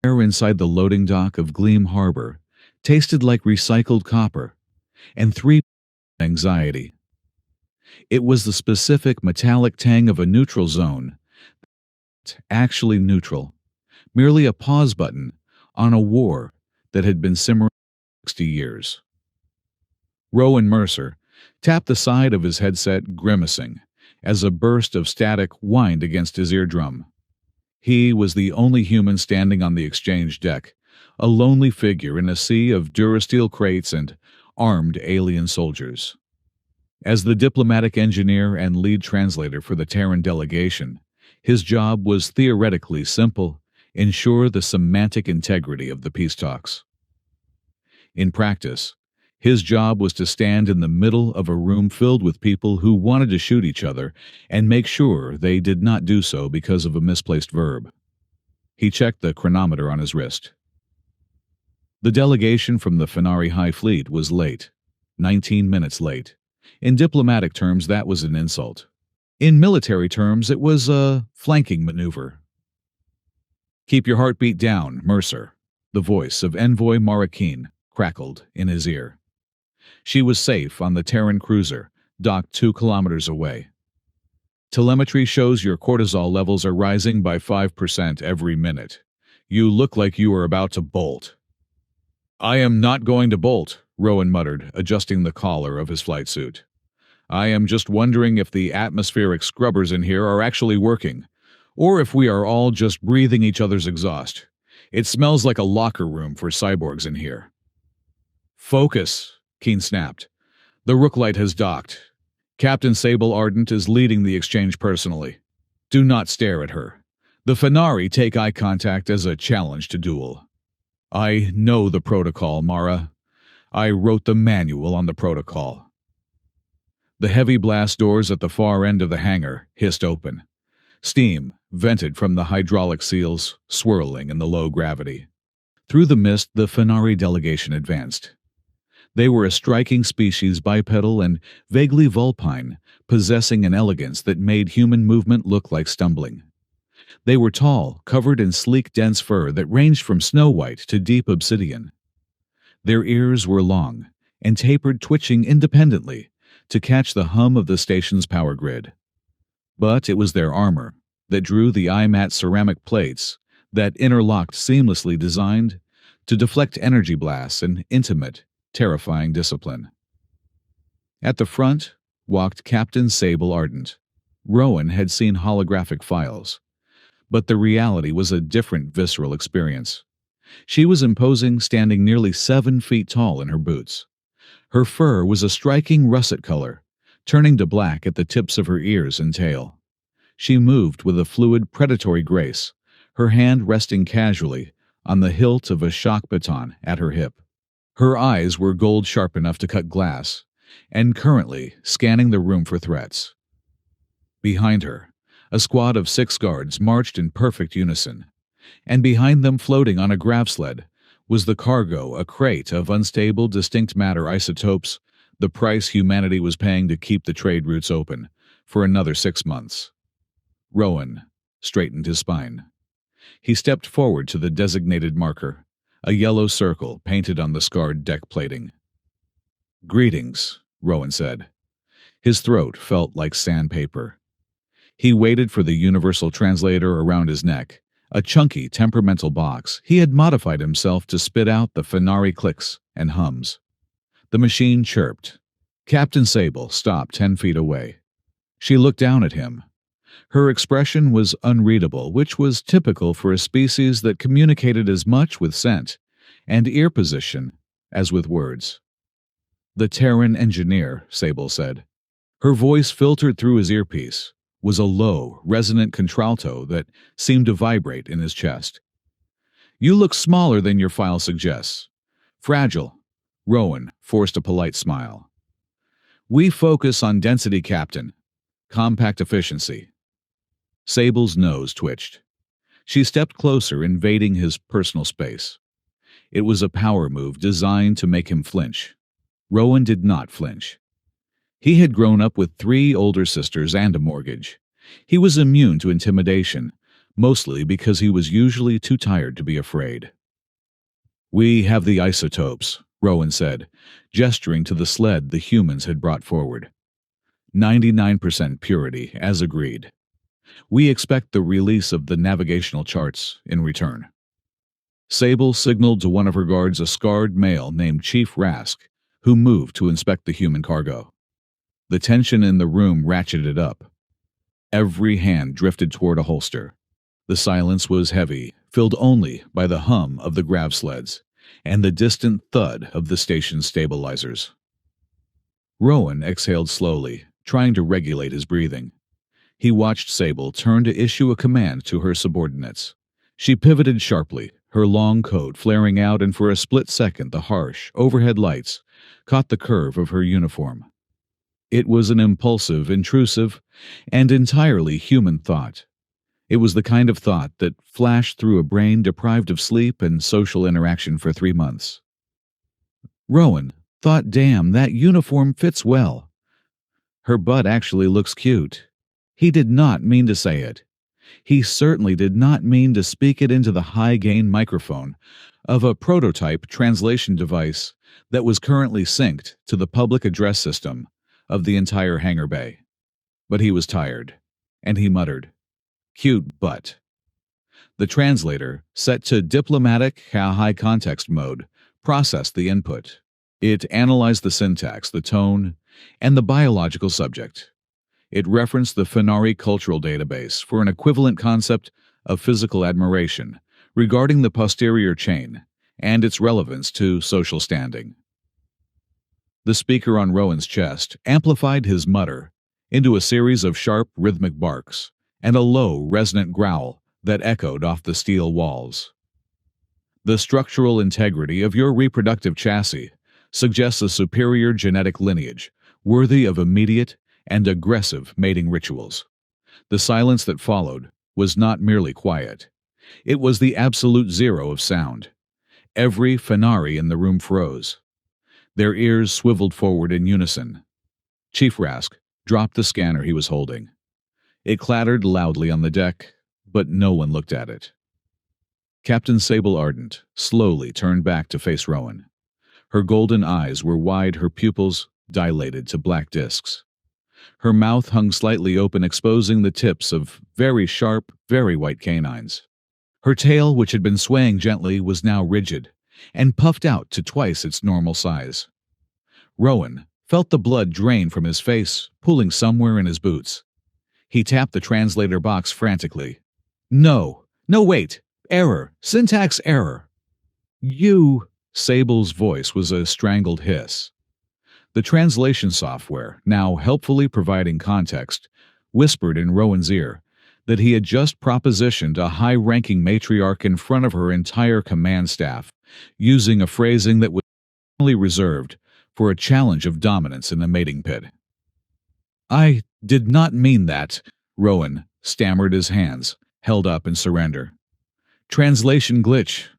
Air inside the loading dock of Gleam Harbor tasted like recycled copper, and three anxiety. It was the specific metallic tang of a neutral zone, actually neutral, merely a pause button on a war that had been simmering for 60 years. Rowan Mercer tapped the side of his headset, grimacing, as a burst of static whined against his eardrum. He was the only human standing on the exchange deck, a lonely figure in a sea of Durasteel crates and armed alien soldiers. As the diplomatic engineer and lead translator for the Terran delegation, his job was theoretically simple: ensure the semantic integrity of the peace talks. In practice, his job was to stand in the middle of a room filled with people who wanted to shoot each other and make sure they did not do so because of a misplaced verb. He checked the chronometer on his wrist. The delegation from the Fenari High Fleet was late, 19 minutes late. In diplomatic terms, that was an insult. In military terms, it was a flanking maneuver. "Keep your heartbeat down, Mercer," the voice of Envoy Marakeen crackled in his ear. She was safe on the Terran cruiser, docked 2 kilometers away. "Telemetry shows your cortisol levels are rising by 5% every minute. You look like you are about to bolt." "I am not going to bolt," Rowan muttered, adjusting the collar of his flight suit. "I am just wondering if the atmospheric scrubbers in here are actually working, or if we are all just breathing each other's exhaust. It smells like a locker room for cyborgs in here." "Focus," Keen snapped. "The Rooklight has docked. Captain Sable Ardent is leading the exchange personally. Do not stare at her. The Fenari take eye contact as a challenge to duel." "I know the protocol, Mara. I wrote the manual on the protocol." The heavy blast doors at the far end of the hangar hissed open. Steam vented from the hydraulic seals, swirling in the low gravity. Through the mist, the Fenari delegation advanced. They were a striking species, bipedal and vaguely vulpine, possessing an elegance that made human movement look like stumbling. They were tall, covered in sleek, dense fur that ranged from snow-white to deep obsidian. Their ears were long and tapered, twitching independently to catch the hum of the station's power grid. But it was their armor that drew the IMAT ceramic plates that interlocked, seamlessly designed to deflect energy blasts and intimate, terrifying discipline. At the front walked Captain Sable Ardent. Rowan had seen holographic files, but the reality was a different, visceral experience. She was imposing, standing nearly 7 feet tall in her boots. Her fur was a striking russet color, turning to black at the tips of her ears and tail. She moved with a fluid, predatory grace, her hand resting casually on the hilt of a shock baton at her hip. Her eyes were gold sharp enough to cut glass, and currently scanning the room for threats. Behind her, a squad of 6 guards marched in perfect unison, and behind them, floating on a grav sled, was the cargo, a crate of unstable, distinct matter isotopes, the price humanity was paying to keep the trade routes open for another 6 months. Rowan straightened his spine. He stepped forward to the designated marker, a yellow circle painted on the scarred deck plating. "Greetings," Rowan said. His throat felt like sandpaper. He waited for the universal translator around his neck, a chunky, temperamental box he had modified himself to spit out the Fenari clicks and hums. The machine chirped. Captain Sable stopped 10 feet away. She looked down at him. Her expression was unreadable, which was typical for a species that communicated as much with scent and ear position as with words. "The Terran engineer," Sable said. Her voice, filtered through his earpiece, was a low, resonant contralto that seemed to vibrate in his chest. "You look smaller than your file suggests. Fragile." Rowan forced a polite smile. "We focus on density, Captain. Compact efficiency." Sable's nose twitched. She stepped closer, invading his personal space. It was a power move designed to make him flinch. Rowan did not flinch. He had grown up with 3 older sisters and a mortgage. He was immune to intimidation, mostly because he was usually too tired to be afraid. "We have the isotopes," Rowan said, gesturing to the sled the humans had brought forward. 99% purity, as agreed. We expect the release of the navigational charts in return." Sable signaled to one of her guards, a scarred male named Chief Rask, who moved to inspect the human cargo. The tension in the room ratcheted up. Every hand drifted toward a holster. The silence was heavy, filled only by the hum of the grav sleds and the distant thud of the station's stabilizers. Rowan exhaled slowly, trying to regulate his breathing. He watched Sable turn to issue a command to her subordinates. She pivoted sharply, her long coat flaring out, and for a split second the harsh, overhead lights caught the curve of her uniform. It was an impulsive, intrusive, and entirely human thought. It was the kind of thought that flashed through a brain deprived of sleep and social interaction for 3 months. Rowan thought, "Damn, that uniform fits well. Her butt actually looks cute." He did not mean to say it. He certainly did not mean to speak it into the high-gain microphone of a prototype translation device that was currently synced to the public address system of the entire hangar bay. But he was tired, and he muttered, "Cute butt." The translator, set to diplomatic high context mode, processed the input. It analyzed the syntax, the tone, and the biological subject. It referenced the Fenari cultural database for an equivalent concept of physical admiration regarding the posterior chain and its relevance to social standing. The speaker on Rowan's chest amplified his mutter into a series of sharp, rhythmic barks and a low, resonant growl that echoed off the steel walls. "The structural integrity of your reproductive chassis suggests a superior genetic lineage worthy of immediate and aggressive mating rituals." The silence that followed was not merely quiet. It was the absolute zero of sound. Every Fenari in the room froze. Their ears swiveled forward in unison. Chief Rask dropped the scanner he was holding. It clattered loudly on the deck, but no one looked at it. Captain Sable Ardent slowly turned back to face Rowan. Her golden eyes were wide, her pupils dilated to black discs. Her mouth hung slightly open, exposing the tips of very sharp, very white canines. Her tail, which had been swaying gently, was now rigid and puffed out to twice its normal size. Rowan felt the blood drain from his face, pooling somewhere in his boots. He tapped the translator box frantically. "No, wait! Error! Syntax error!" "You..." Sable's voice was a strangled hiss. The translation software, now helpfully providing context, whispered in Rowan's ear that he had just propositioned a high-ranking matriarch in front of her entire command staff, using a phrasing that was only reserved for a challenge of dominance in the mating pit. "I did not mean that," Rowan stammered, his hands held up in surrender. "Translation glitch.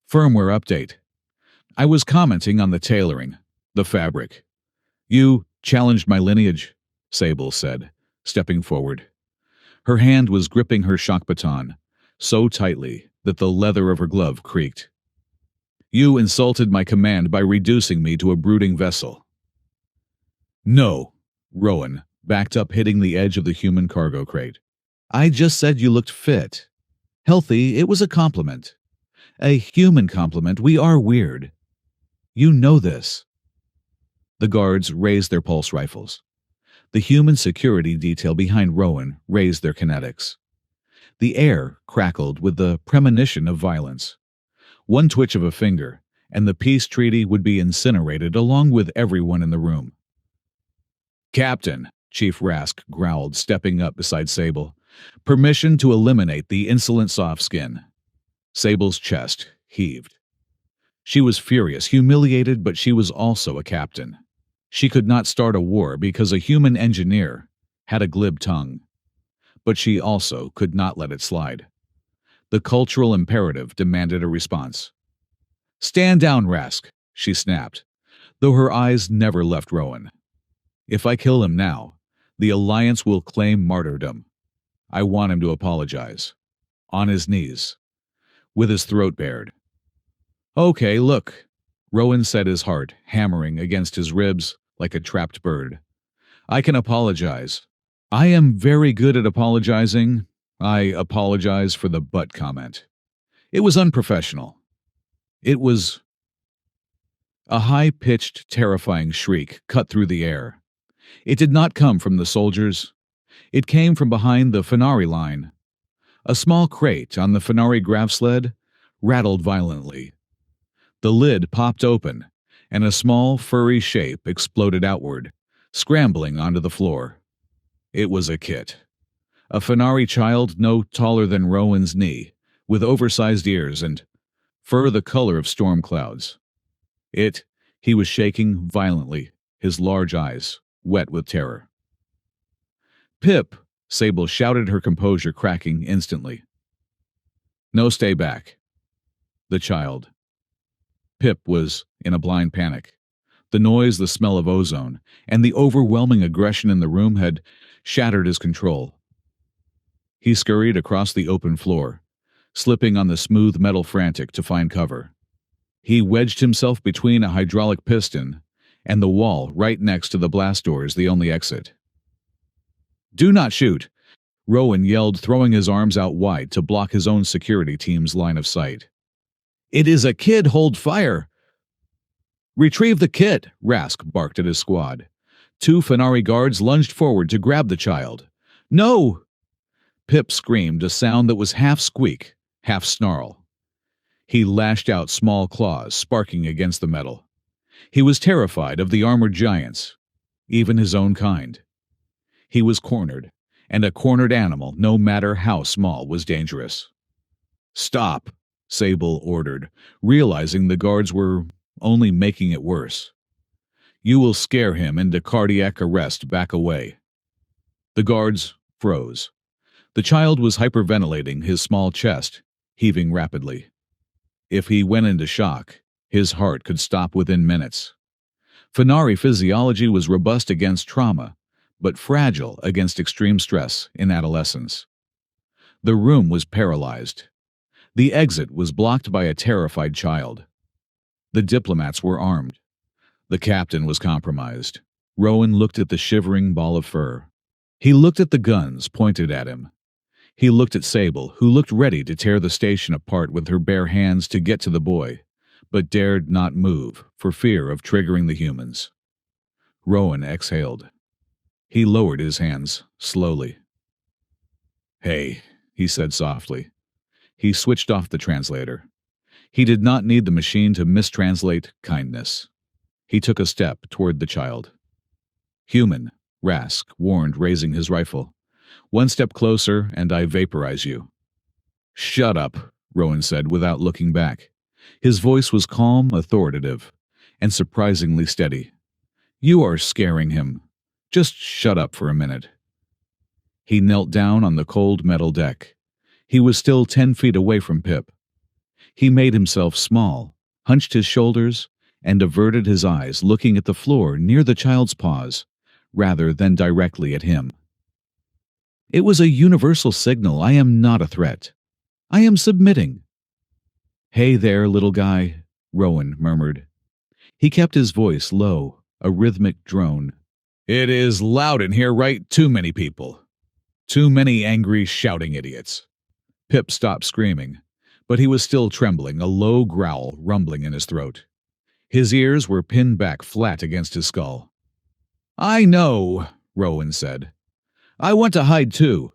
Firmware update. I was commenting on the tailoring, the fabric." "You challenged my lineage," Sable said, stepping forward. Her hand was gripping her shock baton, so tightly that the leather of her glove creaked. "You insulted my command by reducing me to a brooding vessel." "No," Rowan backed up, hitting the edge of the human cargo crate. "I just said you looked fit. Healthy, it was a compliment. A human compliment. We are weird. You know this." The guards raised their pulse rifles. The human security detail behind Rowan raised their kinetics. The air crackled with the premonition of violence. One twitch of a finger, and the peace treaty would be incinerated along with everyone in the room. "Captain," Chief Rask growled, stepping up beside Sable. "Permission to eliminate the insolent soft skin." Sable's chest heaved. She was furious, humiliated, but she was also a captain. She could not start a war because a human engineer had a glib tongue. But she also could not let it slide. The cultural imperative demanded a response. "Stand down, Rask," she snapped, though her eyes never left Rowan. "If I kill him now, the Alliance will claim martyrdom. I want him to apologize." on his knees, with his throat bared. Okay, look, Rowan said, his heart hammering against his ribs like a trapped bird. I can apologize. I am very good at apologizing. I apologize for the but comment. It was unprofessional. It was a high-pitched, terrifying shriek cut through the air. It did not come from the soldiers. It came from behind the Fenari line. A small crate on the Fenari grav sled rattled violently. The lid popped open, and a small, furry shape exploded outward, scrambling onto the floor. It was a kit. A Fenari child no taller than Rowan's knee, with oversized ears and fur the color of storm clouds. He was shaking violently, his large eyes wet with terror. Pip, Sable shouted, her composure cracking instantly. No, stay back. The child. Pip was in a blind panic. The noise, the smell of ozone, and the overwhelming aggression in the room had shattered his control. He scurried across the open floor, slipping on the smooth metal frantic to find cover. He wedged himself between a hydraulic piston and the wall right next to the blast doors, the only exit. Do not shoot, Rowan yelled, throwing his arms out wide to block his own security team's line of sight. It is a kid, hold fire! Retrieve the kit, Rask barked at his squad. 2 Fenari guards lunged forward to grab the child. No! Pip screamed, a sound that was half squeak, half snarl. He lashed out small claws, sparking against the metal. He was terrified of the armored giants, even his own kind. He was cornered, and a cornered animal, no matter how small, was dangerous. Stop, Sable ordered, realizing the guards were only making it worse. You will scare him into cardiac arrest, back away. The guards froze. The child was hyperventilating, his small chest heaving rapidly. If he went into shock, his heart could stop within minutes. Fenari physiology was robust against trauma, but fragile against extreme stress in adolescence. The room was paralyzed. The exit was blocked by a terrified child. The diplomats were armed. The captain was compromised. Rowan looked at the shivering ball of fur. He looked at the guns pointed at him. He looked at Sable, who looked ready to tear the station apart with her bare hands to get to the boy, but dared not move for fear of triggering the humans. Rowan exhaled. He lowered his hands slowly. Hey, he said softly. He switched off the translator. He did not need the machine to mistranslate kindness. He took a step toward the child. Human, Rask warned, raising his rifle. 1 step closer, and I vaporize you. Shut up, Rowan said without looking back. His voice was calm, authoritative, and surprisingly steady. You are scaring him. Just shut up for a minute. He knelt down on the cold metal deck. He was still 10 feet away from Pip. He made himself small, hunched his shoulders, and averted his eyes, looking at the floor near the child's paws, rather than directly at him. It was a universal signal. I am not a threat. I am submitting. Hey there, little guy, Rowan murmured. He kept his voice low, a rhythmic drone. It is loud in here, right? Too many people. Too many angry, shouting idiots. Pip stopped screaming, but he was still trembling, a low growl rumbling in his throat. His ears were pinned back flat against his skull. I know, Rowan said. I want to hide too.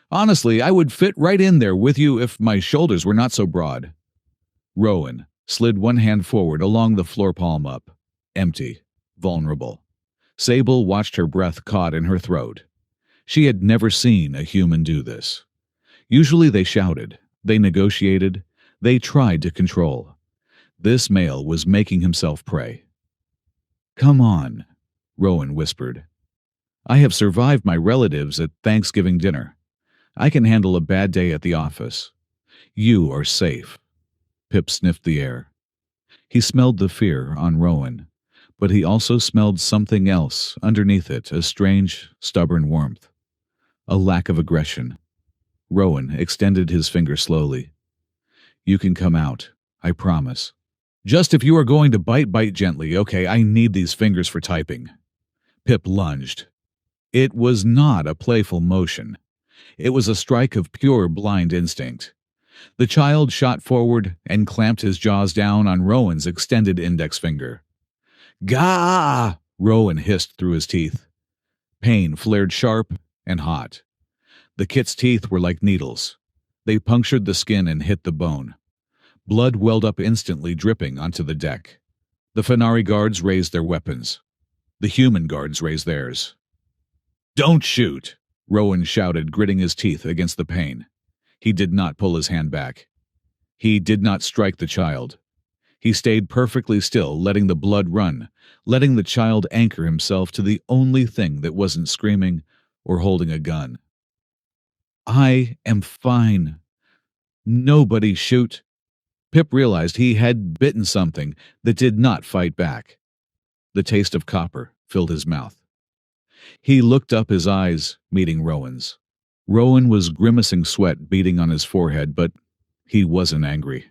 Honestly, I would fit right in there with you if my shoulders were not so broad. Rowan slid one hand forward along the floor, palm up. Empty, vulnerable. Sable watched, her breath caught in her throat. She had never seen a human do this. Usually they shouted, they negotiated, they tried to control. This male was making himself prey. Come on, Rowan whispered. I have survived my relatives at Thanksgiving dinner. I can handle a bad day at the office. You are safe. Pip sniffed the air. He smelled the fear on Rowan, but he also smelled something else underneath it, a strange, stubborn warmth. A lack of aggression. Rowan extended his finger slowly. You can come out, I promise. Just if you are going to bite gently, okay, I need these fingers for typing. Pip lunged. It was not a playful motion. It was a strike of pure blind instinct. The child shot forward and clamped his jaws down on Rowan's extended index finger. Gah! Rowan hissed through his teeth. Pain flared sharp and hot. The kit's teeth were like needles. They punctured the skin and hit the bone. Blood welled up instantly, dripping onto the deck. The Fenari guards raised their weapons. The human guards raised theirs. Don't shoot! Rowan shouted, gritting his teeth against the pain. He did not pull his hand back. He did not strike the child. He stayed perfectly still, letting the blood run, letting the child anchor himself to the only thing that wasn't screaming or holding a gun. I am fine. Nobody shoot. Pip realized he had bitten something that did not fight back. The taste of copper filled his mouth. He looked up, his eyes meeting Rowan's. Rowan was grimacing, sweat beading on his forehead, but he wasn't angry.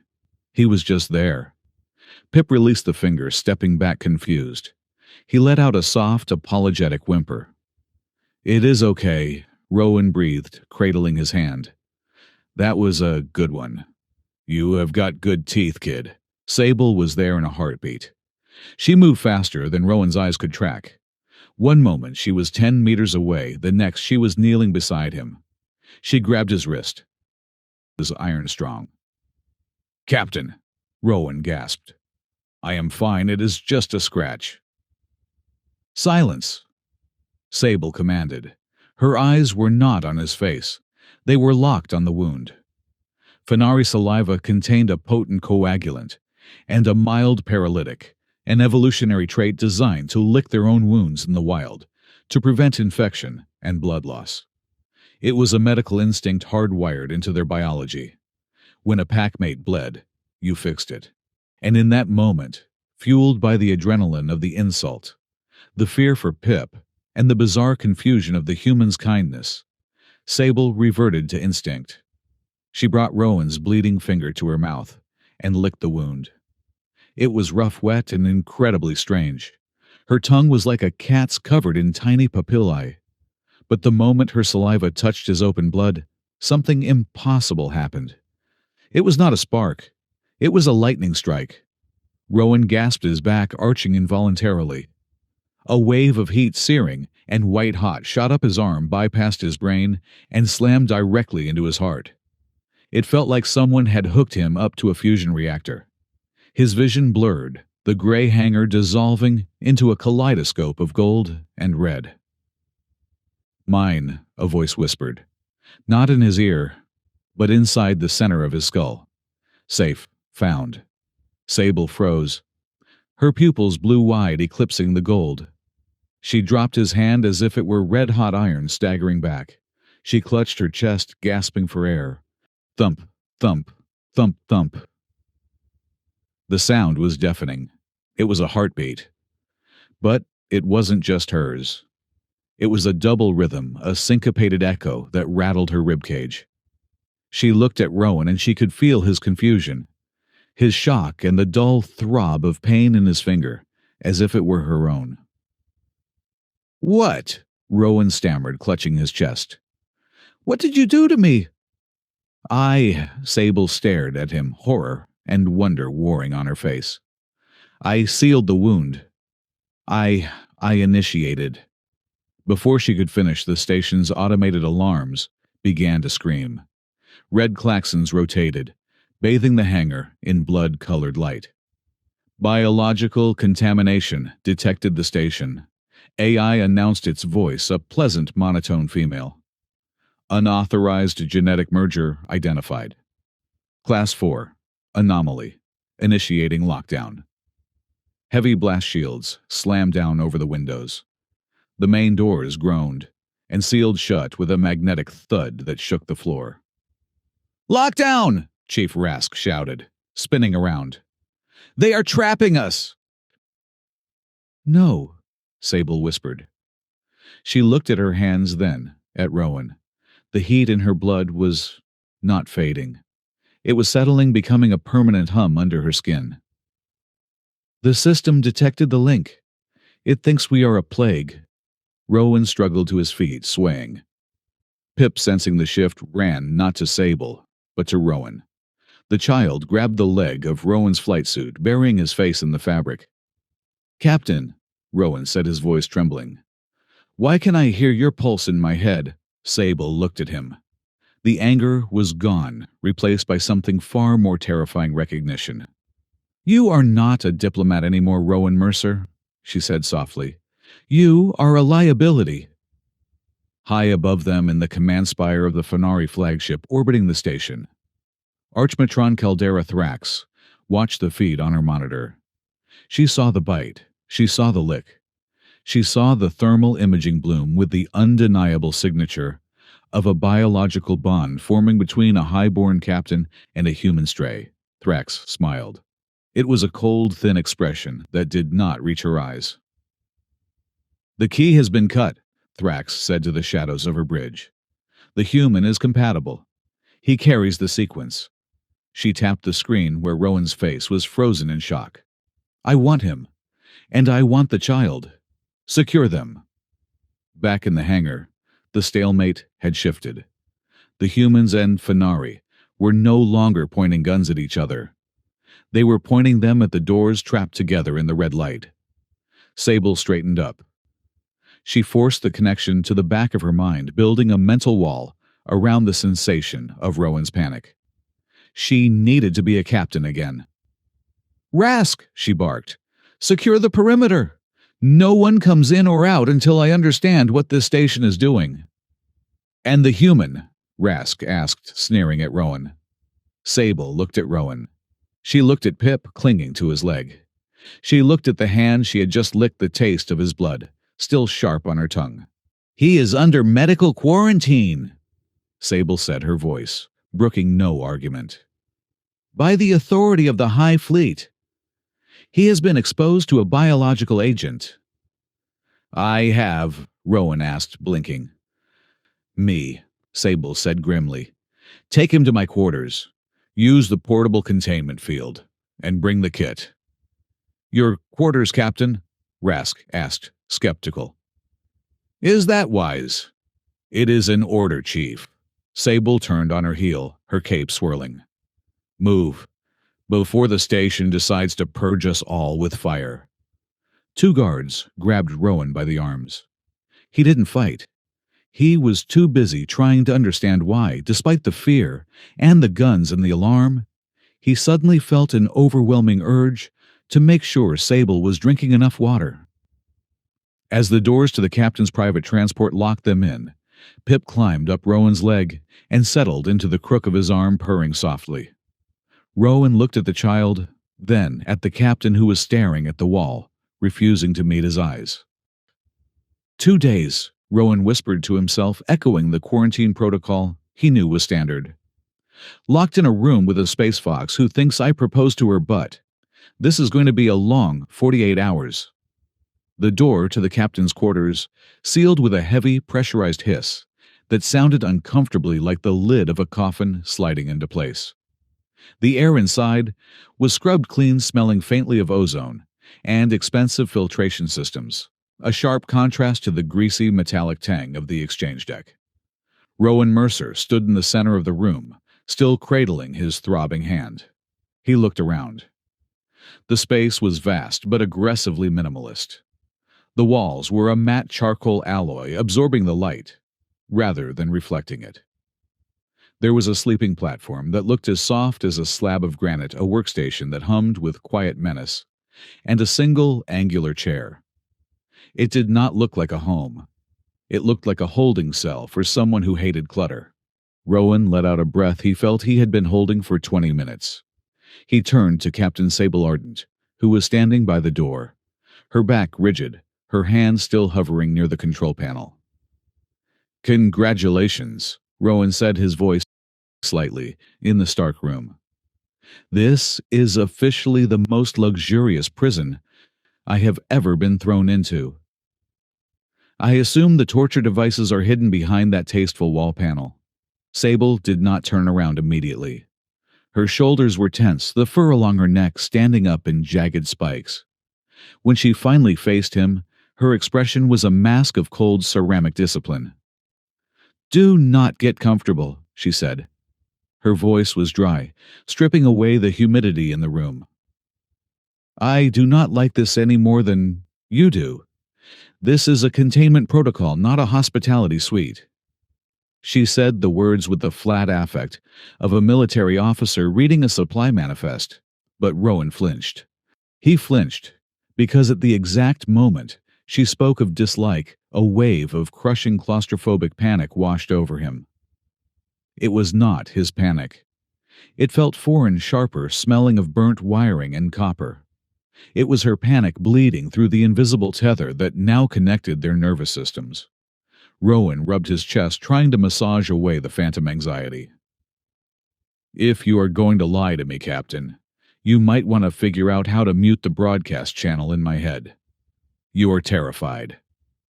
He was just there. Pip released the finger, stepping back confused. He let out a soft, apologetic whimper. It is okay, Rowan breathed, cradling his hand. That was a good one. You have got good teeth, kid. Sable was there in a heartbeat. She moved faster than Rowan's eyes could track. One moment she was 10 meters away, the next she was kneeling beside him. She grabbed his wrist. It was iron strong. Captain, Rowan gasped. I am fine, it is just a scratch. Silence, Sable commanded. Her eyes were not on his face. They were locked on the wound. Fenari saliva contained a potent coagulant and a mild paralytic, an evolutionary trait designed to lick their own wounds in the wild, to prevent infection and blood loss. It was a medical instinct hardwired into their biology. When a packmate bled, you fixed it. And in that moment, fueled by the adrenaline of the insult, the fear for Pip, and the bizarre confusion of the human's kindness, Sable reverted to instinct. She brought Rowan's bleeding finger to her mouth and licked the wound. It was rough, wet, and incredibly strange. Her tongue was like a cat's covered in tiny papillae. But the moment her saliva touched his open blood, something impossible happened. It was not a spark. It was a lightning strike. Rowan gasped, his back arching involuntarily. A wave of heat, searing and white-hot, shot up his arm, bypassed his brain, and slammed directly into his heart. It felt like someone had hooked him up to a fusion reactor. His vision blurred, the gray hanger dissolving into a kaleidoscope of gold and red. Mine, a voice whispered. Not in his ear, but inside the center of his skull. Safe, found. Sable froze. Her pupils blew wide, eclipsing the gold. She dropped his hand as if it were red-hot iron, staggering back. She clutched her chest, gasping for air. Thump, thump, thump, thump. The sound was deafening. It was a heartbeat. But it wasn't just hers. It was a double rhythm, a syncopated echo that rattled her ribcage. She looked at Rowan and she could feel his confusion, his shock, and the dull throb of pain in his finger, as if it were her own. What? Rowan stammered, clutching his chest. What did you do to me? Sable stared at him, horror and wonder warring on her face. I sealed the wound. I initiated. Before she could finish, the station's automated alarms began to scream. Red klaxons rotated, bathing the hangar in blood-colored light. Biological contamination detected the station. AI announced its voice, a pleasant monotone female. Unauthorized genetic merger identified. Class 4. Anomaly. Initiating lockdown. Heavy blast shields slammed down over the windows. The main doors groaned and sealed shut with a magnetic thud that shook the floor. Lockdown! Chief Rask shouted, spinning around. They are trapping us! No, Sable whispered. She looked at her hands, then at Rowan. The heat in her blood was not fading. It was settling, becoming a permanent hum under her skin. The system detected the link. It thinks we are a plague. Rowan struggled to his feet, swaying. Pip, sensing the shift, ran not to Sable, but to Rowan. The child grabbed the leg of Rowan's flight suit, burying his face in the fabric. "Captain," Rowan said, his voice trembling. "Why can I hear your pulse in my head?" Sable looked at him. The anger was gone, replaced by something far more terrifying: recognition. "You are not a diplomat anymore, Rowan Mercer," she said softly. "You are a liability." High above them, in the command spire of the Fenari flagship orbiting the station, Archmatron Caldera Thrax watched the feed on her monitor. She saw the bite. She saw the lick. She saw the thermal imaging bloom with the undeniable signature of a biological bond forming between a highborn captain and a human stray. Thrax smiled. It was a cold, thin expression that did not reach her eyes. "The key has been cut," Thrax said to the shadows of her bridge. "The human is compatible. He carries the sequence." She tapped the screen where Rowan's face was frozen in shock. "I want him. And I want the child. Secure them." Back in the hangar, the stalemate had shifted. The humans and Fenari were no longer pointing guns at each other. They were pointing them at the doors trapped together in the red light. Sable straightened up. She forced the connection to the back of her mind, building a mental wall around the sensation of Rowan's panic. She needed to be a captain again. "Rask!" she barked. "Secure the perimeter! No one comes in or out until I understand what this station is doing." "And the human?" Rask asked, sneering at Rowan. Sable looked at Rowan. She looked at Pip, clinging to his leg. She looked at the hand she had just licked the taste of his blood, still sharp on her tongue. "He is under medical quarantine," Sable said, her voice brooking no argument. "By the authority of the High Fleet. He has been exposed to a biological agent." "I have?" Rowan asked, blinking. "Me," Sable said grimly. "Take him to my quarters. Use the portable containment field, and bring the kit." "Your quarters, Captain?" Rask asked, skeptical. "Is that wise?" "It is an order, Chief." Sable turned on her heel, her cape swirling. "Move, before the station decides to purge us all with fire." Two guards grabbed Rowan by the arms. He didn't fight. He was too busy trying to understand why, despite the fear and the guns and the alarm, he suddenly felt an overwhelming urge to make sure Sable was drinking enough water. As the doors to the captain's private transport locked them in, Pip climbed up Rowan's leg and settled into the crook of his arm, purring softly. Rowan looked at the child, then at the captain, who was staring at the wall, refusing to meet his eyes. 2 days, Rowan whispered to himself, echoing the quarantine protocol he knew was standard. "Locked in a room with a space fox who thinks I proposed to her butt. This is going to be a long 48 hours. The door to the captain's quarters sealed with a heavy, pressurized hiss that sounded uncomfortably like the lid of a coffin sliding into place. The air inside was scrubbed clean, smelling faintly of ozone and expensive filtration systems, a sharp contrast to the greasy, metallic tang of the exchange deck. Rowan Mercer stood in the center of the room, still cradling his throbbing hand. He looked around. The space was vast but aggressively minimalist. The walls were a matte charcoal alloy, absorbing the light rather than reflecting it. There was a sleeping platform that looked as soft as a slab of granite, a workstation that hummed with quiet menace, and a single angular chair. It did not look like a home. It looked like a holding cell for someone who hated clutter. Rowan let out a breath he felt he had been holding for 20 minutes. He turned to Captain Sable Ardent, who was standing by the door, her back rigid, her hand still hovering near the control panel. "Congratulations," Rowan said, his voice slightly, in the Stark room. "This is officially the most luxurious prison I have ever been thrown into. I assume the torture devices are hidden behind that tasteful wall panel." Sable did not turn around immediately. Her shoulders were tense, the fur along her neck standing up in jagged spikes. When she finally faced him, her expression was a mask of cold ceramic discipline. "Do not get comfortable," she said. Her voice was dry, stripping away the humidity in the room. "I do not like this any more than you do. This is a containment protocol, not a hospitality suite." She said the words with the flat affect of a military officer reading a supply manifest, but Rowan flinched. He flinched because at the exact moment she spoke of dislike, a wave of crushing claustrophobic panic washed over him. It was not his panic. It felt foreign, sharper, smelling of burnt wiring and copper. It was her panic bleeding through the invisible tether that now connected their nervous systems. Rowan rubbed his chest, trying to massage away the phantom anxiety. "If you are going to lie to me, Captain, you might want to figure out how to mute the broadcast channel in my head. You are terrified."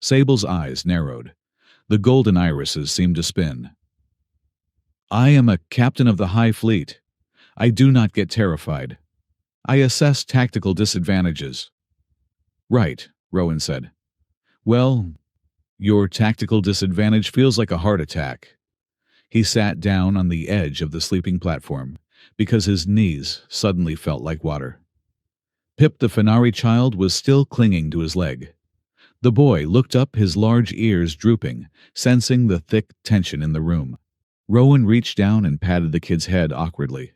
Sable's eyes narrowed. The golden irises seemed to spin. "I am a captain of the High Fleet. I do not get terrified. I assess tactical disadvantages." "Right," Rowan said. "Well, your tactical disadvantage feels like a heart attack." He sat down on the edge of the sleeping platform because his knees suddenly felt like water. Pip the Fenari child was still clinging to his leg. The boy looked up, his large ears drooping, sensing the thick tension in the room. Rowan reached down and patted the kid's head awkwardly.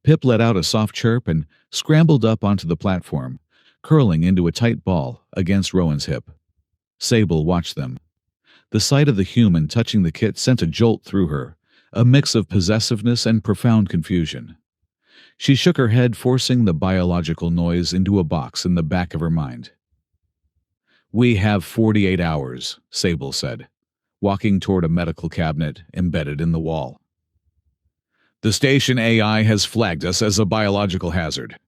Pip let out a soft chirp and scrambled up onto the platform, curling into a tight ball against Rowan's hip. Sable watched them. The sight of the human touching the kit sent a jolt through her, a mix of possessiveness and profound confusion. She shook her head, forcing the biological noise into a box in the back of her mind. "We have 48 hours, Sable said, walking toward a medical cabinet embedded in the wall. "The station AI has flagged us as a biological hazard.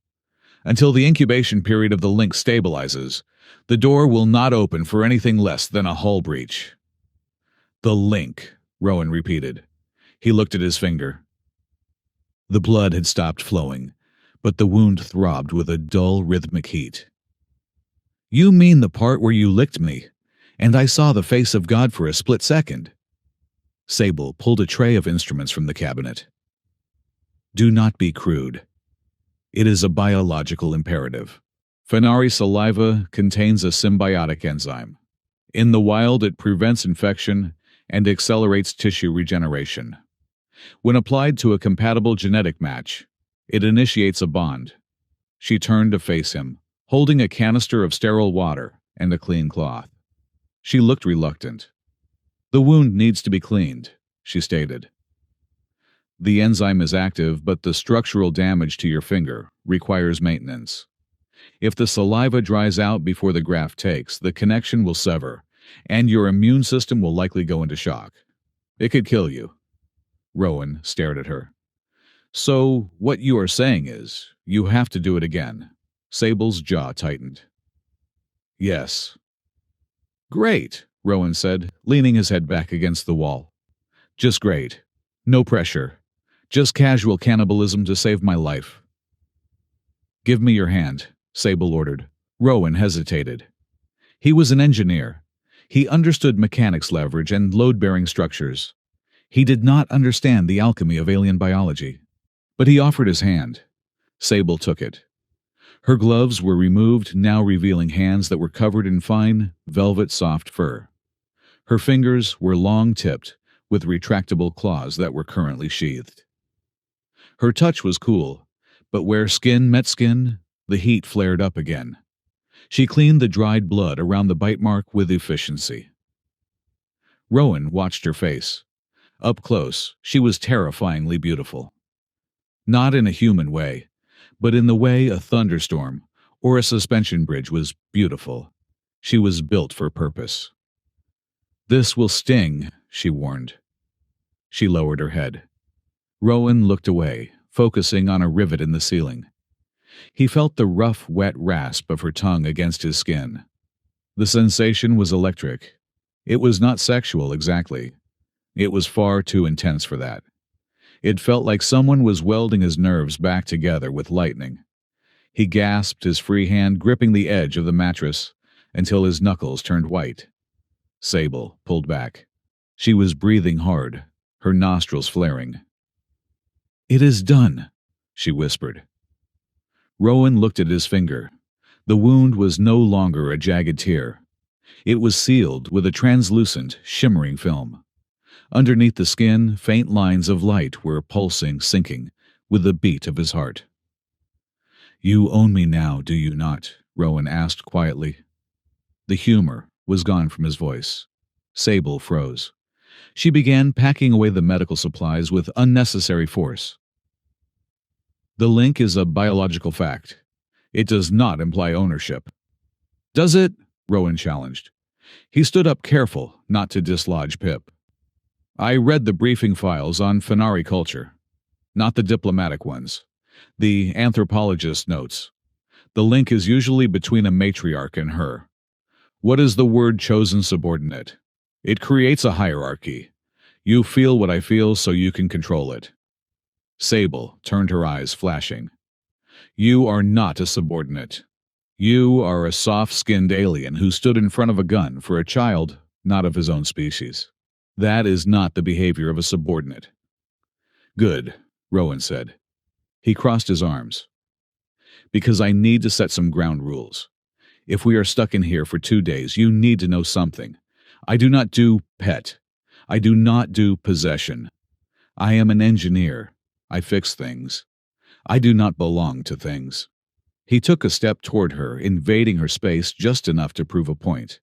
Until the incubation period of the link stabilizes, the door will not open for anything less than a hull breach." "The link," Rowan repeated. He looked at his finger. The blood had stopped flowing, but the wound throbbed with a dull, rhythmic heat. "You mean the part where you licked me, and I saw the face of God for a split second?" Sable pulled a tray of instruments from the cabinet. "Do not be crude. It is a biological imperative. Fenari saliva contains a symbiotic enzyme. In the wild, it prevents infection and accelerates tissue regeneration. When applied to a compatible genetic match, it initiates a bond." She turned to face him, holding a canister of sterile water and a clean cloth. She looked reluctant. "The wound needs to be cleaned," she stated. "The enzyme is active, but the structural damage to your finger requires maintenance. If the saliva dries out before the graft takes, the connection will sever, and your immune system will likely go into shock. It could kill you." Rowan stared at her. "So what you are saying is, you have to do it again." Sable's jaw tightened. "Yes." "Great," Rowan said, leaning his head back against the wall. "Just great. No pressure. Just casual cannibalism to save my life." "Give me your hand," Sable ordered. Rowan hesitated. He was an engineer. He understood mechanics leverage and load-bearing structures. He did not understand the alchemy of alien biology. But he offered his hand. Sable took it. Her gloves were removed, now revealing hands that were covered in fine, velvet soft fur. Her fingers were long-tipped, with retractable claws that were currently sheathed. Her touch was cool, but where skin met skin, the heat flared up again. She cleaned the dried blood around the bite mark with efficiency. Rowan watched her face. Up close, she was terrifyingly beautiful. Not in a human way, but in the way a thunderstorm or a suspension bridge was beautiful. She was built for purpose. "This will sting," she warned. She lowered her head. Rowan looked away, focusing on a rivet in the ceiling. He felt the rough, wet rasp of her tongue against his skin. The sensation was electric. It was not sexual exactly, It was far too intense for that. It felt like someone was welding his nerves back together with lightning. He gasped, his free hand gripping the edge of the mattress until his knuckles turned white. Sable pulled back. She was breathing hard, her nostrils flaring. "It is done," she whispered. Rowan looked at his finger. The wound was no longer a jagged tear. It was sealed with a translucent, shimmering film. Underneath the skin, faint lines of light were pulsing, syncing with the beat of his heart. "You own me now, do you not?" Rowan asked quietly. The humor was gone from his voice. Sable froze. She began packing away the medical supplies with unnecessary force. "The link is a biological fact. It does not imply ownership." "Does it?" Rowan challenged. He stood up, careful not to dislodge Pip. "I read the briefing files on Fenari culture. Not the diplomatic ones. The anthropologist notes. The link is usually between a matriarch and her. What is the word chosen subordinate? It creates a hierarchy. You feel what I feel so you can control it." Sable turned, her eyes flashing. "You are not a subordinate. You are a soft-skinned alien who stood in front of a gun for a child not of his own species. That is not the behavior of a subordinate." "Good," Rowan said. He crossed his arms. "Because I need to set some ground rules. If we are stuck in here for 2 days, you need to know something. I do not do pet. I do not do possession. I am an engineer. I fix things. I do not belong to things." He took a step toward her, invading her space just enough to prove a point.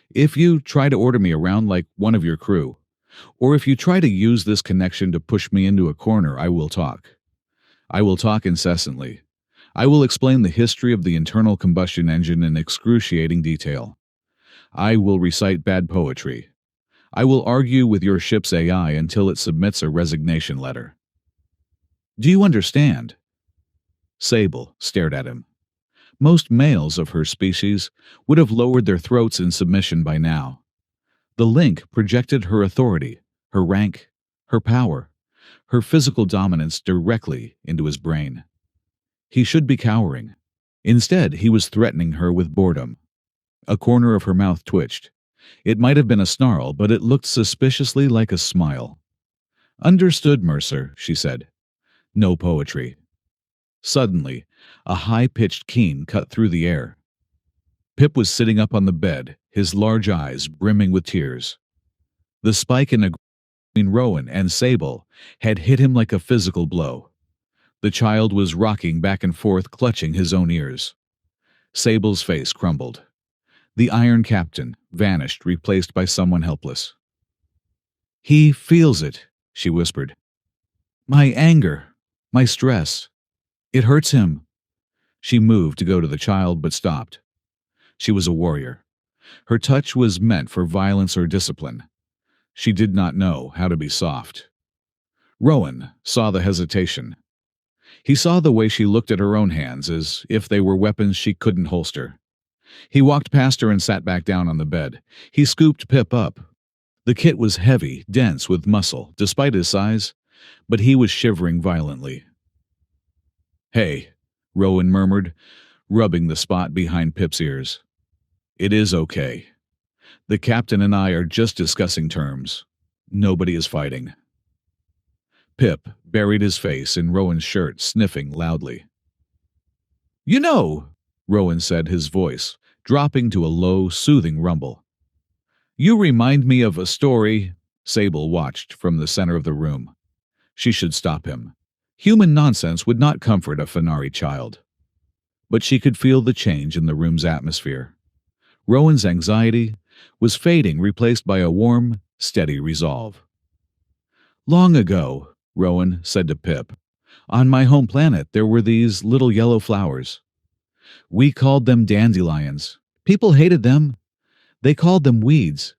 "If you try to order me around like one of your crew, or if you try to use this connection to push me into a corner, I will talk. I will talk incessantly. I will explain the history of the internal combustion engine in excruciating detail. I will recite bad poetry. I will argue with your ship's AI until it submits a resignation letter. Do you understand?" Sable stared at him. Most males of her species would have lowered their throats in submission by now. The link projected her authority, her rank, her power, her physical dominance directly into his brain. He should be cowering. Instead, he was threatening her with boredom. A corner of her mouth twitched. It might have been a snarl, but it looked suspiciously like a smile. "Understood, Mercer," she said. "No poetry." Suddenly, a high-pitched keen cut through the air. Pip was sitting up on the bed, his large eyes brimming with tears. The spike in between Rowan and Sable had hit him like a physical blow. The child was rocking back and forth, clutching his own ears. Sable's face crumbled. The Iron Captain vanished, replaced by someone helpless. "He feels it," she whispered. "My anger, my stress. It hurts him." She moved to go to the child, but stopped. She was a warrior. Her touch was meant for violence or discipline. She did not know how to be soft. Rowan saw the hesitation. He saw the way she looked at her own hands as if they were weapons she couldn't holster. He walked past her and sat back down on the bed. He scooped Pip up. The kit was heavy, dense with muscle, despite his size, but he was shivering violently. "Hey," Rowan murmured, rubbing the spot behind Pip's ears. "It is okay. The captain and I are just discussing terms. Nobody is fighting." Pip buried his face in Rowan's shirt, sniffing loudly. "You know," Rowan said, his voice dropping to a low, soothing rumble. "You remind me of a story." Sable watched from the center of the room. She should stop him. Human nonsense would not comfort a Fenari child. But she could feel the change in the room's atmosphere. Rowan's anxiety was fading, replaced by a warm, steady resolve. "Long ago," Rowan said to Pip, "on my home planet there were these little yellow flowers. We called them dandelions. People hated them. They called them weeds.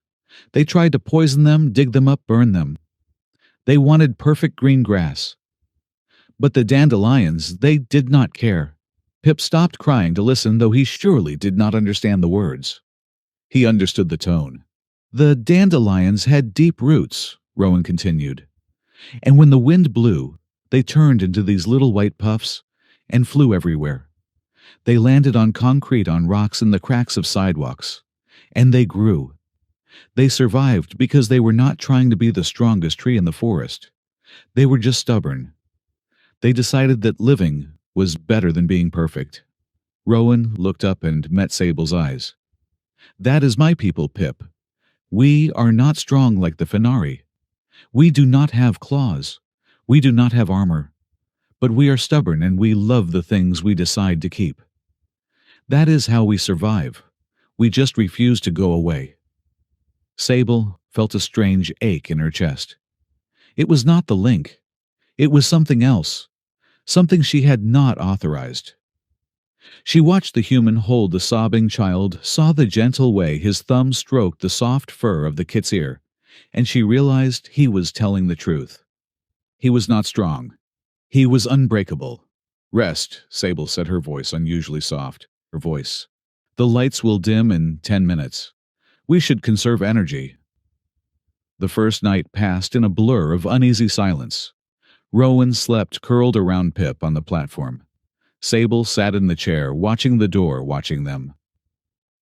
They tried to poison them, dig them up, burn them. They wanted perfect green grass. But the dandelions, they did not care." Pip stopped crying to listen, though he surely did not understand the words. He understood the tone. "The dandelions had deep roots," Rowan continued. And when the wind blew, they turned into these little white puffs and flew everywhere. They landed on concrete, on rocks, in the cracks of sidewalks. And they grew. They survived because they were not trying to be the strongest tree in the forest. They were just stubborn. They decided that living was better than being perfect. Rowan looked up and met Sable's eyes. That is my people, Pip. We are not strong like the Fenari. We do not have claws. We do not have armor. But we are stubborn and we love the things we decide to keep. That is how we survive. We just refuse to go away. Sable felt a strange ache in her chest. It was not the link. It was something else. Something she had not authorized. She watched the human hold the sobbing child, saw the gentle way his thumb stroked the soft fur of the kit's ear, and she realized he was telling the truth. He was not strong. He was unbreakable. Rest, Sable said, her voice unusually soft. Her voice. The lights will dim in 10 minutes. We should conserve energy. The first night passed in a blur of uneasy silence. Rowan slept curled around Pip on the platform. Sable sat in the chair, watching the door, watching them.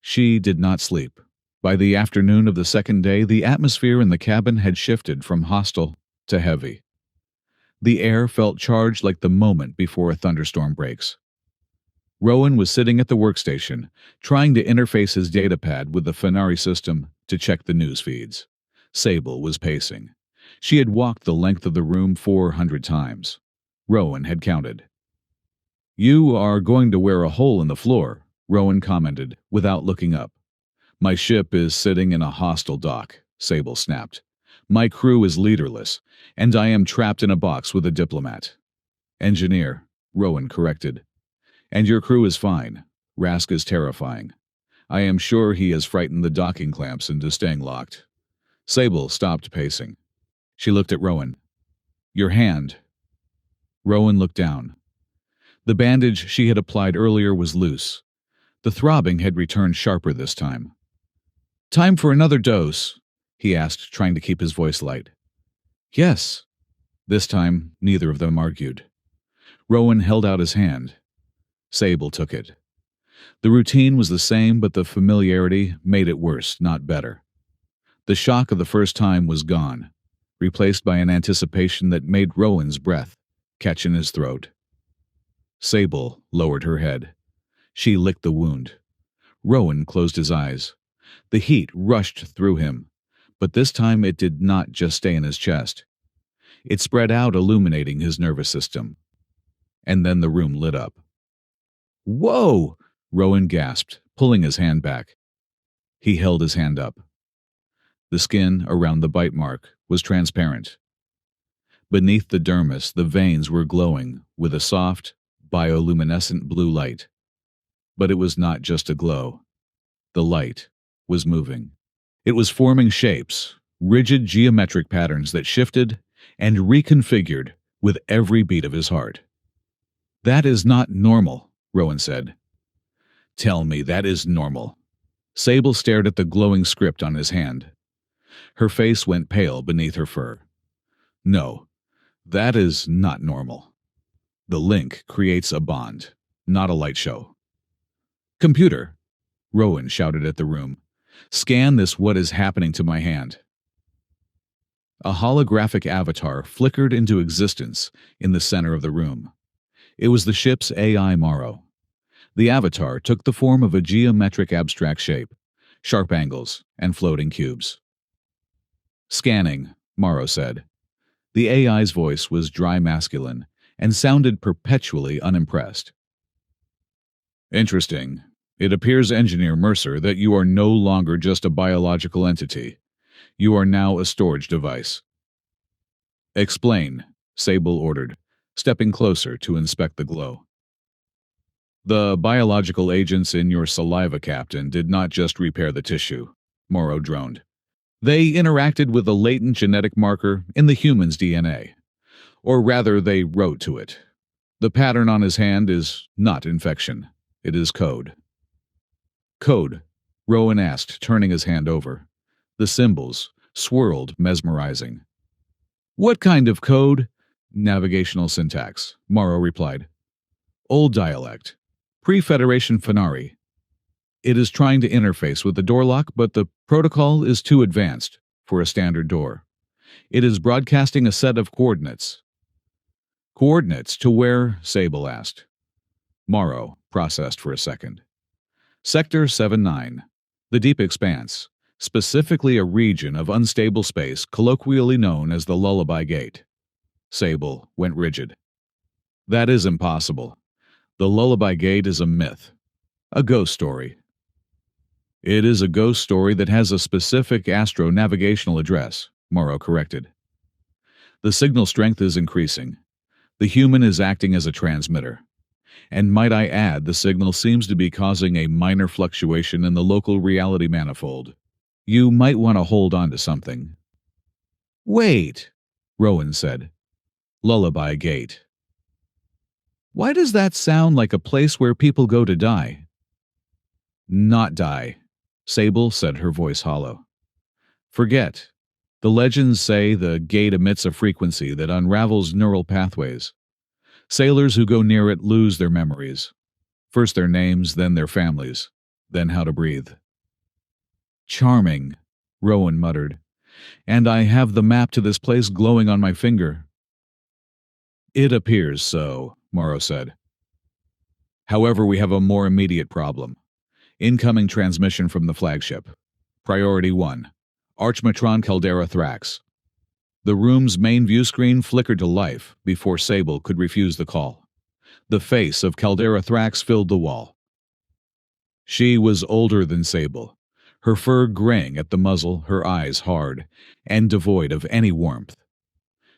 She did not sleep. By the afternoon of the second day, the atmosphere in the cabin had shifted from hostile to heavy. The air felt charged like the moment before a thunderstorm breaks. Rowan was sitting at the workstation, trying to interface his datapad with the Fenari system to check the news feeds. Sable was pacing. She had walked the length of the room 400 times. Rowan had counted. You are going to wear a hole in the floor, Rowan commented, without looking up. My ship is sitting in a hostile dock, Sable snapped. My crew is leaderless, and I am trapped in a box with a diplomat. Engineer, Rowan corrected. And your crew is fine. Rask is terrifying. I am sure he has frightened the docking clamps into staying locked. Sable stopped pacing. She looked at Rowan. Your hand. Rowan looked down. The bandage she had applied earlier was loose. The throbbing had returned sharper this time. Time for another dose, he asked, trying to keep his voice light. Yes. This time, neither of them argued. Rowan held out his hand. Sable took it. The routine was the same, but the familiarity made it worse, not better. The shock of the first time was gone, replaced by an anticipation that made Rowan's breath catch in his throat. Sable lowered her head. She licked the wound. Rowan closed his eyes. The heat rushed through him, but this time it did not just stay in his chest. It spread out, illuminating his nervous system. And then the room lit up. Whoa! Rowan gasped, pulling his hand back. He held his hand up. The skin around the bite mark was transparent. Beneath the dermis, the veins were glowing with a soft, bioluminescent blue light. But it was not just a glow. The light was moving. It was forming shapes, rigid geometric patterns that shifted and reconfigured with every beat of his heart. That is not normal, Rowan said. Tell me that is normal. Sable stared at the glowing script on his hand. Her face went pale beneath her fur. No, that is not normal. The link creates a bond, not a light show. Computer, Rowan shouted at the room. Scan this. What is happening to my hand? A holographic avatar flickered into existence in the center of the room. It was the ship's AI Morrow. The avatar took the form of a geometric abstract shape, sharp angles, and floating cubes. Scanning, Morrow said. The AI's voice was dry masculine and sounded perpetually unimpressed. Interesting. It appears, Engineer Mercer, that you are no longer just a biological entity. You are now a storage device. Explain, Sable ordered, stepping closer to inspect the glow. The biological agents in your saliva, Captain, did not just repair the tissue, Morrow droned. They interacted with a latent genetic marker in the human's DNA. Or rather, they wrote to it. The pattern on his hand is not infection. It is code. Code, Rowan asked, turning his hand over. The symbols swirled, mesmerizing. What kind of code? Navigational syntax, Morrow replied. Old dialect. Pre-Federation Fenari. It is trying to interface with the door lock, but the protocol is too advanced for a standard door. It is broadcasting a set of coordinates. Coordinates to where? Sable asked. Morrow processed for a second. Sector 7-9. The Deep Expanse, specifically a region of unstable space colloquially known as the Lullaby Gate. Sable went rigid. That is impossible. The Lullaby Gate is a myth. A ghost story. It is a ghost story that has a specific astro-navigational address, Morrow corrected. The signal strength is increasing. The human is acting as a transmitter. And might I add, the signal seems to be causing a minor fluctuation in the local reality manifold. You might want to hold on to something. Wait, Rowan said. Lullaby Gate. Why does that sound like a place where people go to die? Not die, Sable said, her voice hollow. Forget. The legends say the gate emits a frequency that unravels neural pathways. Sailors who go near it lose their memories. First their names, then their families, then how to breathe. Charming, Rowan muttered. And I have the map to this place glowing on my finger. It appears so, Morrow said. However, we have a more immediate problem. Incoming transmission from the flagship. Priority 1. Archmatron Caldera Thrax. The room's main view screen flickered to life before Sable could refuse the call. The face of Caldera Thrax filled the wall. She was older than Sable, her fur graying at the muzzle, her eyes hard and devoid of any warmth.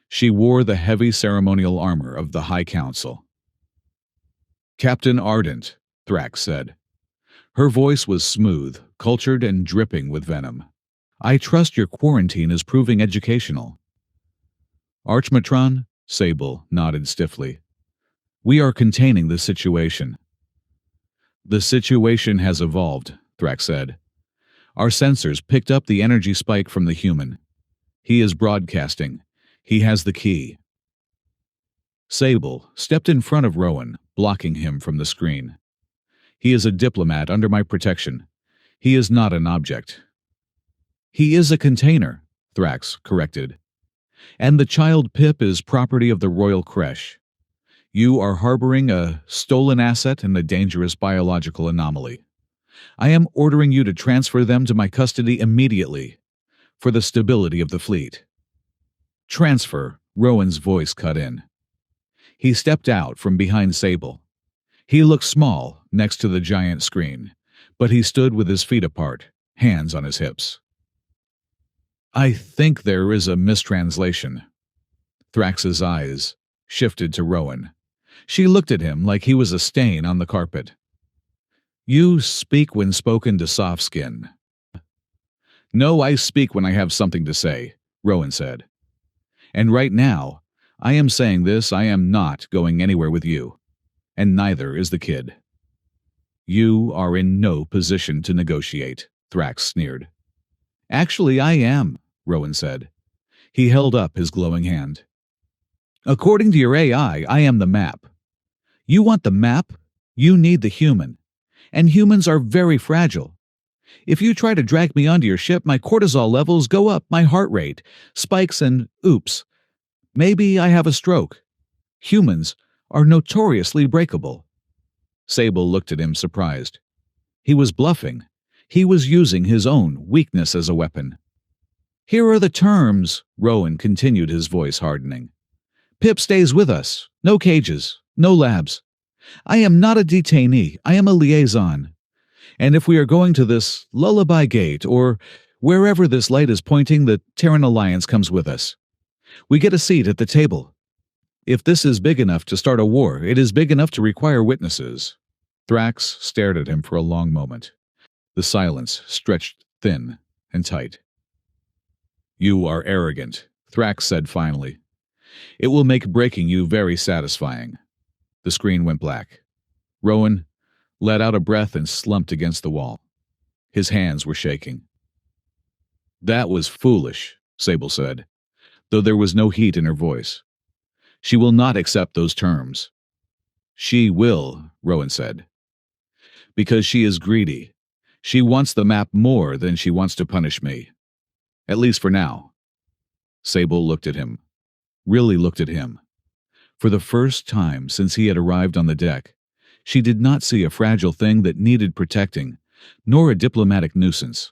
She wore the heavy ceremonial armor of the High Council. Captain Ardent, Thrax said. Her voice was smooth, cultured, and dripping with venom. I trust your quarantine is proving educational. Archmatron, Sable nodded stiffly. We are containing the situation. The situation has evolved, Thrax said. Our sensors picked up the energy spike from the human. He is broadcasting. He has the key. Sable stepped in front of Rowan, blocking him from the screen. He is a diplomat under my protection. He is not an object. He is a container, Thrax corrected. And the child Pip is property of the Royal Creche. You are harboring a stolen asset and a dangerous biological anomaly. I am ordering you to transfer them to my custody immediately, for the stability of the fleet. Transfer, Rowan's voice cut in. He stepped out from behind Sable. He looked small next to the giant screen, but he stood with his feet apart, hands on his hips. I think there is a mistranslation. Thrax's eyes shifted to Rowan. She looked at him like he was a stain on the carpet. You speak when spoken to soft skin. No, I speak when I have something to say, Rowan said. And right now, I am saying this, I am not going anywhere with you. And neither is the kid. You are in no position to negotiate, Thrax sneered. Actually, I am, Rowan said. He held up his glowing hand. According to your AI, I am the map. You want the map? You need the human. And humans are very fragile. If you try to drag me onto your ship, my cortisol levels go up, my heart rate spikes, and oops, maybe I have a stroke. Humans are notoriously breakable. Sable looked at him surprised. He was bluffing. He was using his own weakness as a weapon. Here are the terms, Rowan continued, his voice hardening. Pip stays with us. No cages. No labs. I am not a detainee. I am a liaison. And if we are going to this Lullaby Gate, or wherever this light is pointing, the Terran Alliance comes with us. We get a seat at the table. If this is big enough to start a war, it is big enough to require witnesses. Thrax stared at him for a long moment. The silence stretched thin and tight. You are arrogant, Thrax said finally. It will make breaking you very satisfying. The screen went black. Rowan let out a breath and slumped against the wall. His hands were shaking. That was foolish, Sable said. though there was no heat in her voice. "She will not accept those terms." "She will," Rowan said. "Because she is greedy. She wants the map more than she wants to punish me. At least for now." Sable looked at him. Really looked at him. For the first time since he had arrived on the deck, she did not see a fragile thing that needed protecting, nor a diplomatic nuisance.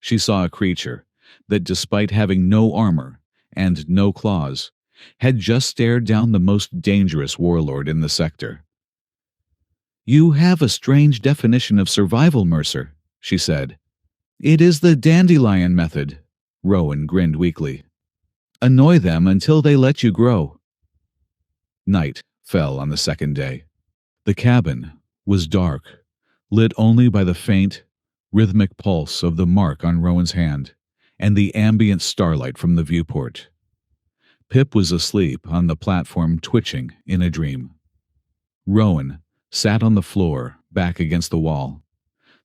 She saw a creature that, despite having no armor and no claws, had just stared down the most dangerous warlord in the sector. "You have a strange definition of survival, Mercer," she said. "It is the dandelion method." Rowan grinned weakly. "Annoy them until they let you grow." Night fell on the second day. The cabin was dark, lit only by the faint, rhythmic pulse of the mark on Rowan's hand and the ambient starlight from the viewport. Pip was asleep on the platform, twitching in a dream. Rowan sat on the floor, back against the wall.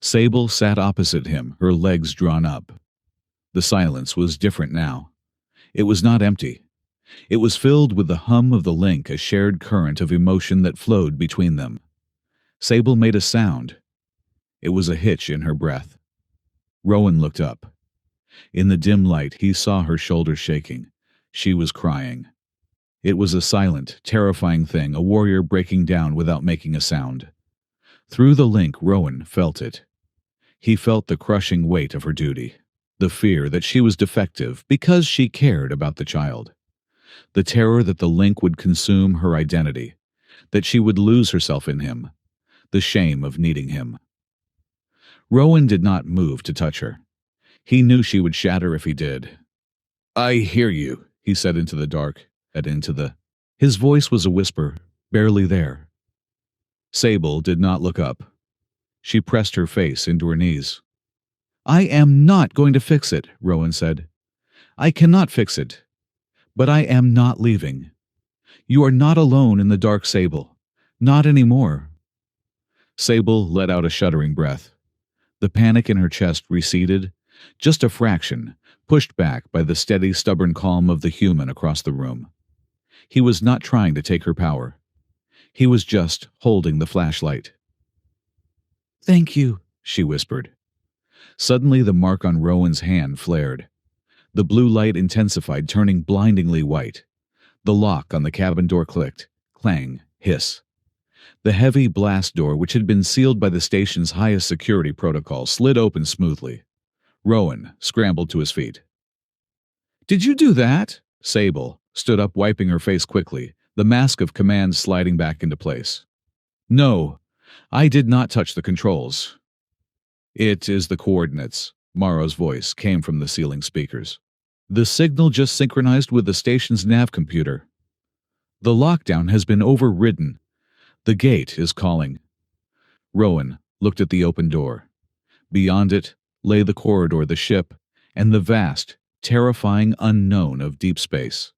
Sable sat opposite him, her legs drawn up. The silence was different now. It was not empty. It was filled with the hum of the link, a shared current of emotion that flowed between them. Sable made a sound. It was a hitch in her breath. Rowan looked up. In the dim light, he saw her shoulders shaking. She was crying. It was a silent, terrifying thing, a warrior breaking down without making a sound. Through the link, Rowan felt it. He felt the crushing weight of her duty, the fear that she was defective because she cared about the child, the terror that the link would consume her identity, that she would lose herself in him, the shame of needing him. Rowan did not move to touch her. He knew she would shatter if he did. "I hear you," he said into the dark, His voice was a whisper, barely there. Sable did not look up. She pressed her face into her knees. "I am not going to fix it," Rowan said. "I cannot fix it. But I am not leaving. You are not alone in the dark, Sable. Not anymore." Sable let out a shuddering breath. The panic in her chest receded, just a fraction, pushed back by the steady, stubborn calm of the human across the room. He was not trying to take her power. He was just holding the flashlight. "Thank you," she whispered. Suddenly the mark on Rowan's hand flared. The blue light intensified, turning blindingly white. The lock on the cabin door clicked. Clang, hiss. The heavy blast door, which had been sealed by the station's highest security protocol, slid open smoothly. Rowan scrambled to his feet. "Did you do that?" Sable stood up, wiping her face quickly, the mask of command sliding back into place. "No, I did not touch the controls." "It is the coordinates," Morrow's voice came from the ceiling speakers. "The signal just synchronized with the station's nav computer. The lockdown has been overridden. The gate is calling." Rowan looked at the open door. Beyond it lay the corridor, the ship, and the vast, terrifying unknown of deep space.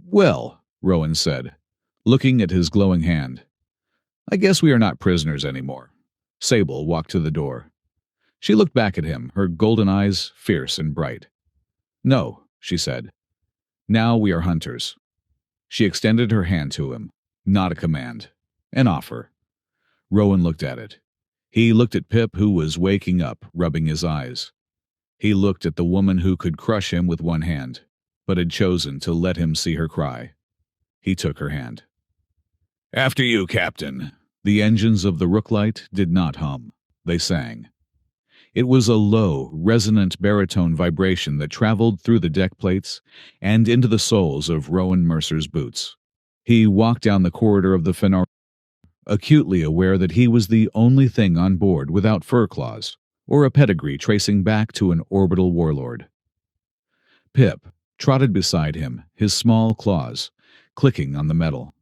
"Well," Rowan said, looking at his glowing hand, "I guess we are not prisoners anymore." Sable walked to the door. She looked back at him, her golden eyes fierce and bright. "No," she said. "Now we are hunters." She extended her hand to him. Not a command. An offer. Rowan looked at it. He looked at Pip, who was waking up, rubbing his eyes. He looked at the woman who could crush him with one hand, but had chosen to let him see her cry. He took her hand. "After you, Captain." The engines of the Rooklight did not hum. They sang. It was a low, resonant baritone vibration that traveled through the deck plates and into the soles of Rowan Mercer's boots. He walked down the corridor of the Fenor, acutely aware that he was the only thing on board without fur claws or a pedigree tracing back to an orbital warlord. Pip trotted beside him, his small claws clicking on the metal.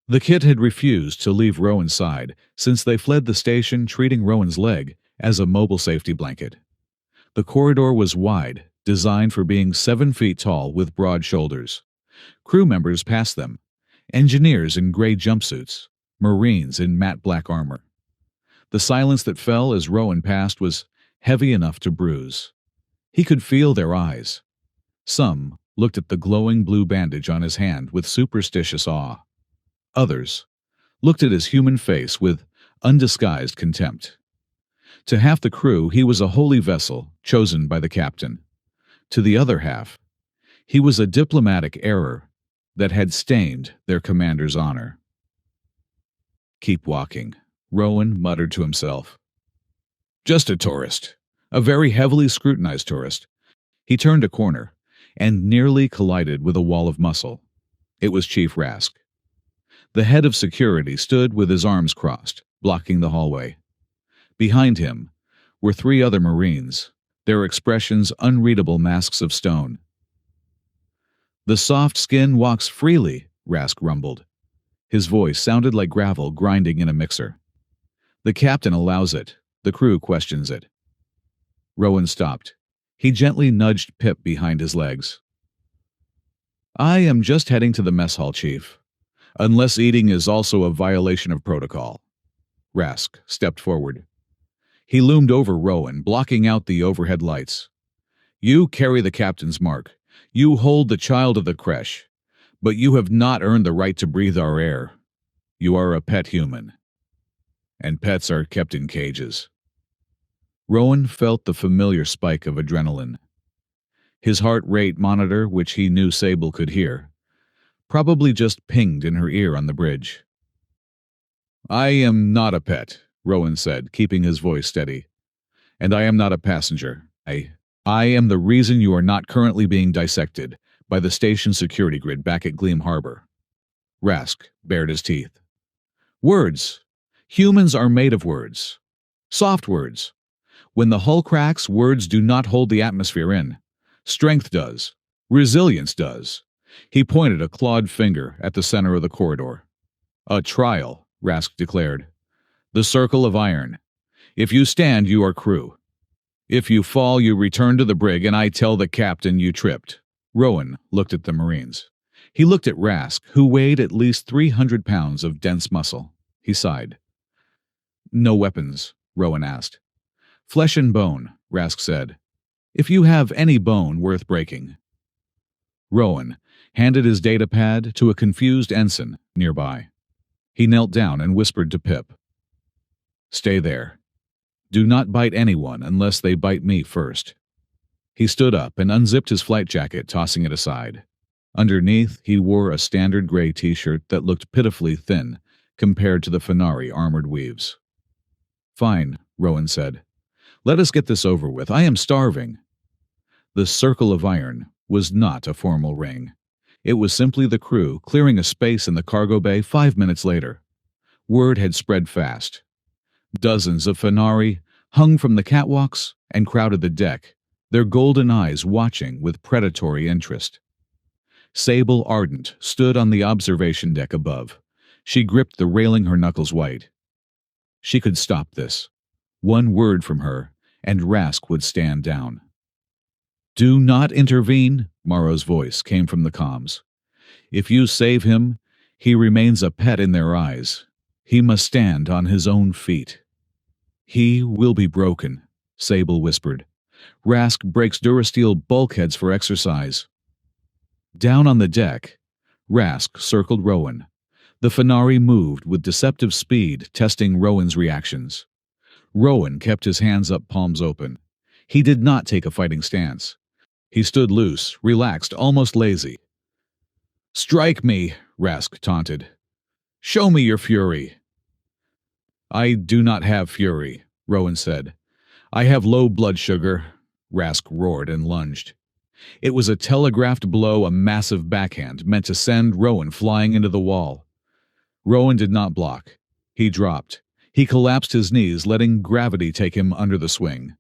The kit had refused to leave Rowan's side since they fled the station, treating Rowan's leg as a mobile safety blanket. The corridor was wide, designed for being 7 feet tall with broad shoulders. Crew members passed them, engineers in gray jumpsuits, Marines in matte black armor. The silence that fell as Rowan passed was heavy enough to bruise. He could feel their eyes. Some looked at the glowing blue bandage on his hand with superstitious awe. Others looked at his human face with undisguised contempt. To half the crew, he was a holy vessel chosen by the captain. To the other half, he was a diplomatic error that had stained their commander's honor. "Keep walking," Rowan muttered to himself. "Just a tourist. A very heavily scrutinized tourist." He turned a corner and nearly collided with a wall of muscle. It was Chief Rask. The head of security stood with his arms crossed, blocking the hallway. Behind him were three other Marines, their expressions unreadable masks of stone. "The soft skin walks freely," Rask rumbled. His voice sounded like gravel grinding in a mixer. "The captain allows it. The crew questions it." Rowan stopped. He gently nudged Pip behind his legs. "I am just heading to the mess hall, Chief. Unless eating is also a violation of protocol." Rask stepped forward. He loomed over Rowan, blocking out the overhead lights. "You carry the captain's mark. You hold the child of the creche. But you have not earned the right to breathe our air. You are a pet human. And pets are kept in cages." Rowan felt the familiar spike of adrenaline. His heart rate monitor, which he knew Sable could hear, probably just pinged in her ear on the bridge. "I am not a pet," Rowan said, keeping his voice steady. "And I am not a passenger. I am the reason you are not currently being dissected by the station security grid back at Gleam Harbor." Rask bared his teeth. "Words. Humans are made of words. Soft words. When the hull cracks, words do not hold the atmosphere in. Strength does. Resilience does." He pointed a clawed finger at the center of the corridor. "A trial," Rask declared. "The circle of iron. If you stand, you are crew. If you fall, you return to the brig, and I tell the captain you tripped." Rowan looked at the Marines. He looked at Rask, who weighed at least 300 pounds of dense muscle. He sighed. "No weapons?" Rowan asked. "Flesh and bone," Rask said. "If you have any bone worth breaking." Rowan handed his data pad to a confused ensign nearby. He knelt down and whispered to Pip, "Stay there. Do not bite anyone unless they bite me first." He stood up and unzipped his flight jacket, tossing it aside. Underneath, he wore a standard gray t-shirt that looked pitifully thin compared to the Fenari armored weaves. "Fine," Rowan said. "Let us get this over with. I am starving." The circle of iron was not a formal ring. It was simply the crew clearing a space in the cargo bay 5 minutes later. Word had spread fast. Dozens of Fenari hung from the catwalks and crowded the deck, their golden eyes watching with predatory interest. Sable Ardent stood on the observation deck above. She gripped the railing, her knuckles white. She could stop this. One word from her, and Rask would stand down. "Do not intervene," Morrow's voice came from the comms. "If you save him, he remains a pet in their eyes. He must stand on his own feet." "He will be broken," Sable whispered. "Rask breaks Durasteel bulkheads for exercise." Down on the deck, Rask circled Rowan. The Fenari moved with deceptive speed, testing Rowan's reactions. Rowan kept his hands up, palms open. He did not take a fighting stance. He stood loose, relaxed, almost lazy. "Strike me," Rask taunted. "Show me your fury." "I do not have fury," Rowan said. "I have low blood sugar." Rask roared and lunged. It was a telegraphed blow, a massive backhand meant to send Rowan flying into the wall. Rowan did not block. He dropped. He collapsed his knees, letting gravity take him under the swing.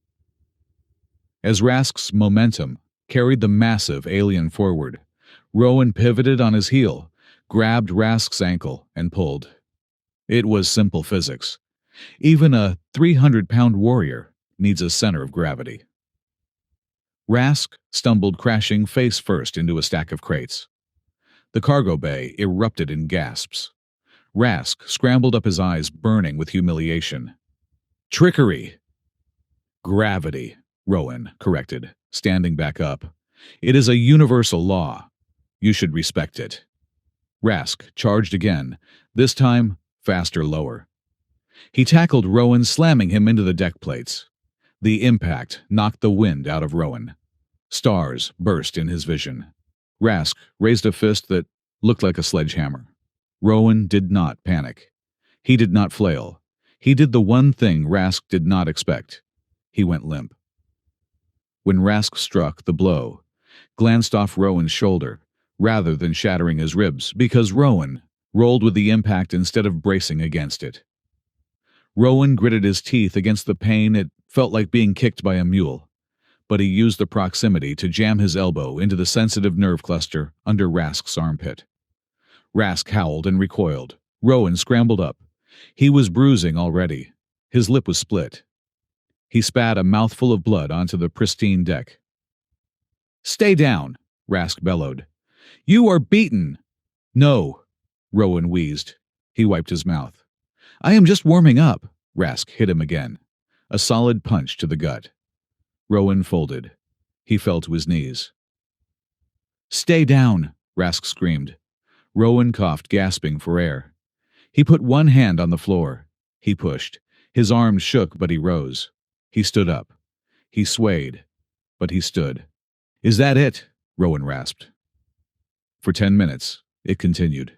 As Rask's momentum carried the massive alien forward, Rowan pivoted on his heel, grabbed Rask's ankle, and pulled. It was simple physics. Even a 300-pound warrior needs a center of gravity. Rask stumbled, crashing face first into a stack of crates. The cargo bay erupted in gasps. Rask scrambled up, his eyes burning with humiliation. "Trickery!" "Gravity," Rowan corrected, standing back up. It is a universal law. You should respect it. Rask charged again, this time faster lower. He tackled Rowan, slamming him into the deck plates. The impact knocked the wind out of Rowan. Stars burst in his vision. Rask raised a fist that looked like a sledgehammer. Rowan did not panic. He did not flail. He did the one thing Rask did not expect. He went limp. When Rask struck, the blow glanced off Rowan's shoulder, rather than shattering his ribs, because Rowan rolled with the impact instead of bracing against it. Rowan gritted his teeth against the pain. It felt like being kicked by a mule, but he used the proximity to jam his elbow into the sensitive nerve cluster under Rask's armpit. Rask howled and recoiled. Rowan scrambled up. He was bruising already. His lip was split. He spat a mouthful of blood onto the pristine deck. "Stay down," Rask bellowed. "You are beaten." "No," Rowan wheezed. He wiped his mouth. "I am just warming up." Rask hit him again. A solid punch to the gut. Rowan folded. He fell to his knees. "Stay down," Rask screamed. Rowan coughed, gasping for air. He put one hand on the floor. He pushed. His arms shook, but he rose. He stood up. He swayed, but he stood. "Is that it?" Rowan rasped. For 10 minutes, it continued.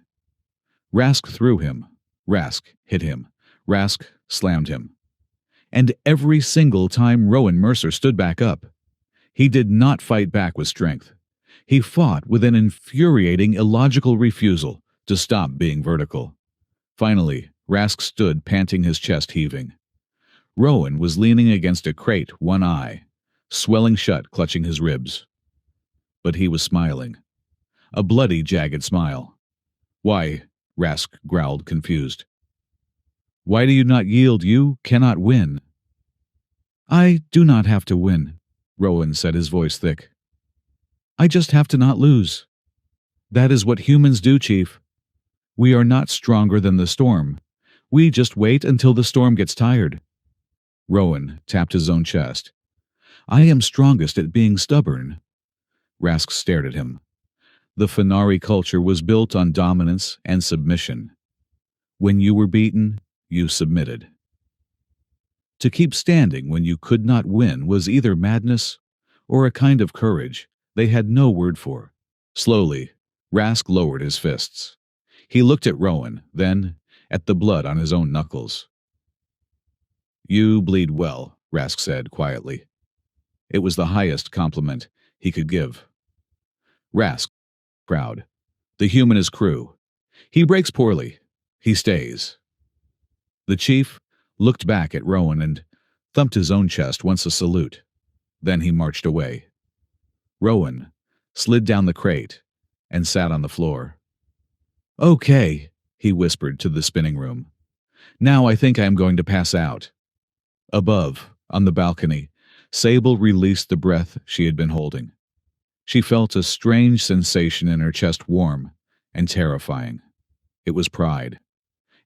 Rask threw him. Rask hit him. Rask slammed him. And every single time Rowan Mercer stood back up, he did not fight back with strength. He fought with an infuriating, illogical refusal to stop being vertical. Finally, Rask stood, panting, his chest heaving. Rowan was leaning against a crate, one eye swelling shut, clutching his ribs. But he was smiling. A bloody, jagged smile. "Why?" Rask growled, confused. "Why do you not yield? You cannot win." "I do not have to win," Rowan said, his voice thick. "I just have to not lose. That is what humans do, Chief. We are not stronger than the storm. We just wait until the storm gets tired." Rowan tapped his own chest. "I am strongest at being stubborn." Rask stared at him. The Fenari culture was built on dominance and submission. When you were beaten, you submitted. To keep standing when you could not win was either madness or a kind of courage they had no word for. Slowly, Rask lowered his fists. He looked at Rowan, then at the blood on his own knuckles. "You bleed well," Rask said quietly. It was the highest compliment he could give. Rask, proud. "The human is crew. He breaks poorly. He stays." The chief looked back at Rowan and thumped his own chest once, a salute. Then he marched away. Rowan slid down the crate and sat on the floor. "Okay," he whispered to the spinning room. "Now I think I am going to pass out." Above, on the balcony, Sable released the breath she had been holding. She felt a strange sensation in her chest, warm and terrifying. It was pride,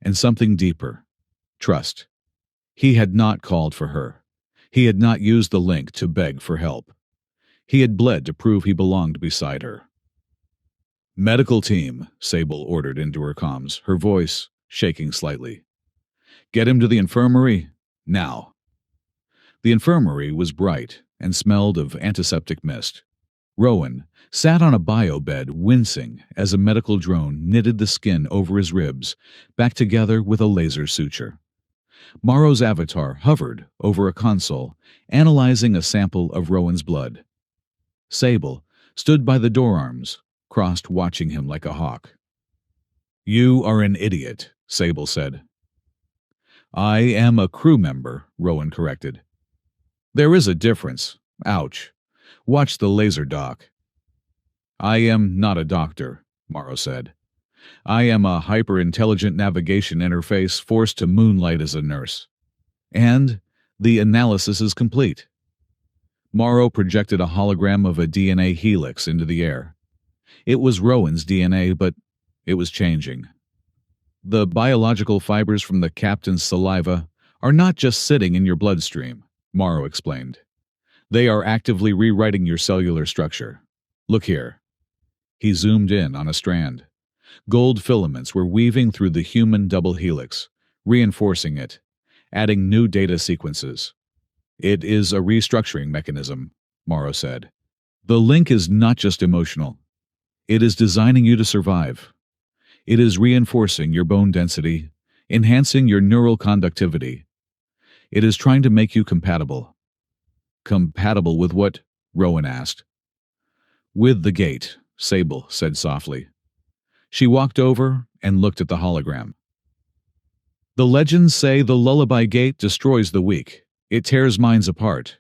and something deeper, trust. He had not called for her. He had not used the link to beg for help. He had bled to prove he belonged beside her. "Medical team," Sable ordered into her comms, her voice shaking slightly. "Get him to the infirmary, now." The infirmary was bright and smelled of antiseptic mist. Rowan sat on a bio bed, wincing as a medical drone knitted the skin over his ribs back together with a laser suture. Morrow's avatar hovered over a console, analyzing a sample of Rowan's blood. Sable stood by the doorarms, crossed, watching him like a hawk. "You are an idiot," Sable said. "I am a crew member," Rowan corrected. "There is a difference. Ouch. Watch the laser doc." "I am not a doctor," Morrow said. "I am a hyper-intelligent navigation interface forced to moonlight as a nurse. And the analysis is complete." Morrow projected a hologram of a DNA helix into the air. It was Rowan's DNA, but it was changing. "The biological fibers from the captain's saliva are not just sitting in your bloodstream," Morrow explained. "They are actively rewriting your cellular structure. Look here. He zoomed in on a strand. Gold filaments were weaving through the human double helix, reinforcing it, adding new data sequences. It is a restructuring mechanism, Morrow said. The link is not just emotional. It is designing you to survive. It is reinforcing your bone density, enhancing your neural conductivity. It is trying to make you compatible. Compatible with what? Rowan asked. With the gate, Sable said softly. She walked over and looked at the hologram. The legends say the lullaby gate destroys the weak. It tears minds apart.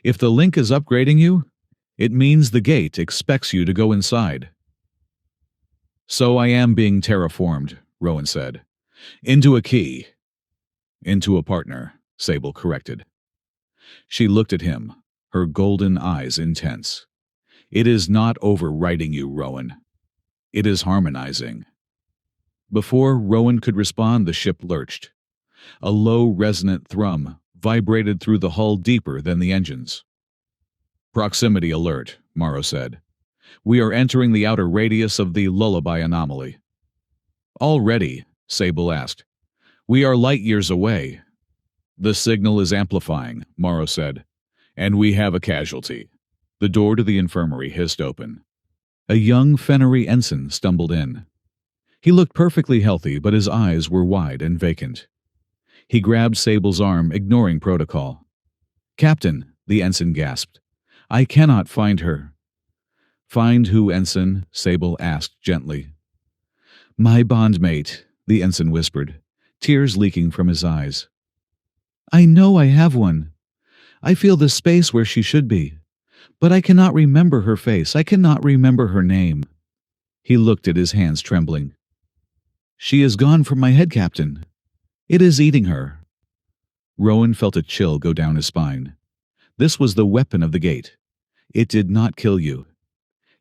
If the link is upgrading you, it means the gate expects you to go inside. So I am being terraformed, Rowan said. Into a key. Into a partner, Sable corrected. She looked at him, her golden eyes intense. It is not overwriting you, Rowan. It is harmonizing. Before Rowan could respond, the ship lurched. A low, resonant thrum vibrated through the hull deeper than the engines. Proximity alert, Morrow said. We are entering the outer radius of the lullaby anomaly. Already, Sable asked. We are light years away. The signal is amplifying, Morrow said. And we have a casualty. The door to the infirmary hissed open. A young Fennery ensign stumbled in. He looked perfectly healthy, but his eyes were wide and vacant. He grabbed Sable's arm, ignoring protocol. Captain, the ensign gasped. I cannot find her. Find who, ensign? Sable asked gently. My bondmate, the ensign whispered, tears leaking from his eyes. I know I have one. I feel the space where she should be. But I cannot remember her face. I cannot remember her name. He looked at his hands trembling. She is gone from my head, Captain. It is eating her. Rowan felt a chill go down his spine. This was the weapon of the gate. It did not kill you.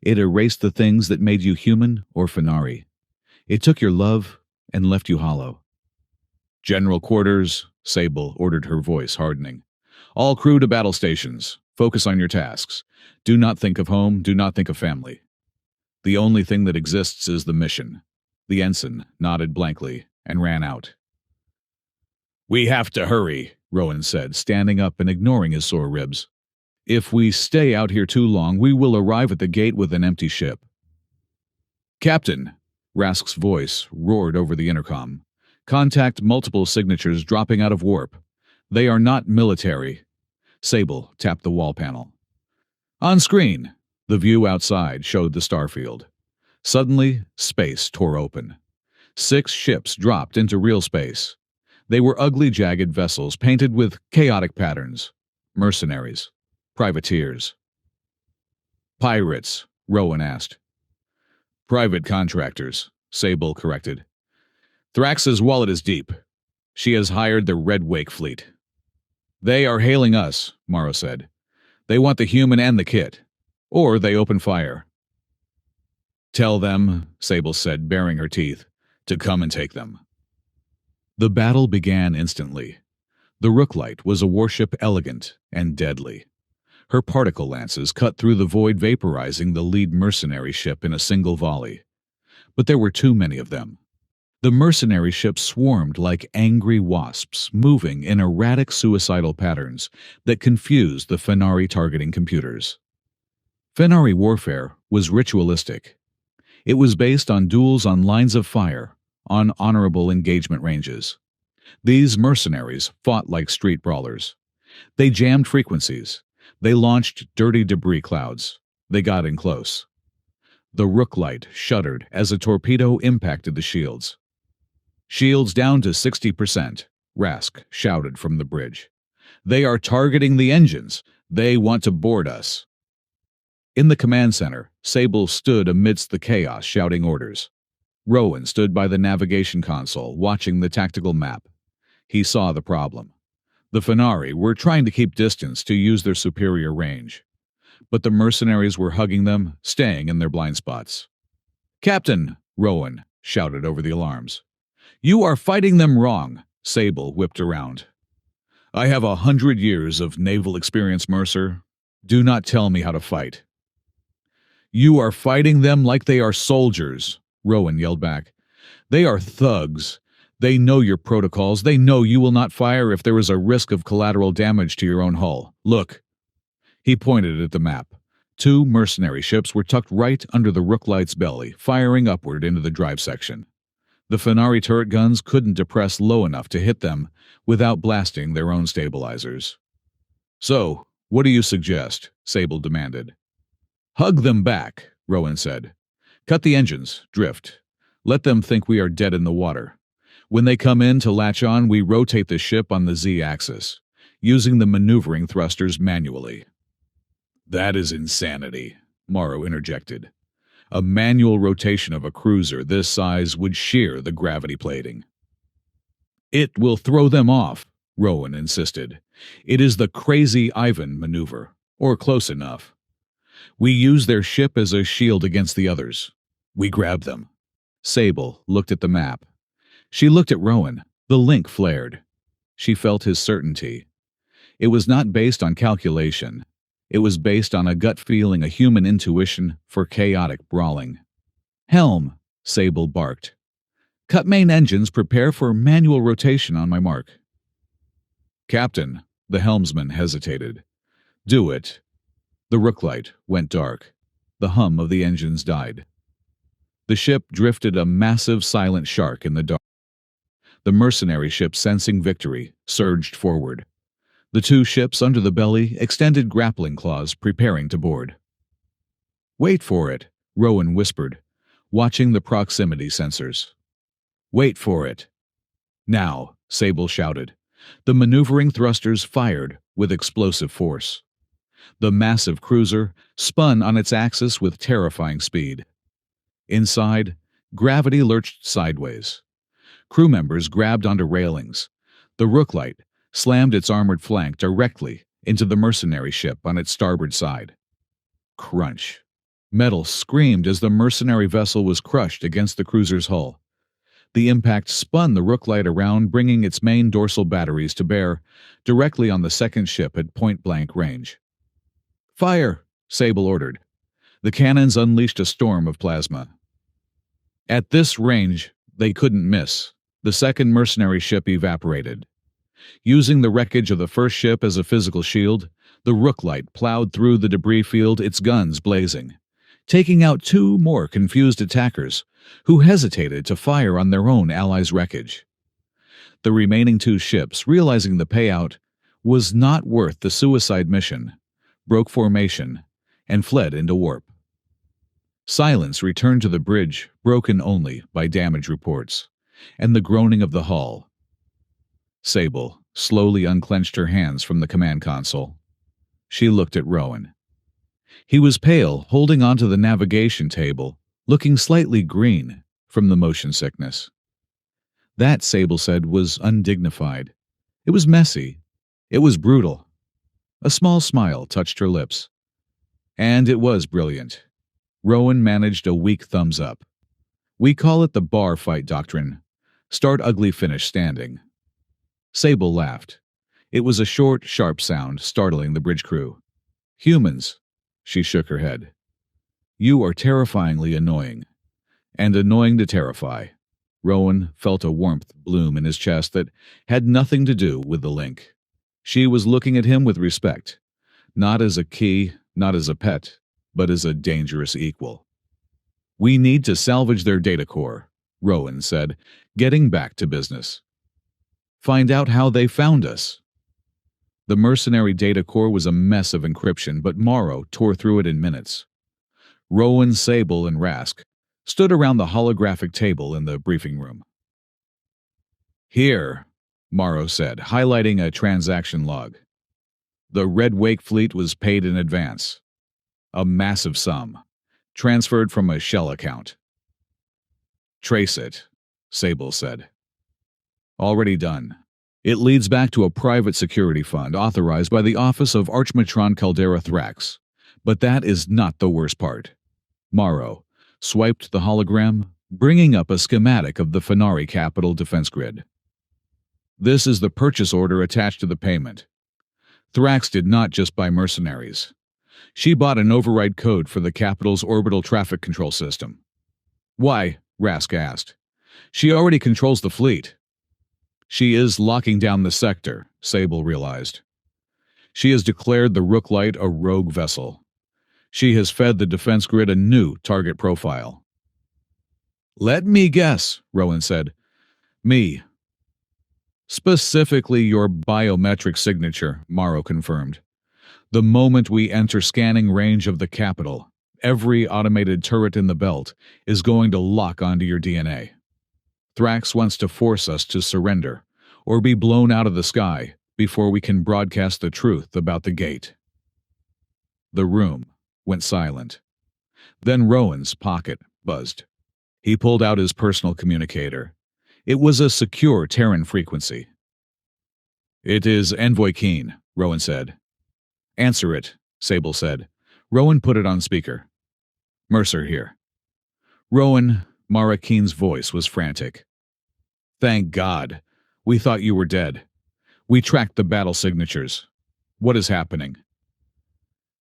It erased the things that made you human or Fenari. It took your love and left you hollow. General quarters, Sable ordered, her voice hardening. All crew to battle stations. Focus on your tasks. Do not think of home, do not think of family. The only thing that exists is the mission. The ensign nodded blankly and ran out. We have to hurry, Rowan said, standing up and ignoring his sore ribs. If we stay out here too long, we will arrive at the gate with an empty ship. Captain, Rask's voice roared over the intercom. Contact multiple signatures dropping out of warp. They are not military. Sable tapped the wall panel. On screen, the view outside showed the starfield. Suddenly, space tore open. 6 ships dropped into real space. They were ugly, jagged vessels painted with chaotic patterns. Mercenaries. Privateers. Pirates, Rowan asked. Private contractors, Sable corrected. Thrax's wallet is deep. She has hired the Red Wake fleet. They are hailing us, Morrow said. They want the human and the kit. Or they open fire. Tell them, Sable said, baring her teeth, to come and take them. The battle began instantly. The Rooklight was a warship elegant and deadly. Her particle lances cut through the void, vaporizing the lead mercenary ship in a single volley. But there were too many of them. The mercenary ships swarmed like angry wasps, moving in erratic suicidal patterns that confused the Fenari targeting computers. Fenari warfare was ritualistic. It was based on duels on lines of fire, on honorable engagement ranges. These mercenaries fought like street brawlers. They jammed frequencies. They launched dirty debris clouds. They got in close. The Rooklight shuddered as a torpedo impacted the shields. Shields down to 60%, Rask shouted from the bridge. They are targeting the engines. They want to board us. In the command center, Sable stood amidst the chaos, shouting orders. Rowan stood by the navigation console, watching the tactical map. He saw the problem. The Fenari were trying to keep distance to use their superior range. But the mercenaries were hugging them, staying in their blind spots. Captain, Rowan shouted over the alarms. You are fighting them wrong, Sable whipped around. I have 100 years of naval experience, Mercer. Do not tell me how to fight. You are fighting them like they are soldiers, Rowan yelled back. They are thugs. They know your protocols. They know you will not fire if there is a risk of collateral damage to your own hull. Look. He pointed at the map. 2 mercenary ships were tucked right under the Rooklight's belly, firing upward into the drive section. The Fenari turret guns couldn't depress low enough to hit them without blasting their own stabilizers. So, what do you suggest? Sable demanded. Hug them back, Rowan said. Cut the engines, drift. Let them think we are dead in the water. When they come in to latch on, we rotate the ship on the Z-axis, using the maneuvering thrusters manually. That is insanity, Morrow interjected. A manual rotation of a cruiser this size would shear the gravity plating. It will throw them off, Rowan insisted. It is the Crazy Ivan maneuver, or close enough. We use their ship as a shield against the others. We grab them. Sable looked at the map. She looked at Rowan. The link flared. She felt his certainty. It was not based on calculation. It was based on a gut feeling, a human intuition for chaotic brawling. Helm, Sable barked. Cut main engines, prepare for manual rotation on my mark. Captain, the helmsman hesitated. Do it. The Rooklight went dark. The hum of the engines died. The ship drifted a massive silent shark in the dark. The mercenary ship, sensing victory, surged forward. The 2 ships under the belly extended grappling claws, preparing to board. Wait for it, Rowan whispered, watching the proximity sensors. Wait for it. Now, Sable shouted. The maneuvering thrusters fired with explosive force. The massive cruiser spun on its axis with terrifying speed. Inside, gravity lurched sideways. Crew members grabbed onto railings. The Rooklight slammed its armored flank directly into the mercenary ship on its starboard side. Crunch. Metal screamed as the mercenary vessel was crushed against the cruiser's hull. The impact spun the Rooklight around, bringing its main dorsal batteries to bear directly on the second ship at point-blank range. Fire, Sable ordered. The cannons unleashed a storm of plasma. At this range, they couldn't miss. The second mercenary ship evaporated. Using the wreckage of the first ship as a physical shield, the Rooklight plowed through the debris field, its guns blazing, taking out 2 more confused attackers who hesitated to fire on their own allies' wreckage. The remaining 2 ships, realizing the payout was not worth the suicide mission, broke formation and fled into warp. Silence returned to the bridge, broken only by damage reports and the groaning of the hull. Sable slowly unclenched her hands from the command console. She looked at Rowan. He was pale, holding onto the navigation table, looking slightly green from the motion sickness. That, Sable said, was undignified. It was messy. It was brutal. A small smile touched her lips. And it was brilliant. Rowan managed a weak thumbs up. We call it the bar fight doctrine. Start ugly, finish standing. Sable laughed. It was a short, sharp sound, startling the bridge crew. Humans, she shook her head. You are terrifyingly annoying. And annoying to terrify. Rowan felt a warmth bloom in his chest that had nothing to do with the link. She was looking at him with respect. Not as a key, not as a pet, but as a dangerous equal. We need to salvage their data core, Rowan said, getting back to business. Find out how they found us. The mercenary data core was a mess of encryption, but Morrow tore through it in minutes. Rowan, Sable, and Rask stood around the holographic table in the briefing room. Here, Morrow said, highlighting a transaction log. The Red Wake fleet was paid in advance. A massive sum, transferred from a shell account. Trace it, Sable said. Already done. It leads back to a private security fund authorized by the Office of Archmatron Caldera Thrax. But that is not the worst part. Morrow swiped the hologram, bringing up a schematic of the Fenari capital defense grid. This is the purchase order attached to the payment. Thrax did not just buy mercenaries. She bought an override code for the capital's orbital traffic control system. Why? Rask asked. She already controls the fleet. She is locking down the sector, Sable realized. She has declared the Rooklight a rogue vessel. She has fed the defense grid a new target profile. Let me guess, Rowan said. Me. Specifically your biometric signature, Morrow confirmed. The moment we enter scanning range of the capital, every automated turret in the belt is going to lock onto your DNA. Thrax wants to force us to surrender, or be blown out of the sky, before we can broadcast the truth about the gate. The room went silent. Then Rowan's pocket buzzed. He pulled out his personal communicator. It was a secure Terran frequency. It is Envoy Keen, Rowan said. Answer it, Sable said. Rowan put it on speaker. Mercer here. Rowan, Mara Keen's voice was frantic. Thank God. We thought you were dead. We tracked the battle signatures. What is happening?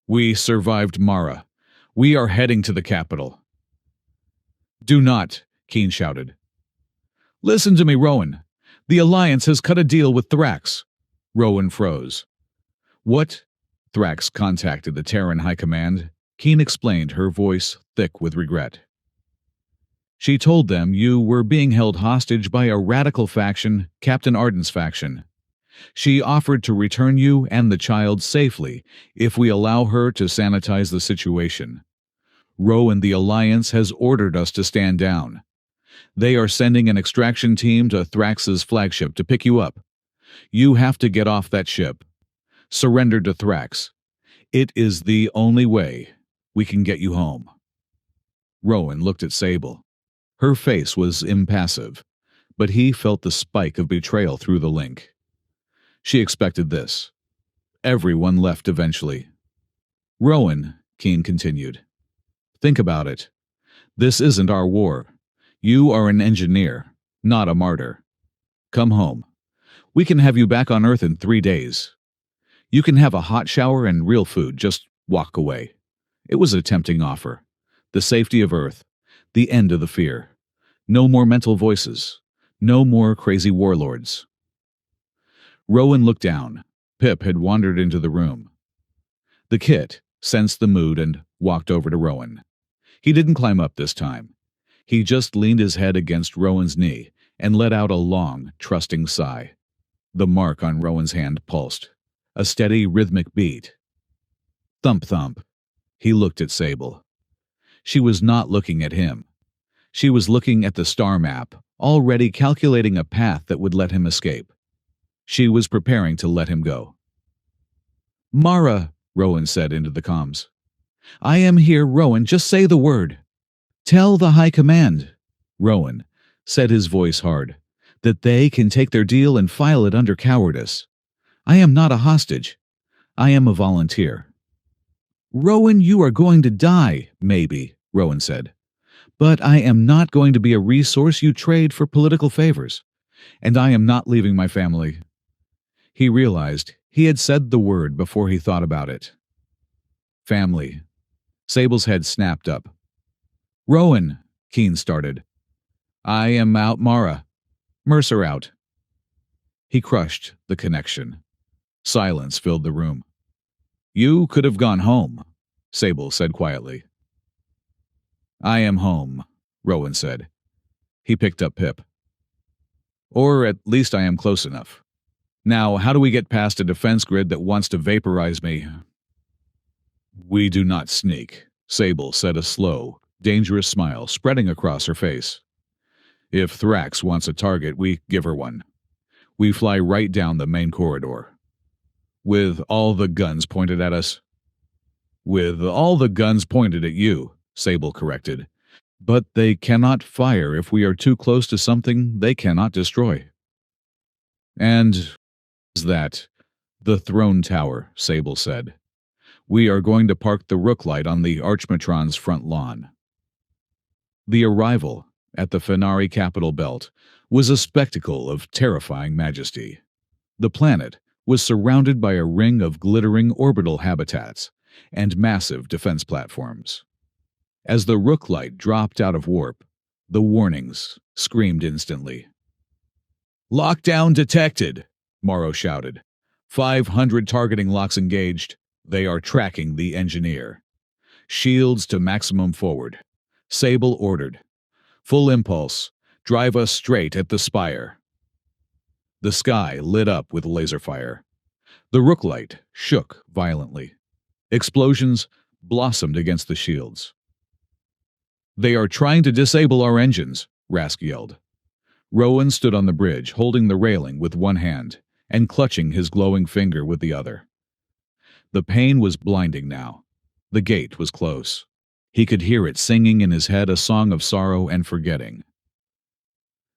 We survived Mara. We are heading to the capital. Do not, Keen shouted. Listen to me, Rowan. The Alliance has cut a deal with Thrax. Rowan froze. What? Thrax contacted the Terran High Command. Keen explained, her voice thick with regret. She told them you were being held hostage by a radical faction, Captain Arden's faction. She offered to return you and the child safely if we allow her to sanitize the situation. Rowan, the Alliance has ordered us to stand down. They are sending an extraction team to Thrax's flagship to pick you up. You have to get off that ship. Surrender to Thrax. It is the only way we can get you home. Rowan looked at Sable. Her face was impassive, but he felt the spike of betrayal through the link. She expected this. Everyone left eventually. Rowan, Keen continued. Think about it. This isn't our war. You are an engineer, not a martyr. Come home. We can have you back on Earth in 3 days. You can have a hot shower and real food, just walk away. It was a tempting offer. The safety of Earth. The end of the fear. No more mental voices. No more crazy warlords. Rowan looked down. Pip had wandered into the room. The kit sensed the mood and walked over to Rowan. He didn't climb up this time. He just leaned his head against Rowan's knee and let out a long, trusting sigh. The mark on Rowan's hand pulsed. A steady, rhythmic beat. Thump, thump. He looked at Sable. She was not looking at him. She was looking at the star map, already calculating a path that would let him escape. She was preparing to let him go. Mara, Rowan said into the comms. I am here, Rowan. Just say the word. Tell the High Command, Rowan said, his voice hard, that they can take their deal and file it under cowardice. I am not a hostage. I am a volunteer. Rowan, you are going to die, maybe, Rowan said. But I am not going to be a resource you trade for political favors. And I am not leaving my family. He realized he had said the word before he thought about it. Family. Sable's head snapped up. Rowan, Keen started. I am out, Mara. Mercer out. He crushed the connection. Silence filled the room. You could have gone home, Sable said quietly. I am home, Rowan said. He picked up Pip. Or at least I am close enough. Now, how do we get past a defense grid that wants to vaporize me? We do not sneak, Sable said, a slow, dangerous smile spreading across her face. If Thrax wants a target, we give her one. We fly right down the main corridor. With all the guns pointed at us. With all the guns pointed at you, Sable corrected. But they cannot fire if we are too close to something they cannot destroy. And is that the throne tower, Sable said. We are going to park the Rooklight on the Archmatron's front lawn. The arrival at the Fenari capital belt was a spectacle of terrifying majesty. The planet was surrounded by a ring of glittering orbital habitats, and massive defense platforms. As the Rook light dropped out of warp, the warnings screamed instantly. "Lockdown detected!" Morrow shouted. 500 targeting locks engaged. They are tracking the engineer. Shields to maximum forward. Sable ordered. Full impulse. Drive us straight at the spire. The sky lit up with laser fire. The Rook light shook violently. Explosions blossomed against the shields. "They are trying to disable our engines," Rask yelled. Rowan stood on the bridge, holding the railing with one hand and clutching his glowing finger with the other. The pain was blinding now. The gate was close. He could hear it singing in his head a song of sorrow and forgetting.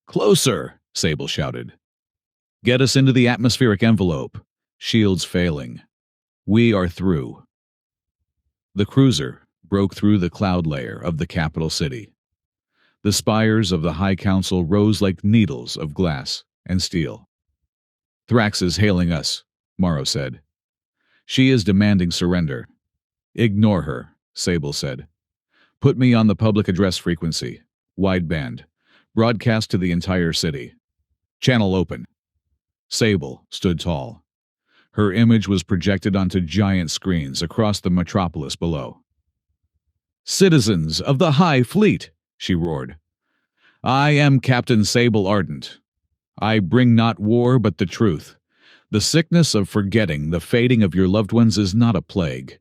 "Closer!" Sable shouted. "Get us into the atmospheric envelope. Shields failing. We are through." The cruiser broke through the cloud layer of the capital city. The spires of the High Council rose like needles of glass and steel. "Thrax is hailing us," Morrow said. "She is demanding surrender." "Ignore her," Sable said. "Put me on the public address frequency. Wideband. Broadcast to the entire city. Channel open." Sable stood tall. Her image was projected onto giant screens across the metropolis below. "Citizens of the High Fleet," she roared. "I am Captain Sable Ardent. I bring not war but the truth. The sickness of forgetting the fading of your loved ones is not a plague.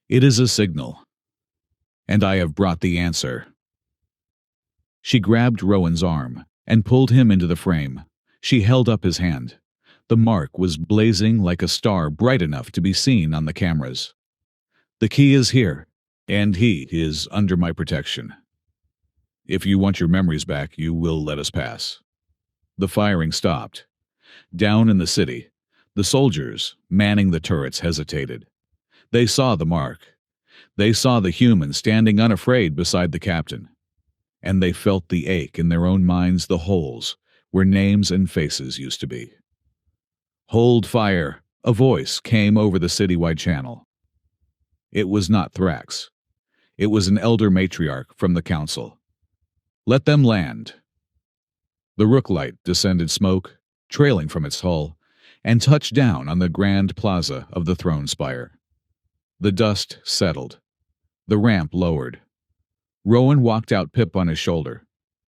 It is a signal. And I have brought the answer." She grabbed Rowan's arm and pulled him into the frame. She held up his hand. The mark was blazing like a star bright enough to be seen on the cameras. "The key is here, and he is under my protection. If you want your memories back, you will let us pass." The firing stopped. Down in the city, the soldiers manning the turrets hesitated. They saw the mark. They saw the human standing unafraid beside the captain. And they felt the ache in their own minds, the holes where names and faces used to be. "Hold fire!" A voice came over the citywide channel. It was not Thrax. It was an elder matriarch from the council. "Let them land." The Rook light descended smoke, trailing from its hull, and touched down on the grand plaza of the throne spire. The dust settled. The ramp lowered. Rowan walked out, Pip on his shoulder,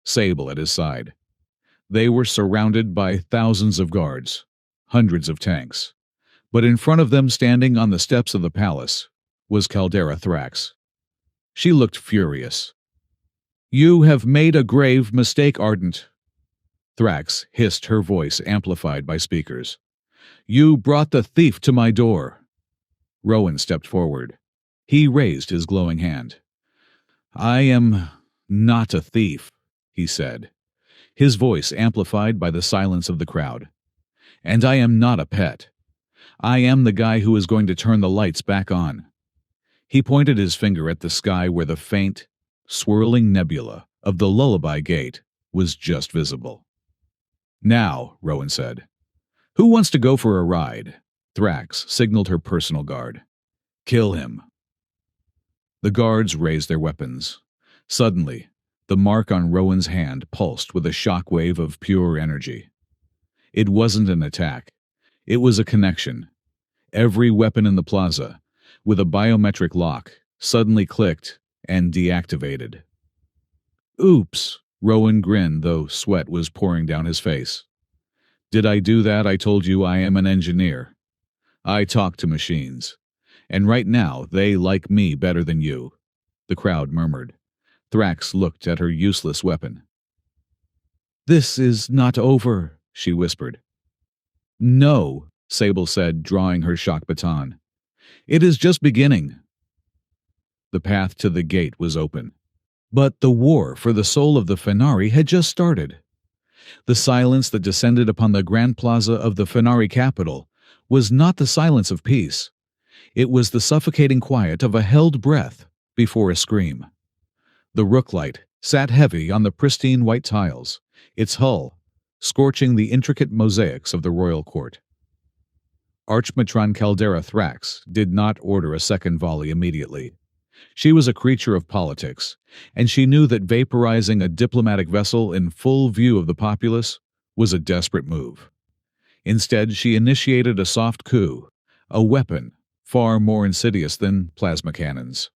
Sable at his side. They were surrounded by thousands of guards, hundreds of tanks, but in front of them, standing on the steps of the palace, was Caldera Thrax. She looked furious. "You have made a grave mistake, Ardent," Thrax hissed, her voice amplified by speakers. "You brought the thief to my door." Rowan stepped forward. He raised his glowing hand. "I am not a thief," he said, his voice amplified by the silence of the crowd. "And I am not a pet. I am the guy who is going to turn the lights back on." He pointed his finger at the sky where the faint, swirling nebula of the Lullaby Gate was just visible. "Now," Rowan said. "Who wants to go for a ride?" Thrax signaled her personal guard. "Kill him." The guards raised their weapons. Suddenly, the mark on Rowan's hand pulsed with a shockwave of pure energy. It wasn't an attack. It was a connection. Every weapon in the plaza, with a biometric lock, suddenly clicked and deactivated. "Oops," Rowan grinned, though sweat was pouring down his face. "Did I do that? I told you I am an engineer. I talk to machines. And right now, they like me better than you," the crowd murmured. Thrax looked at her useless weapon. "This is not over," she whispered. "No," Sable said, drawing her shock baton. "It is just beginning." The path to the gate was open. But the war for the soul of the Fenari had just started. The silence that descended upon the Grand Plaza of the Fenari capital was not the silence of peace. It was the suffocating quiet of a held breath before a scream. The Rook light sat heavy on the pristine white tiles, its hull scorching the intricate mosaics of the royal court. Archmatron Caldera Thrax did not order a second volley immediately. She was a creature of politics, and she knew that vaporizing a diplomatic vessel in full view of the populace was a desperate move. Instead, she initiated a soft coup, a weapon far more insidious than plasma cannons.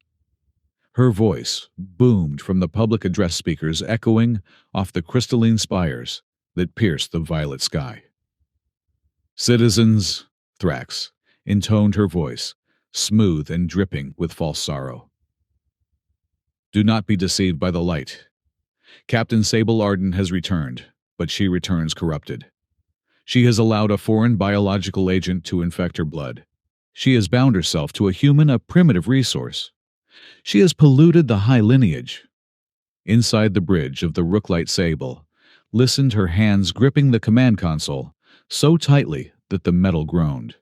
Her voice boomed from the public address speakers, echoing off the crystalline spires that pierced the violet sky. "Citizens," Thrax intoned her voice, smooth and dripping with false sorrow. "Do not be deceived by the light. Captain Sable Arden has returned, but she returns corrupted. She has allowed a foreign biological agent to infect her blood. She has bound herself to a human, a primitive resource. She has polluted the high lineage." Inside the bridge of the Rooklight Sable, listened her hands gripping the command console so tightly that the metal groaned.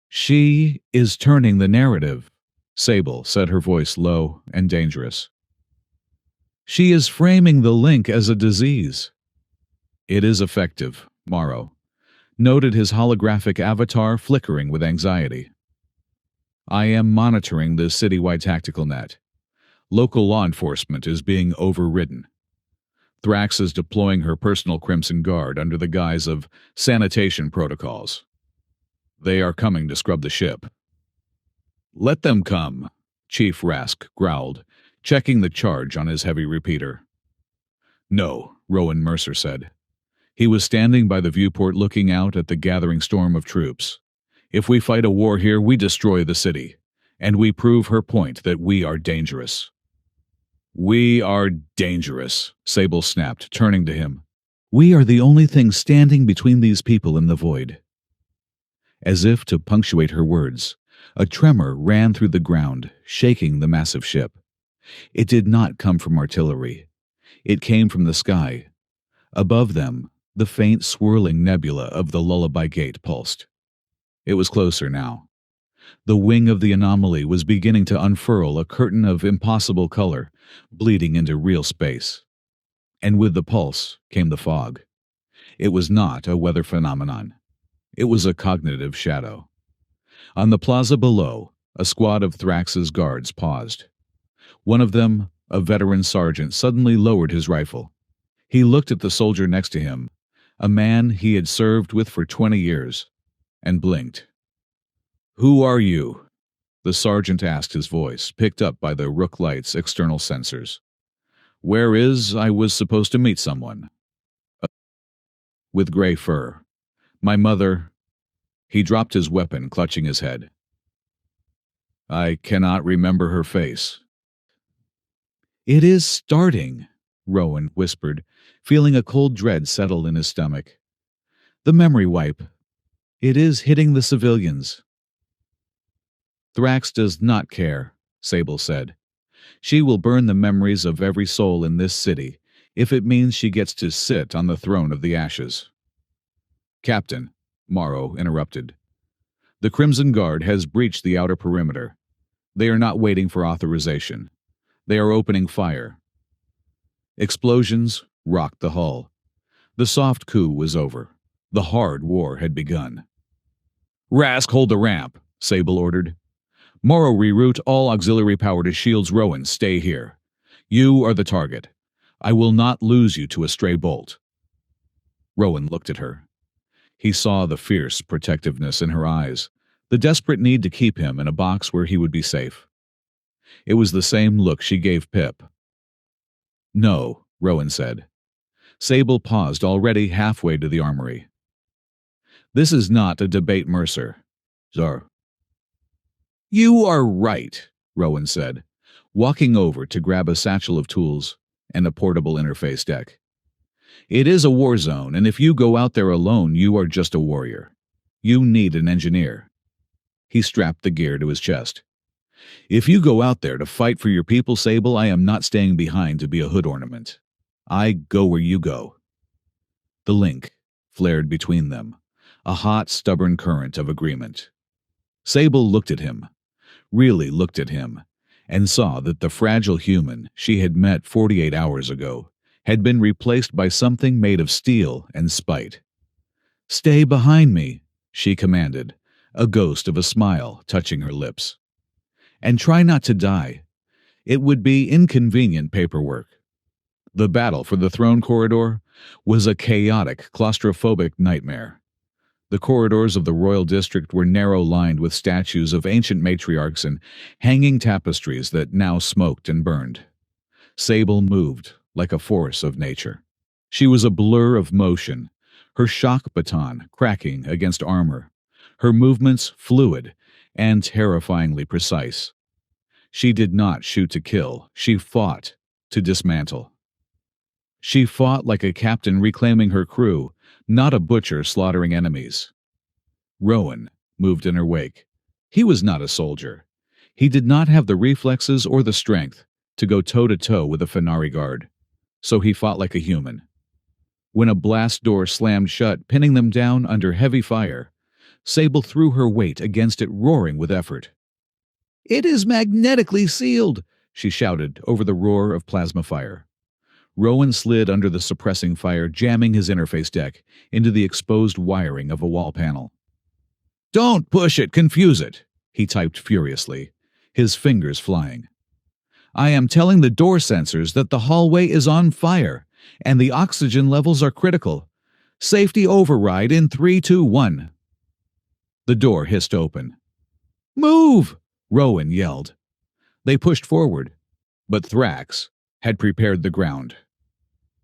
"She is turning the narrative," Sable said, her voice low and dangerous. "She is framing the link as a disease." "It is effective," Morrow noted, his holographic avatar flickering with anxiety. "I am monitoring the citywide tactical net. Local law enforcement is being overridden. Thrax is deploying her personal Crimson Guard under the guise of sanitation protocols. They are coming to scrub the ship." "Let them come," Chief Rask growled, checking the charge on his heavy repeater. "No," Rowan Mercer said. He was standing by the viewport looking out at the gathering storm of troops. "If we fight a war here, we destroy the city, and we prove her point that we are dangerous." "We are dangerous," Sable snapped, turning to him. "We are the only thing standing between these people and the void." As if to punctuate her words, a tremor ran through the ground, shaking the massive ship. It did not come from artillery. It came from the sky. Above them, the faint swirling nebula of the Lullaby Gate pulsed. It was closer now. The wing of the anomaly was beginning to unfurl, a curtain of impossible color, bleeding into real space. And with the pulse came the fog. It was not a weather phenomenon. It was a cognitive shadow. On the plaza below, a squad of Thrax's guards paused. One of them, a veteran sergeant, suddenly lowered his rifle. He looked at the soldier next to him, a man he had served with for 20 years, and blinked. "Who are you?" the sergeant asked, his voice picked up by the Rooklight's external sensors. I was supposed to meet someone." "With gray fur. My mother—" He dropped his weapon, clutching his head. "I cannot remember her face." "It is starting," Rowan whispered, feeling a cold dread settle in his stomach. "The memory wipe. It is hitting the civilians." "Thrax does not care," Sable said. "She will burn the memories of every soul in this city if it means she gets to sit on the throne of the ashes." "Captain," Morrow interrupted, "the Crimson Guard has breached the outer perimeter. They are not waiting for authorization. They are opening fire." Explosions rocked the hull. The soft coup was over. The hard war had begun. "Rask, hold the ramp," Sable ordered. "Morrow, reroute all auxiliary power to shields. Rowan, stay here. You are the target. I will not lose you to a stray bolt." Rowan looked at her. He saw the fierce protectiveness in her eyes, the desperate need to keep him in a box where he would be safe. It was the same look she gave Pip. "No," Rowan said. Sable paused, already halfway to the armory. "This is not a debate, Mercer. Zar." "You are right," Rowan said, walking over to grab a satchel of tools and a portable interface deck. "It is a war zone, and if you go out there alone, you are just a warrior. You need an engineer." He strapped the gear to his chest. "If you go out there to fight for your people, Sable, I am not staying behind to be a hood ornament. I go where you go." The link flared between them, a hot, stubborn current of agreement. Sable looked at him, really looked at him, and saw that the fragile human she had met 48 hours ago had been replaced by something made of steel and spite. "Stay behind me," she commanded, a ghost of a smile touching her lips. And try not to die. It would be inconvenient paperwork. The battle for the throne corridor was a chaotic, claustrophobic nightmare. The corridors of the royal district were narrow-lined with statues of ancient matriarchs and hanging tapestries that now smoked and burned. Sable moved like a force of nature. She was a blur of motion, her shock baton cracking against armor, her movements fluid and terrifyingly precise. She did not shoot to kill, she fought to dismantle. She fought like a captain reclaiming her crew, not a butcher slaughtering enemies. Rowan moved in her wake. He was not a soldier. He did not have the reflexes or the strength to go toe-to-toe with a Fenari guard, so he fought like a human. When a blast door slammed shut, pinning them down under heavy fire, Sable threw her weight against it, roaring with effort. "It is magnetically sealed!" she shouted over the roar of plasma fire. Rowan slid under the suppressing fire, jamming his interface deck into the exposed wiring of a wall panel. "Don't push it, confuse it," he typed furiously, his fingers flying. "I am telling the door sensors that the hallway is on fire, and the oxygen levels are critical. Safety override in 3, 2, 1. The door hissed open. "Move!" Rowan yelled. They pushed forward, but Thrax had prepared the ground.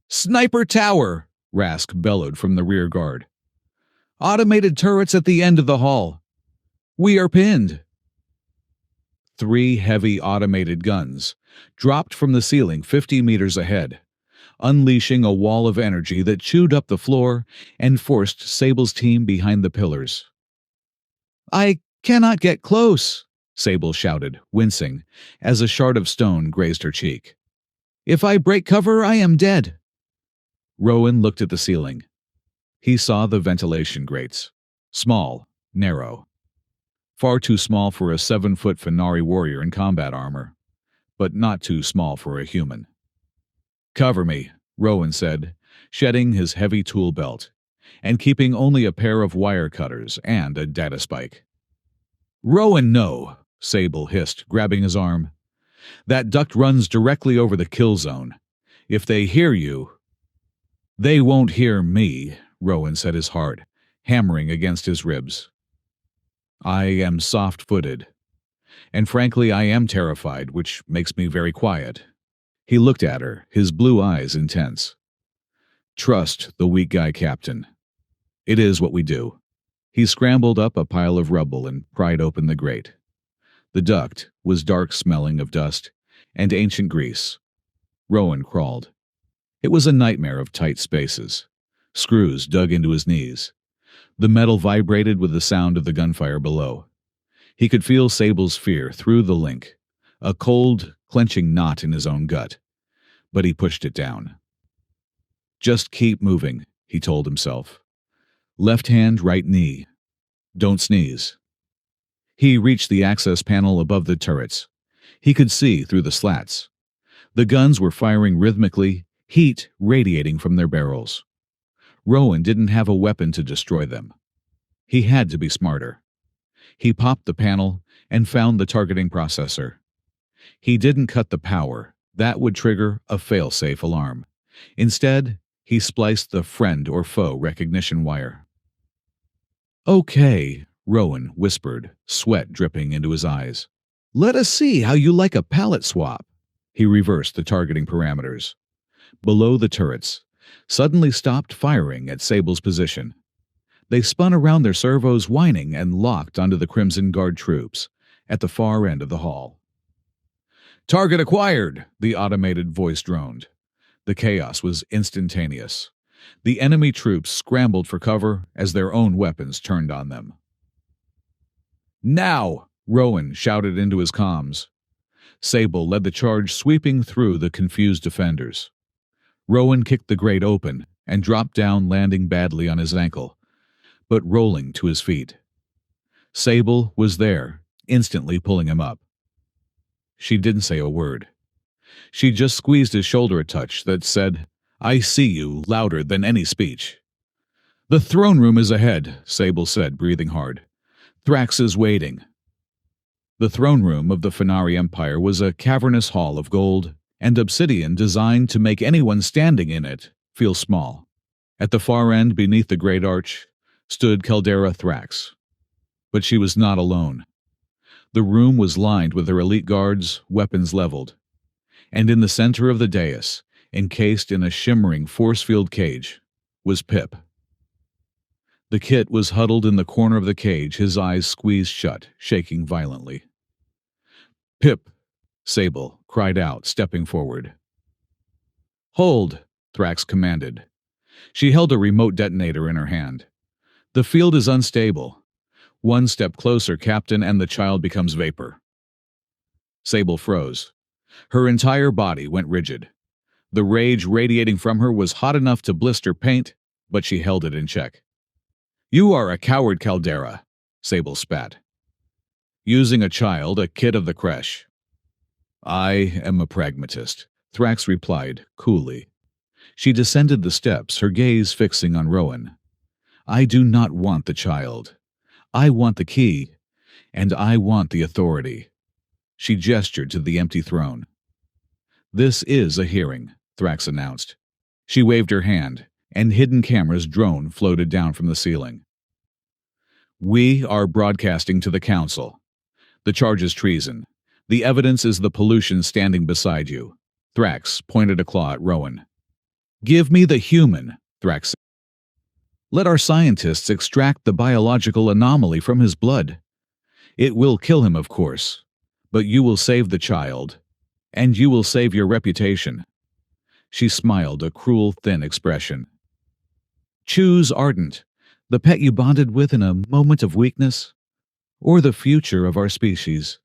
"Sniper tower!" Rask bellowed from the rear guard. "Automated turrets at the end of the hall. We are pinned." 3 heavy automated guns dropped from the ceiling 50 meters ahead, unleashing a wall of energy that chewed up the floor and forced Sable's team behind the pillars. "I cannot get close," Sable shouted, wincing, as a shard of stone grazed her cheek. "If I break cover, I am dead." Rowan looked at the ceiling. He saw the ventilation grates. Small, narrow. Far too small for a 7-foot Fenari warrior in combat armor, but not too small for a human. "Cover me," Rowan said, shedding his heavy tool belt, and keeping only a pair of wire cutters and a data spike. "Rowan, no," Sable hissed, grabbing his arm. "That duct runs directly over the kill zone. If they hear you—" "They won't hear me," Rowan said his heart, hammering against his ribs. "I am soft-footed. And frankly, I am terrified, which makes me very quiet." He looked at her, his blue eyes intense. "Trust the weak guy, Captain. It is what we do." He scrambled up a pile of rubble and pried open the grate. The duct was dark-smelling of dust and ancient grease. Rowan crawled. It was a nightmare of tight spaces. Screws dug into his knees. The metal vibrated with the sound of the gunfire below. He could feel Sable's fear through the link, a cold, clenching knot in his own gut. But he pushed it down. "Just keep moving," he told himself. "Left hand, right knee. Don't sneeze." He reached the access panel above the turrets. He could see through the slats. The guns were firing rhythmically, heat radiating from their barrels. Rowan didn't have a weapon to destroy them. He had to be smarter. He popped the panel and found the targeting processor. He didn't cut the power. That would trigger a fail-safe alarm. Instead, he spliced the friend or foe recognition wire. "Okay," Rowan whispered, sweat dripping into his eyes. "Let us see how you like a palette swap." He reversed the targeting parameters. Below the turrets, suddenly stopped firing at Sable's position. They spun around their servos, whining, and locked onto the Crimson Guard troops at the far end of the hall. "Target acquired," the automated voice droned. The chaos was instantaneous. The enemy troops scrambled for cover as their own weapons turned on them. "Now!" Rowan shouted into his comms. Sable led the charge, sweeping through the confused defenders. Rowan kicked the grate open and dropped down, landing badly on his ankle, but rolling to his feet. Sable was there, instantly pulling him up. She didn't say a word. She just squeezed his shoulder a touch that said, "I see you," louder than any speech. "The throne room is ahead," Sable said, breathing hard. Thrax is waiting. The throne room of the Fenari Empire was a cavernous hall of gold and obsidian designed to make anyone standing in it feel small. At the far end, beneath the great arch, stood Caldera Thrax. But she was not alone. The room was lined with her elite guards, weapons leveled. And in the center of the dais, encased in a shimmering force-field cage, was Pip. The kit was huddled in the corner of the cage, his eyes squeezed shut, shaking violently. "Pip!" Sable cried out, stepping forward. "Hold!" Thrax commanded. She held a remote detonator in her hand. "The field is unstable. One step closer, Captain, and the child becomes vapor." Sable froze. Her entire body went rigid. The rage radiating from her was hot enough to blister paint, but she held it in check. "You are a coward, Caldera," Sable spat. "Using a child, a kid of the creche." "I am a pragmatist," Thrax replied, coolly. She descended the steps, her gaze fixing on Rowan. "I do not want the child. I want the key, and I want the authority." She gestured to the empty throne. "This is a hearing," Thrax announced. She waved her hand, and Hidden Camera's drone floated down from the ceiling. "We are broadcasting to the Council. The charge is treason. The evidence is the pollution standing beside you." Thrax pointed a claw at Rowan. "Give me the human," Thrax said. "Let our scientists extract the biological anomaly from his blood. It will kill him, of course, but you will save the child, and you will save your reputation." She smiled, a cruel, thin expression. "Choose Ardent, the pet you bonded with in a moment of weakness, or the future of our species."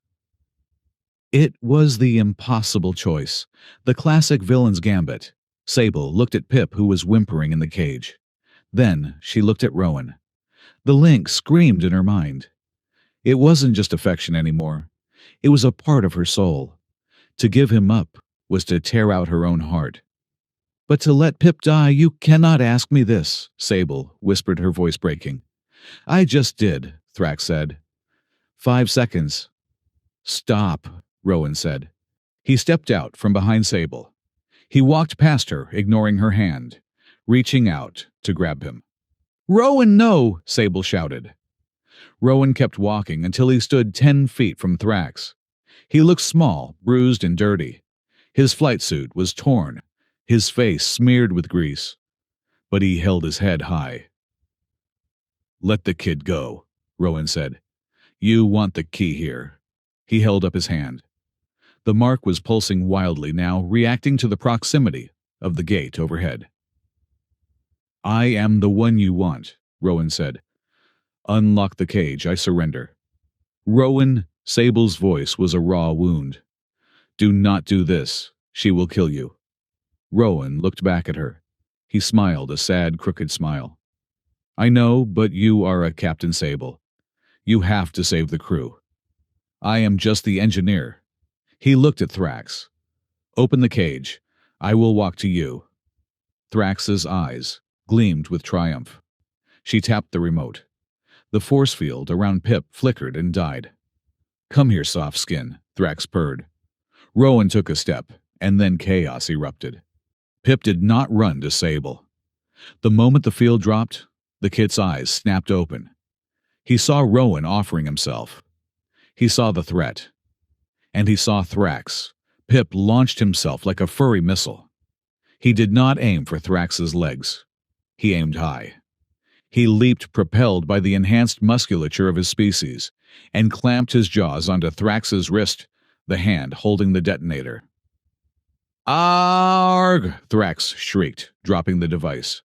It was the impossible choice, the classic villain's gambit. Sable looked at Pip, who was whimpering in the cage. Then she looked at Rowan. The link screamed in her mind. It wasn't just affection anymore. It was a part of her soul. To give him up was to tear out her own heart. "But to let Pip die, you cannot ask me this," Sable whispered, her voice breaking. "I just did," Thrax said. 5 seconds. "Stop," Rowan said. He stepped out from behind Sable. He walked past her, ignoring her hand, reaching out to grab him. "Rowan, no!" Sable shouted. Rowan kept walking until he stood 10 feet from Thrax. He looked small, bruised, and dirty. His flight suit was torn, his face smeared with grease, but he held his head high. "Let the kid go," Rowan said. "You want the key here." He held up his hand. The mark was pulsing wildly now, reacting to the proximity of the gate overhead. "I am the one you want," Rowan said. "Unlock the cage, I surrender." "Rowan," Sable's voice was a raw wound. "Do not do this. She will kill you." Rowan looked back at her. He smiled, a sad, crooked smile. "I know, but you are a Captain Sable. You have to save the crew. I am just the engineer." He looked at Thrax. "Open the cage. I will walk to you." Thrax's eyes gleamed with triumph. She tapped the remote. The force field around Pip flickered and died. "Come here, soft skin," Thrax purred. Rowan took a step, and then chaos erupted. Pip did not run to Sable. The moment the field dropped, the kid's eyes snapped open. He saw Rowan offering himself. He saw the threat. And he saw Thrax. Pip launched himself like a furry missile. He did not aim for Thrax's legs. He aimed high. He leaped, propelled by the enhanced musculature of his species, and clamped his jaws onto Thrax's wrist, the hand holding the detonator. "Arg!" Thrax shrieked, dropping the device.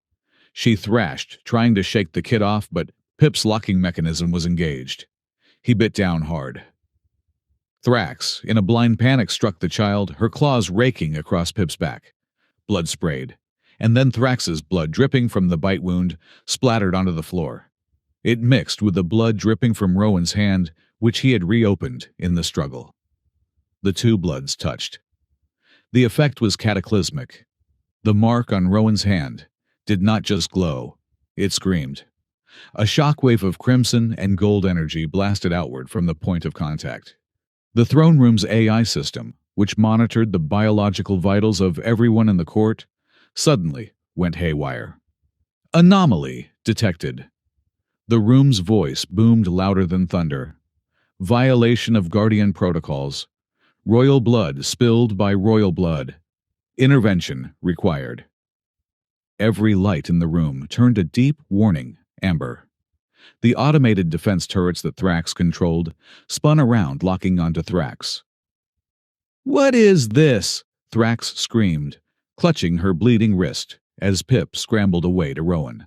She thrashed, trying to shake the kid off, but Pip's locking mechanism was engaged. He bit down hard. Thrax, in a blind panic, struck the child, her claws raking across Pip's back. Blood sprayed, and then Thrax's blood, dripping from the bite wound, splattered onto the floor. It mixed with the blood dripping from Rowan's hand, which he had reopened in the struggle. The two bloods touched. The effect was cataclysmic. The mark on Rowan's hand did not just glow, it screamed. A shockwave of crimson and gold energy blasted outward from the point of contact. The throne room's AI system, which monitored the biological vitals of everyone in the court, suddenly went haywire. Anomaly detected. The room's voice boomed louder than thunder. Violation of Guardian protocols. Royal blood spilled by royal blood. Intervention required. Every light in the room turned a deep warning amber. The automated defense turrets that Thrax controlled spun around, locking onto Thrax. "What is this?" Thrax screamed, clutching her bleeding wrist as Pip scrambled away to Rowan.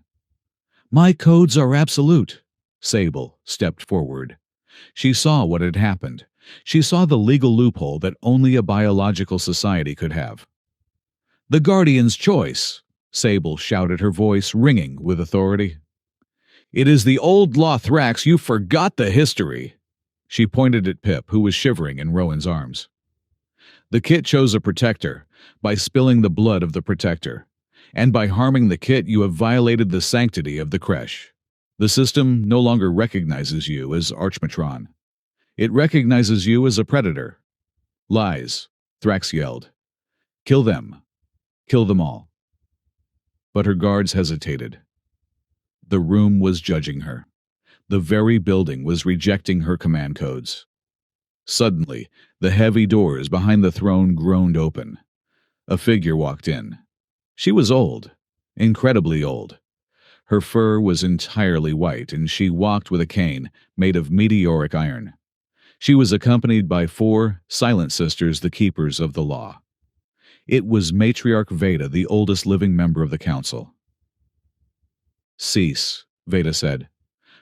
"My codes are absolute." Sable stepped forward. She saw what had happened. She saw the legal loophole that only a biological society could have. "The Guardian's choice," Sable shouted, her voice ringing with authority. "It is the old law, Thrax. You forgot the history." She pointed at Pip, who was shivering in Rowan's arms. "The kit chose a protector by spilling the blood of the protector. And by harming the kit, you have violated the sanctity of the creche. The system no longer recognizes you as Archmatron. It recognizes you as a predator." "Lies," Thrax yelled. "Kill them. Kill them all." But her guards hesitated. The room was judging her. The very building was rejecting her command codes. Suddenly, the heavy doors behind the throne groaned open. A figure walked in. She was old, incredibly old. Her fur was entirely white, and she walked with a cane made of meteoric iron. She was accompanied by 4 silent sisters, the keepers of the law. It was Matriarch Veda, the oldest living member of the council. "Cease," Veda said.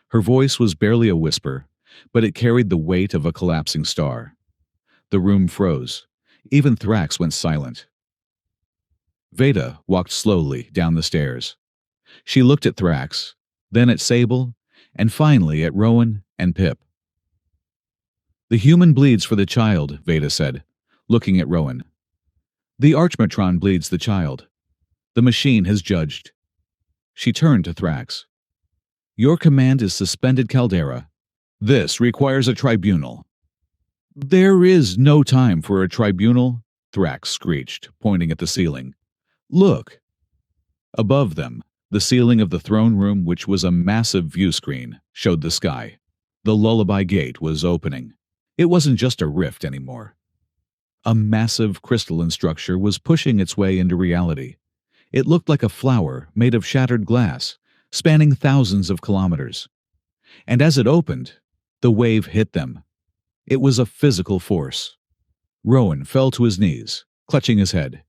Her voice was barely a whisper, but it carried the weight of a collapsing star. The room froze. Even Thrax went silent. Veda walked slowly down the stairs. She looked at Thrax, then at Sable, and finally at Rowan and Pip. "The human bleeds for the child," Veda said, looking at Rowan. "The Archmatron bleeds the child. The machine has judged." She turned to Thrax. "Your command is suspended Caldera. This requires a tribunal." "There is no time for a tribunal," Thrax screeched, pointing at the ceiling. "Look." Above them, the ceiling of the throne room, which was a massive view screen, showed the sky. The Lullaby Gate was opening. It wasn't just a rift anymore. A massive crystalline structure was pushing its way into reality. It looked like a flower made of shattered glass, spanning thousands of kilometers. And as it opened, the wave hit them. It was a physical force. Rowan fell to his knees, clutching his head.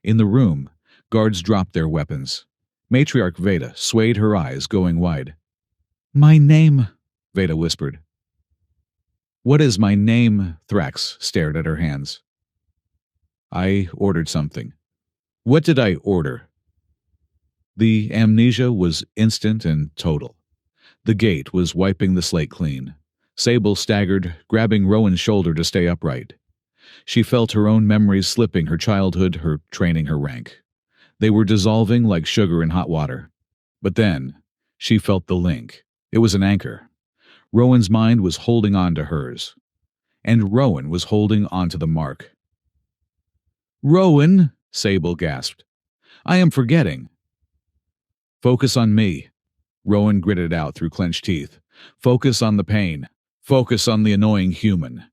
In the room, guards dropped their weapons. Matriarch Veda swayed, her eyes going wide. "My name," Veda whispered. "What is my name?" Thrax stared at her hands. "I ordered something." "What did I order?" The amnesia was instant and total. The gate was wiping the slate clean. Sable staggered, grabbing Rowan's shoulder to stay upright. She felt her own memories slipping, her childhood, her training, her rank. They were dissolving like sugar in hot water. But then, she felt the link. It was an anchor. Rowan's mind was holding on to hers. And Rowan was holding on to the mark. "Rowan," Sable gasped. "I am forgetting." "Focus on me," Rowan gritted out through clenched teeth. "Focus on the pain. Focus on the annoying human."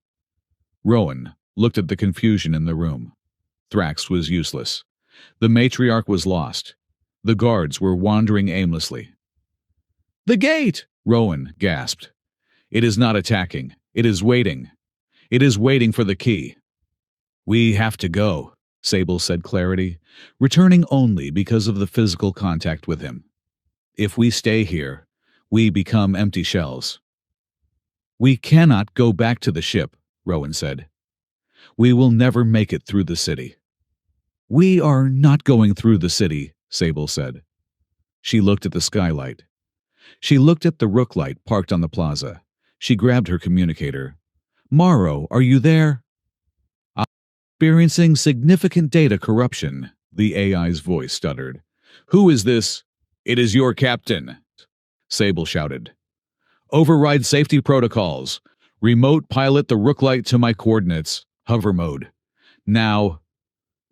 Rowan looked at the confusion in the room. Thrax was useless. The matriarch was lost. The guards were wandering aimlessly. "The gate!" Rowan gasped. "It is not attacking. It is waiting. It is waiting for the key." "We have to go," Sable said, clarity, returning only because of the physical contact with him. "If we stay here, we become empty shells." "We cannot go back to the ship," Rowan said. "We will never make it through the city." "We are not going through the city," Sable said. She looked at the skylight. She looked at the rook light parked on the plaza. She grabbed her communicator. "Morrow, are you there?" "I'm experiencing significant data corruption," the AI's voice stuttered. "Who is this?" "It is your captain." Sable shouted. Override safety protocols. Remote pilot the Rooklight to my coordinates. Hover mode. Now.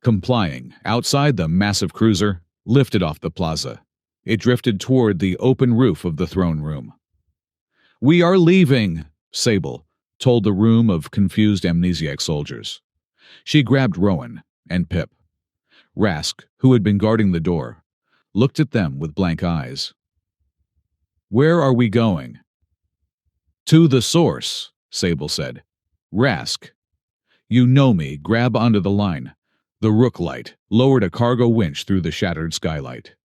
Complying, outside the massive cruiser, lifted off the plaza. It drifted toward the open roof of the throne room. We are leaving, Sable told the room of confused amnesiac soldiers. She grabbed Rowan and Pip. Rask, who had been guarding the door, looked at them with blank eyes. Where are we going? To the source, Sable said. Rask. You know me, grab onto the line. The Rooklight lowered a cargo winch through the shattered skylight.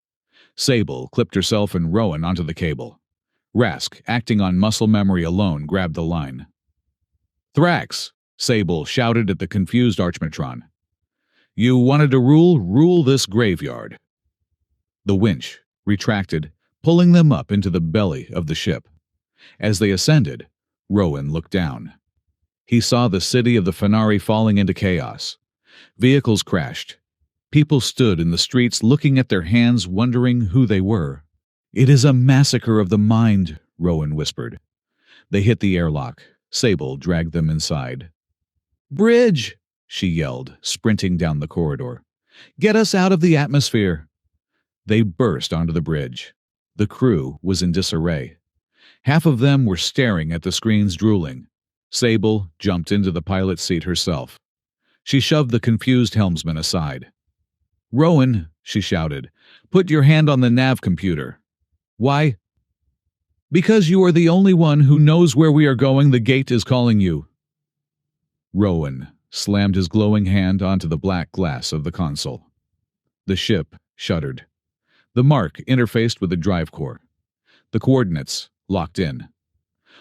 Sable clipped herself and Rowan onto the cable. Rask, acting on muscle memory alone, grabbed the line. Thrax, Sable shouted at the confused Archmatron. You wanted to rule this graveyard. The winch retracted, pulling them up into the belly of the ship. As they ascended, Rowan looked down. He saw the city of the Fenari falling into chaos. Vehicles crashed. People stood in the streets looking at their hands, wondering who they were. It is a massacre of the mind, Rowan whispered. They hit the airlock. Sable dragged them inside. Bridge, she yelled, sprinting down the corridor. Get us out of the atmosphere. They burst onto the bridge. The crew was in disarray. Half of them were staring at the screens, drooling. Sable jumped into the pilot's seat herself. She shoved the confused helmsman aside. Rowan, she shouted, put your hand on the nav computer. Why? Because you are the only one who knows where we are going. The gate is calling you. Rowan slammed his glowing hand onto the black glass of the console. The ship shuddered. The mark interfaced with the drive core. The coordinates locked in.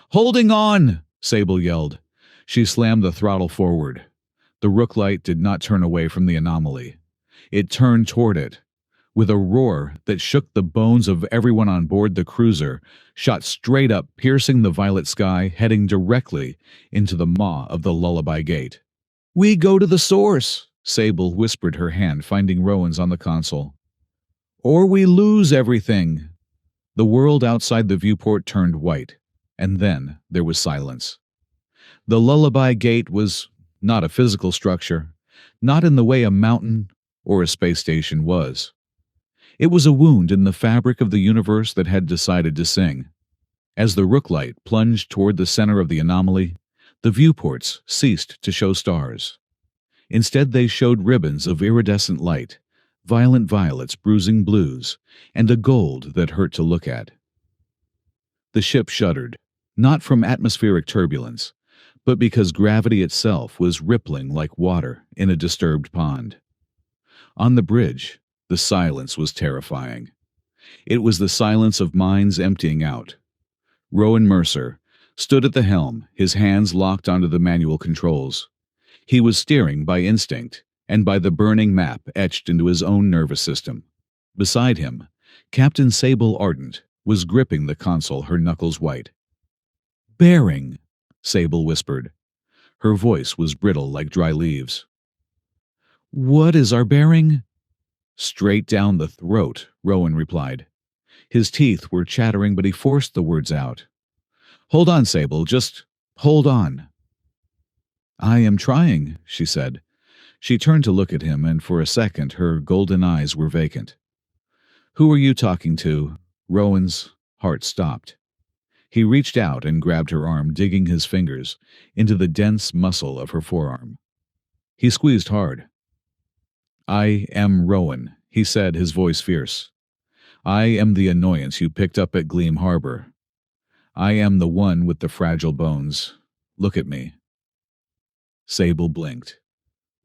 Holding on, Sable yelled. She slammed the throttle forward. The Rooklight did not turn away from the anomaly. It turned toward it. With a roar that shook the bones of everyone on board, the cruiser shot straight up, piercing the violet sky, heading directly into the maw of the Lullaby Gate. We go to the source, Sable whispered, her hand finding Rowan's on the console. Or we lose everything. The world outside the viewport turned white, and then there was silence. The Lullaby Gate was not a physical structure, not in the way a mountain or a space station was. It was a wound in the fabric of the universe that had decided to sing. As the Rooklight plunged toward the center of the anomaly, the viewports ceased to show stars. Instead, they showed ribbons of iridescent light, violent violets bruising blues, and a gold that hurt to look at. The ship shuddered, not from atmospheric turbulence, but because gravity itself was rippling like water in a disturbed pond. On the bridge, the silence was terrifying. It was the silence of minds emptying out. Rowan Mercer stood at the helm, his hands locked onto the manual controls. He was steering by instinct and by the burning map etched into his own nervous system. Beside him, Captain Sable Ardent was gripping the console, her knuckles white. Bearing, Sable whispered. Her voice was brittle like dry leaves. What is our bearing? Straight down the throat, Rowan replied. His teeth were chattering, but he forced the words out. Hold on, Sable, just hold on. I am trying, she said. She turned to look at him, and for a second her golden eyes were vacant. Who are you talking to? Rowan's heart stopped. He reached out and grabbed her arm, digging his fingers into the dense muscle of her forearm. He squeezed hard. I am Rowan, he said, his voice fierce. I am the annoyance you picked up at Gleam Harbor. I am the one with the fragile bones. Look at me. Sable blinked.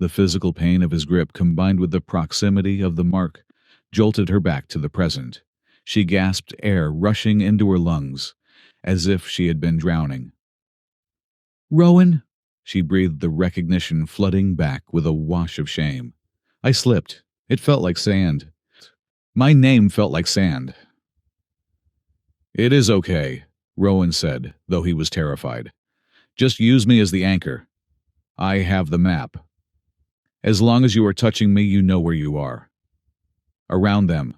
The physical pain of his grip, combined with the proximity of the mark, jolted her back to the present. She gasped, air rushing into her lungs, as if she had been drowning. Rowan, she breathed, the recognition flooding back with a wash of shame. I slipped. It felt like sand. My name felt like sand. It is okay, Rowan said, though he was terrified. Just use me as the anchor. I have the map. As long as you are touching me, you know where you are. Around them,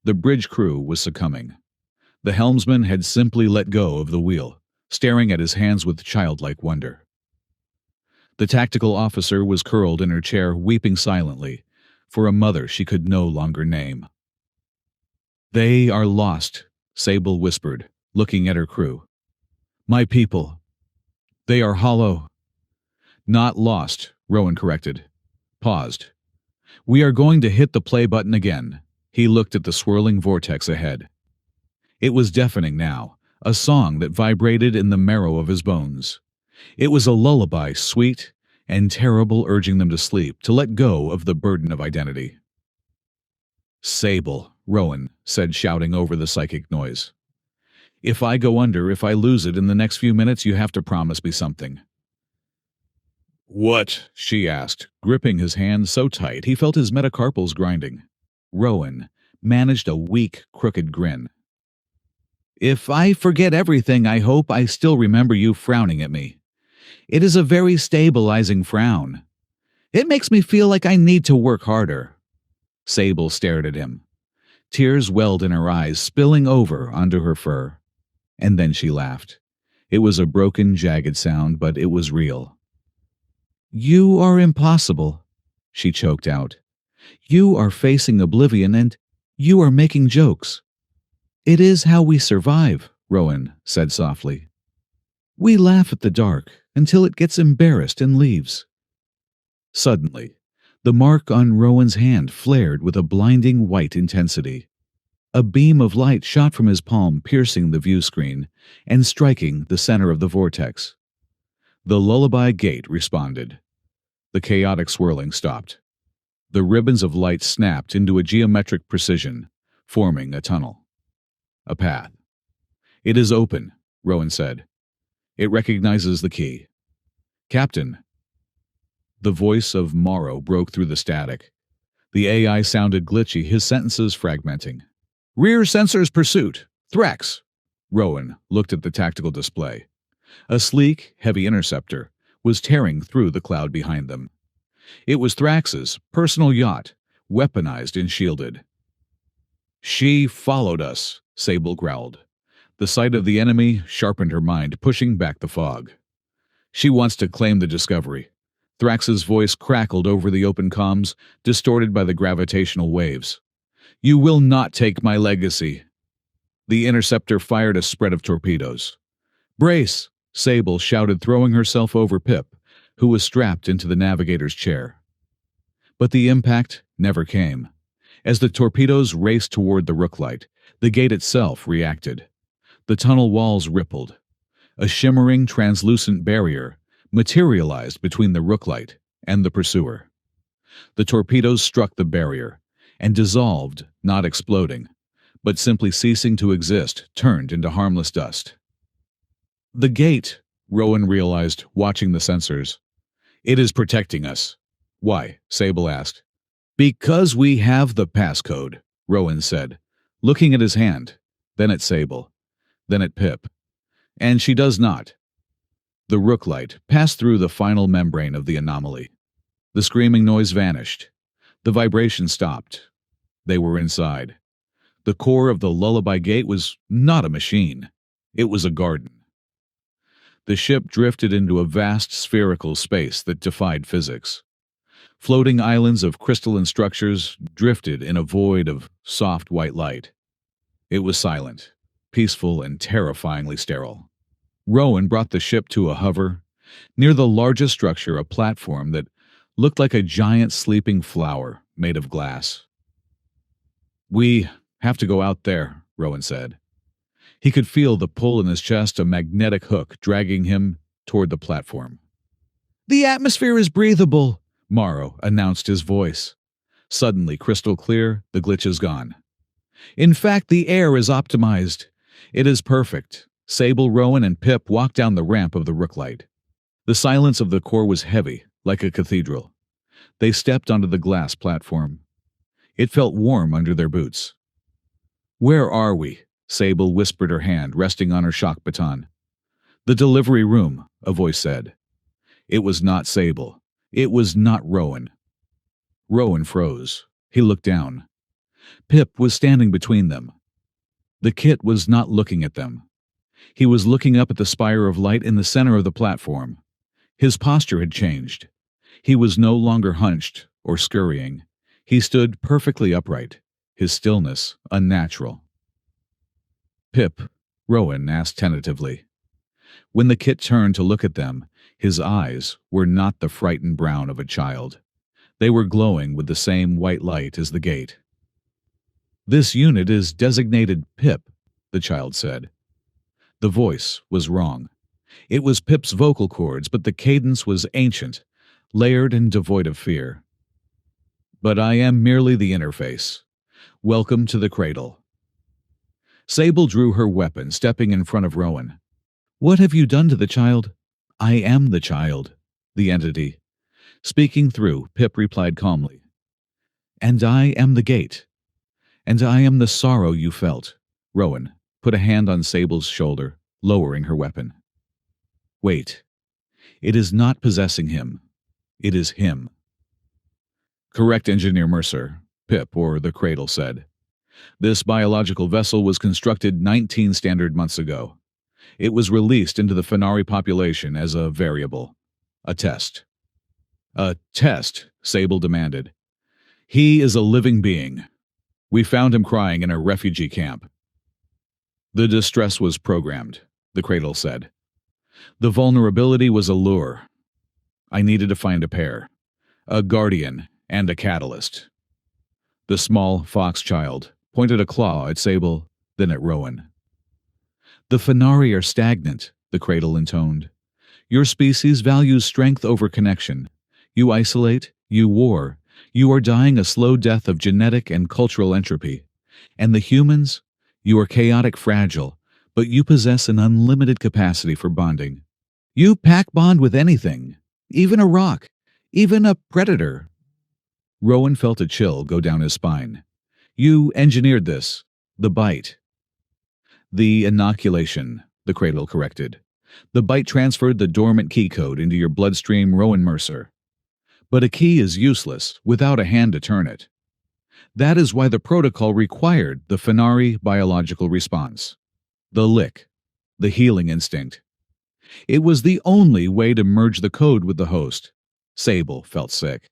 the bridge crew was succumbing. The helmsman had simply let go of the wheel, staring at his hands with childlike wonder. The tactical officer was curled in her chair, weeping silently, for a mother she could no longer name. "They are lost," Sable whispered, looking at her crew. "My people. They are hollow." "Not lost," Rowan corrected. Paused. "We are going to hit the play button again." He looked at the swirling vortex ahead. It was deafening now, a song that vibrated in the marrow of his bones. It was a lullaby, sweet and terrible, urging them to sleep, to let go of the burden of identity. "Sable," Rowan said, shouting over the psychic noise. "If I go under, if I lose it in the next few minutes, you have to promise me something." "What?" she asked, gripping his hand so tight he felt his metacarpals grinding. Rowan managed a weak, crooked grin. "If I forget everything, I hope I still remember you frowning at me. It is a very stabilizing frown. It makes me feel like I need to work harder." Sable stared at him. Tears welled in her eyes, spilling over onto her fur. And then she laughed. It was a broken, jagged sound, but it was real. "You are impossible," she choked out. "You are facing oblivion, and you are making jokes." "It is how we survive," Rowan said softly. "We laugh at the dark until it gets embarrassed and leaves." Suddenly, the mark on Rowan's hand flared with a blinding white intensity. A beam of light shot from his palm, piercing the view screen and striking the center of the vortex. The lullaby gate responded. The chaotic swirling stopped. The ribbons of light snapped into a geometric precision, forming a tunnel. A path. "It is open," Rowan said. "It recognizes the key." "Captain." The voice of Morrow broke through the static. The AI sounded glitchy, his sentences fragmenting. "Rear sensors pursuit. Thrax." Rowan looked at the tactical display. A sleek, heavy interceptor was tearing through the cloud behind them. It was Thrax's personal yacht, weaponized and shielded. "She followed us," Sable growled. The sight of the enemy sharpened her mind, pushing back the fog. "She wants to claim the discovery." Thrax's voice crackled over the open comms, distorted by the gravitational waves. "You will not take my legacy." The interceptor fired a spread of torpedoes. "Brace!" Sable shouted, throwing herself over Pip, who was strapped into the navigator's chair. But the impact never came. As the torpedoes raced toward the Rooklight, the gate itself reacted. The tunnel walls rippled. A shimmering, translucent barrier materialized between the Rooklight and the pursuer. The torpedoes struck the barrier and dissolved, not exploding, but simply ceasing to exist, turned into harmless dust. "The gate," Rowan realized, watching the sensors. "It is protecting us." "Why?" Sable asked. "Because we have the passcode," Rowan said, looking at his hand, then at Sable, then at Pip. "And she does not." The Rooklight passed through the final membrane of the anomaly. The screaming noise vanished. The vibration stopped. They were inside. The core of the lullaby gate was not a machine. It was a garden. The ship drifted into a vast spherical space that defied physics. Floating islands of crystalline structures drifted in a void of soft white light. It was silent, peaceful, and terrifyingly sterile. Rowan brought the ship to a hover. Near the largest structure, a platform that looked like a giant sleeping flower made of glass. "We have to go out there," Rowan said. He could feel the pull in his chest, a magnetic hook dragging him toward the platform. "The atmosphere is breathable," Morrow announced, his voice suddenly crystal clear, the glitch is gone. "In fact, the air is optimized. It is perfect." Sable, Rowan, and Pip walked down the ramp of the Rooklight. The silence of the core was heavy, like a cathedral. They stepped onto the glass platform. It felt warm under their boots. "Where are we?" Sable whispered, her hand resting on her shock baton. "The delivery room," a voice said. It was not Sable. It was not Rowan. Rowan froze. He looked down. Pip was standing between them. The kit was not looking at them. He was looking up at the spire of light in the center of the platform. His posture had changed. He was no longer hunched or scurrying. He stood perfectly upright, his stillness unnatural. "Pip," Rowan asked tentatively. When the kit turned to look at them, his eyes were not the frightened brown of a child. They were glowing with the same white light as the gate. "This unit is designated Pip," the child said. The voice was wrong. It was Pip's vocal cords, but the cadence was ancient, layered and devoid of fear. "But I am merely the interface. Welcome to the cradle." Sable drew her weapon, stepping in front of Rowan. "What have you done to the child?" "I am the child, the entity." Speaking through, Pip replied calmly. "And I am the gate. And I am the sorrow you felt." Rowan put a hand on Sable's shoulder, lowering her weapon. "Wait. It is not possessing him. It is him." "Correct, Engineer Mercer," Pip, or the Cradle, said. "This biological vessel was constructed 19 standard months ago. It was released into the Fenari population as a variable. A test." "A test?" Sable demanded. "He is a living being. We found him crying in a refugee camp." "The distress was programmed," the Cradle said. "The vulnerability was a lure. I needed to find a pair, a guardian and a catalyst." The small fox child pointed a claw at Sable, then at Rowan. "The Fenari are stagnant," the Cradle intoned. "Your species values strength over connection. You isolate, you war, you are dying a slow death of genetic and cultural entropy. And the humans? You are chaotic fragile, but you possess an unlimited capacity for bonding. You pack bond with anything, even a rock, even a predator." Rowan felt a chill go down his spine. "You engineered this, the bite." "The inoculation," the Cradle corrected. "The bite transferred the dormant key code into your bloodstream, Rowan Mercer. But a key is useless without a hand to turn it. That is why the protocol required the Fenari biological response. The lick, the healing instinct. It was the only way to merge the code with the host." Sable felt sick.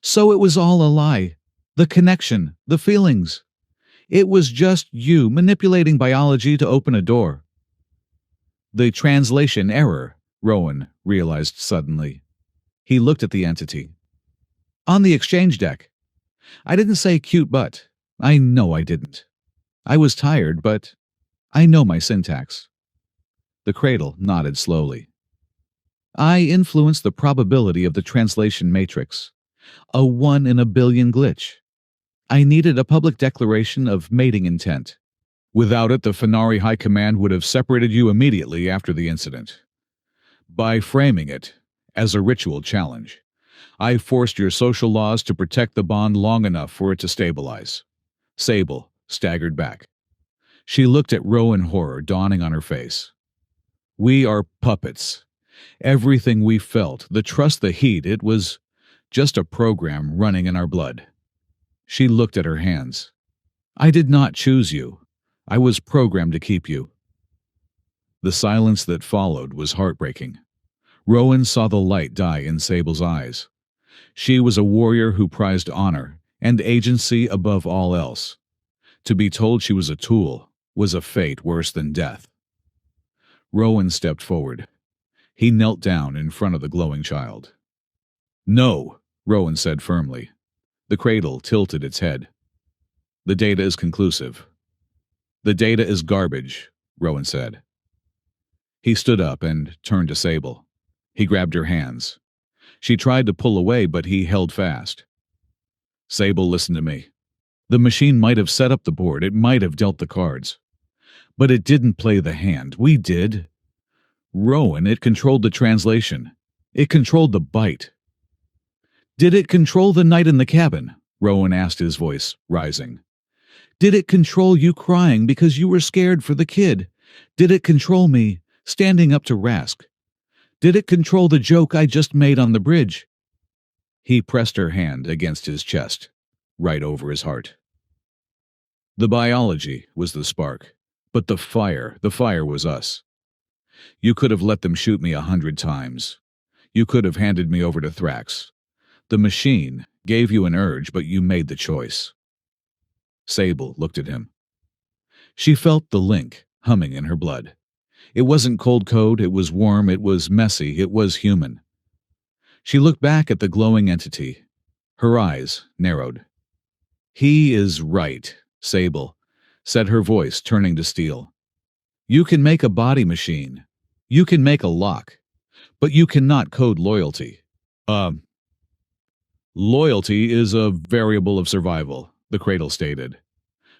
"So it was all a lie. The connection, the feelings. It was just you manipulating biology to open a door." "The translation error," Rowan realized suddenly. He looked at the entity. "On the exchange deck. I didn't say cute butt. I know I didn't. I was tired, but I know my syntax." The Cradle nodded slowly. "I influenced the probability of the translation matrix. A 1 in a billion glitch. I needed a public declaration of mating intent. Without it, the Fenari High Command would have separated you immediately after the incident. By framing it as a ritual challenge, I forced your social laws to protect the bond long enough for it to stabilize." Sable staggered back. She looked at Rowan, horror dawning on her face. "We are puppets. Everything we felt, the trust, the heat, it was just a program running in our blood." She looked at her hands. "I did not choose you. I was programmed to keep you." The silence that followed was heartbreaking. Rowan saw the light die in Sable's eyes. She was a warrior who prized honor and agency above all else. To be told she was a tool was a fate worse than death. Rowan stepped forward. He knelt down in front of the glowing child. "No," Rowan said firmly. The Cradle tilted its head. "The data is conclusive." "The data is garbage," Rowan said. He stood up and turned to Sable. He grabbed her hands. She tried to pull away, but he held fast. "Sable, listen to me. The machine might have set up the board, it might have dealt the cards. But it didn't play the hand. We did. Rowan, it controlled the translation. It controlled the bite." "Did it control the night in the cabin?" Rowan asked, his voice rising. "Did it control you crying because you were scared for the kid? Did it control me standing up to Rask? Did it control the joke I just made on the bridge?" He pressed her hand against his chest, right over his heart. The biology was the spark, but the fire was us. You could have let them shoot me 100 times. You could have handed me over to Thrax. The machine gave you an urge, but you made the choice. Sable looked at him. She felt the link humming in her blood. It wasn't cold code, it was warm, it was messy, it was human. She looked back at the glowing entity. Her eyes narrowed. He is right, Sable, said her voice turning to steel. You can make a body machine. You can make a lock. But you cannot code loyalty. Loyalty is a variable of survival, the Cradle stated.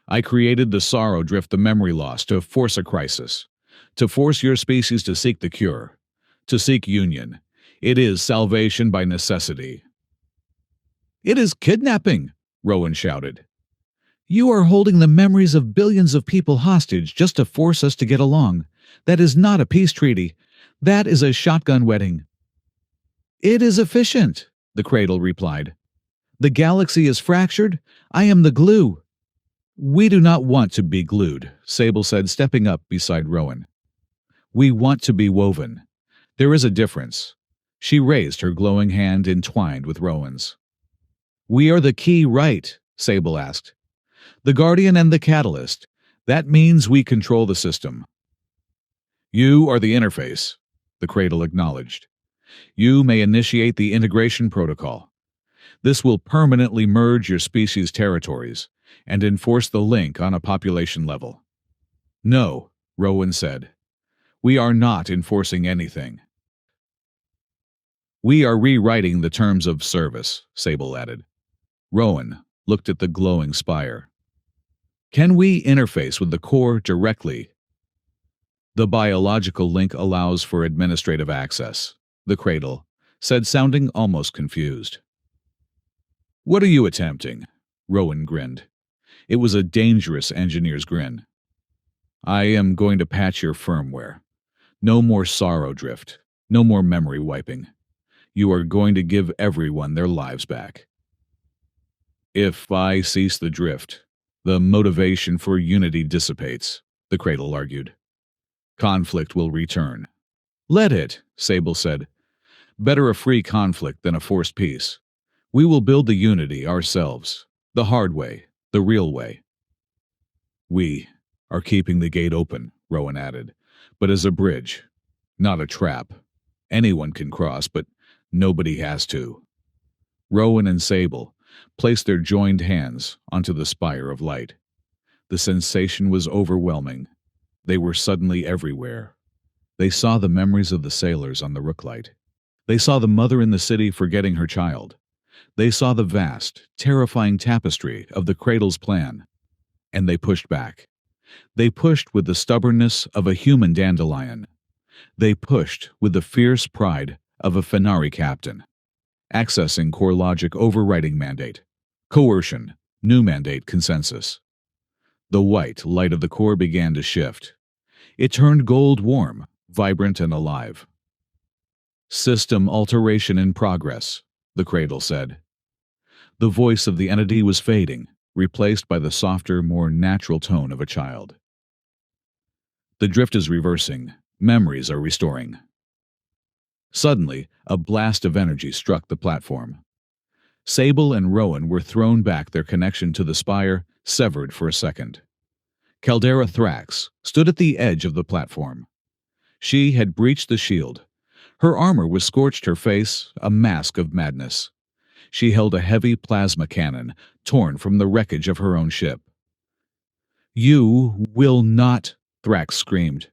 I created the sorrow drift, the memory loss, to force a crisis. To force your species to seek the cure. To seek union. It is salvation by necessity. It is kidnapping, Rowan shouted. You are holding the memories of billions of people hostage just to force us to get along. That is not a peace treaty. That is a shotgun wedding. It is efficient, the Cradle replied. The galaxy is fractured. I am the glue. We do not want to be glued, Sable said, stepping up beside Rowan. We want to be woven. There is a difference. She raised her glowing hand entwined with Rowan's. We are the key, right? Sable asked. The Guardian and the Catalyst. That means we control the system. You are the interface, the Cradle acknowledged. You may initiate the integration protocol. This will permanently merge your species' territories and enforce the link on a population level. No, Rowan said. We are not enforcing anything. We are rewriting the terms of service, Sable added. Rowan looked at the glowing spire. Can we interface with the core directly? The biological link allows for administrative access, the Cradle said, sounding almost confused. What are you attempting? Rowan grinned. It was a dangerous engineer's grin. I am going to patch your firmware. No more sorrow drift. No more memory wiping. You are going to give everyone their lives back. If I cease the drift, the motivation for unity dissipates, the Cradle argued. Conflict will return. Let it, Sable said. Better a free conflict than a forced peace. We will build the unity ourselves, the hard way, the real way. We are keeping the gate open, Rowan added, but as a bridge, not a trap. Anyone can cross, but nobody has to. Rowan and Sable placed their joined hands onto the spire of light. The sensation was overwhelming. They were suddenly everywhere. They saw the memories of the sailors on the Rooklight. They saw the mother in the city forgetting her child. They saw the vast, terrifying tapestry of the Cradle's plan. And they pushed back. They pushed with the stubbornness of a human dandelion. They pushed with the fierce pride of a Fenari captain. Accessing core logic, overriding mandate. Coercion, new mandate, consensus. The white light of the core began to shift. It turned gold warm, vibrant and alive. System alteration in progress, the Cradle said. The voice of the entity was fading, replaced by the softer, more natural tone of a child. The drift is reversing. Memories are restoring. Suddenly, a blast of energy struck the platform. Sable and Rowan were thrown back, their connection to the spire severed for a second. Caldera Thrax stood at the edge of the platform. She had breached the shield. Her armor was scorched, her face a mask of madness. She held a heavy plasma cannon torn from the wreckage of her own ship. You will not, Thrax screamed.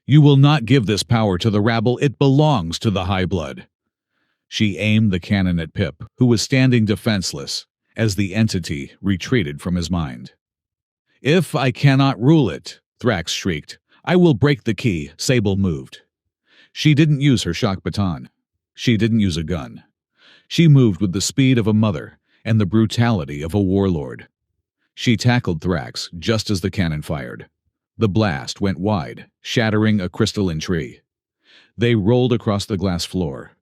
You will not give this power to the rabble. It belongs to the High Blood. She aimed the cannon at Pip, who was standing defenseless, as the entity retreated from his mind. If I cannot rule it, Thrax shrieked, I will break the key. Sable moved. She didn't use her shock baton. She didn't use a gun. She moved with the speed of a mother and the brutality of a warlord. She tackled Thrax just as the cannon fired. The blast went wide, shattering a crystalline tree. They rolled across the glass floor.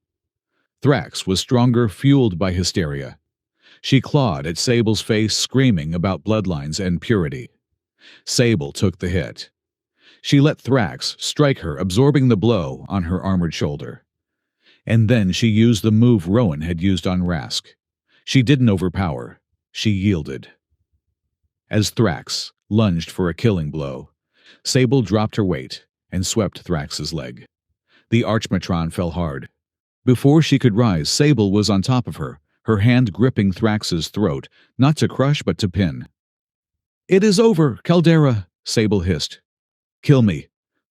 Thrax was stronger, fueled by hysteria. She clawed at Sable's face, screaming about bloodlines and purity. Sable took the hit. She let Thrax strike her, absorbing the blow on her armored shoulder. And then she used the move Rowan had used on Rask. She didn't overpower. She yielded. As Thrax lunged for a killing blow, Sable dropped her weight and swept Thrax's leg. The Archmatron fell hard. Before she could rise, Sable was on top of her hand gripping Thrax's throat, not to crush but to pin. "It is over, Caldera," Sable hissed. "Kill me,"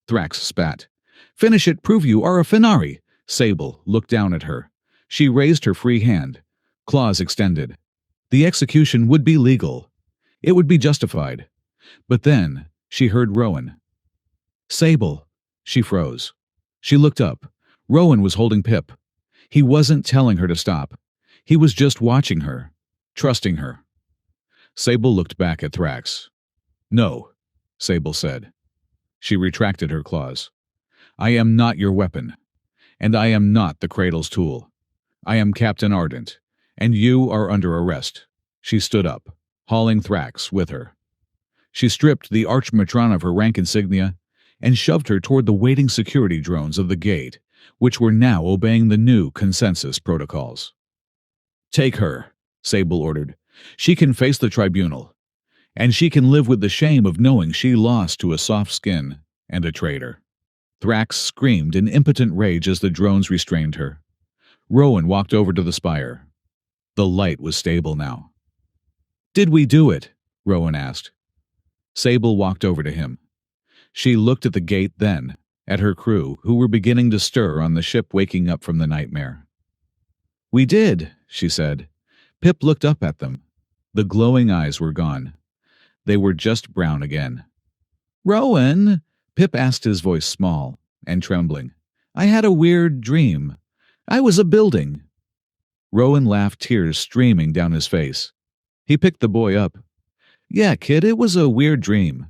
Thrax spat. "Finish it, prove you are a Fenari." Sable looked down at her. She raised her free hand, claws extended. The execution would be legal. It would be justified. But then she heard Rowan. "Sable." She froze. She looked up. Rowan was holding Pip. He wasn't telling her to stop. He was just watching her, trusting her. Sable looked back at Thrax. "No," Sable said. She retracted her claws. "I am not your weapon, and I am not the Cradle's tool. I am Captain Ardent, and you are under arrest." She stood up, hauling Thrax with her. She stripped the Archmatron of her rank insignia and shoved her toward the waiting security drones of the gate, which were now obeying the new consensus protocols. "Take her," Sable ordered. "She can face the tribunal, and she can live with the shame of knowing she lost to a soft skin and a traitor." Thrax screamed in impotent rage as the drones restrained her. Rowan walked over to the spire. The light was stable now. "Did we do it?" Rowan asked. Sable walked over to him. She looked at the gate then, at her crew, who were beginning to stir on the ship waking up from the nightmare. "We did," she said. Pip looked up at them. The glowing eyes were gone. They were just brown again. "Rowan," Pip asked, his voice small and trembling. "I had a weird dream. I was a building." Rowan laughed, tears streaming down his face. He picked the boy up. "Yeah, kid, it was a weird dream.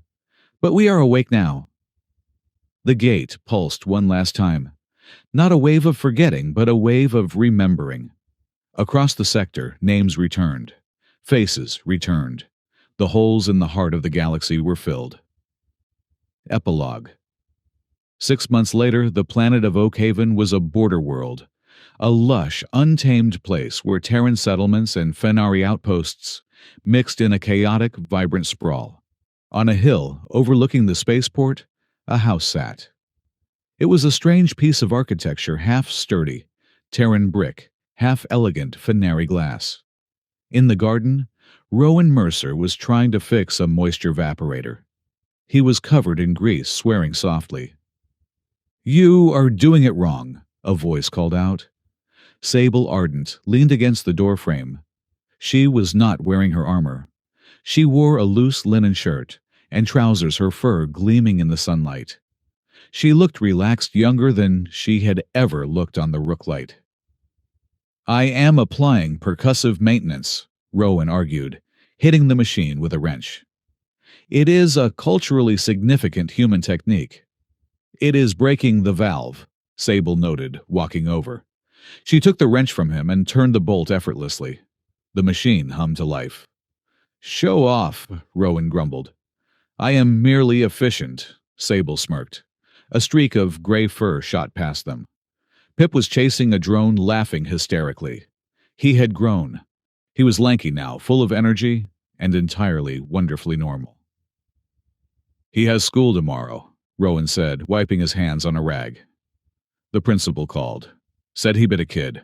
But we are awake now." The gate pulsed one last time. Not a wave of forgetting, but a wave of remembering. Across the sector, names returned. Faces returned. The holes in the heart of the galaxy were filled. Epilogue. 6 months later, the planet of Oakhaven was a border world. A lush, untamed place where Terran settlements and Fenari outposts mixed in a chaotic, vibrant sprawl. On a hill overlooking the spaceport, a house sat. It was a strange piece of architecture, half sturdy, Terran brick, half elegant Fenari glass. In the garden, Rowan Mercer was trying to fix a moisture evaporator. He was covered in grease, swearing softly. "You are doing it wrong," a voice called out. Sable Ardent leaned against the doorframe. She was not wearing her armor. She wore a loose linen shirt and trousers, her fur gleaming in the sunlight. She looked relaxed, younger than she had ever looked on the Rooklight. "I am applying percussive maintenance," Rowan argued, hitting the machine with a wrench. "It is a culturally significant human technique." "It is breaking the valve," Sable noted, walking over. She took the wrench from him and turned the bolt effortlessly. The machine hummed to life. "Show off," Rowan grumbled. "I am merely efficient," Sable smirked. A streak of gray fur shot past them. Pip was chasing a drone, laughing hysterically. He had grown. He was lanky now, full of energy, and entirely wonderfully normal. "He has school tomorrow," Rowan said, wiping his hands on a rag. The principal called. Said he bit a kid.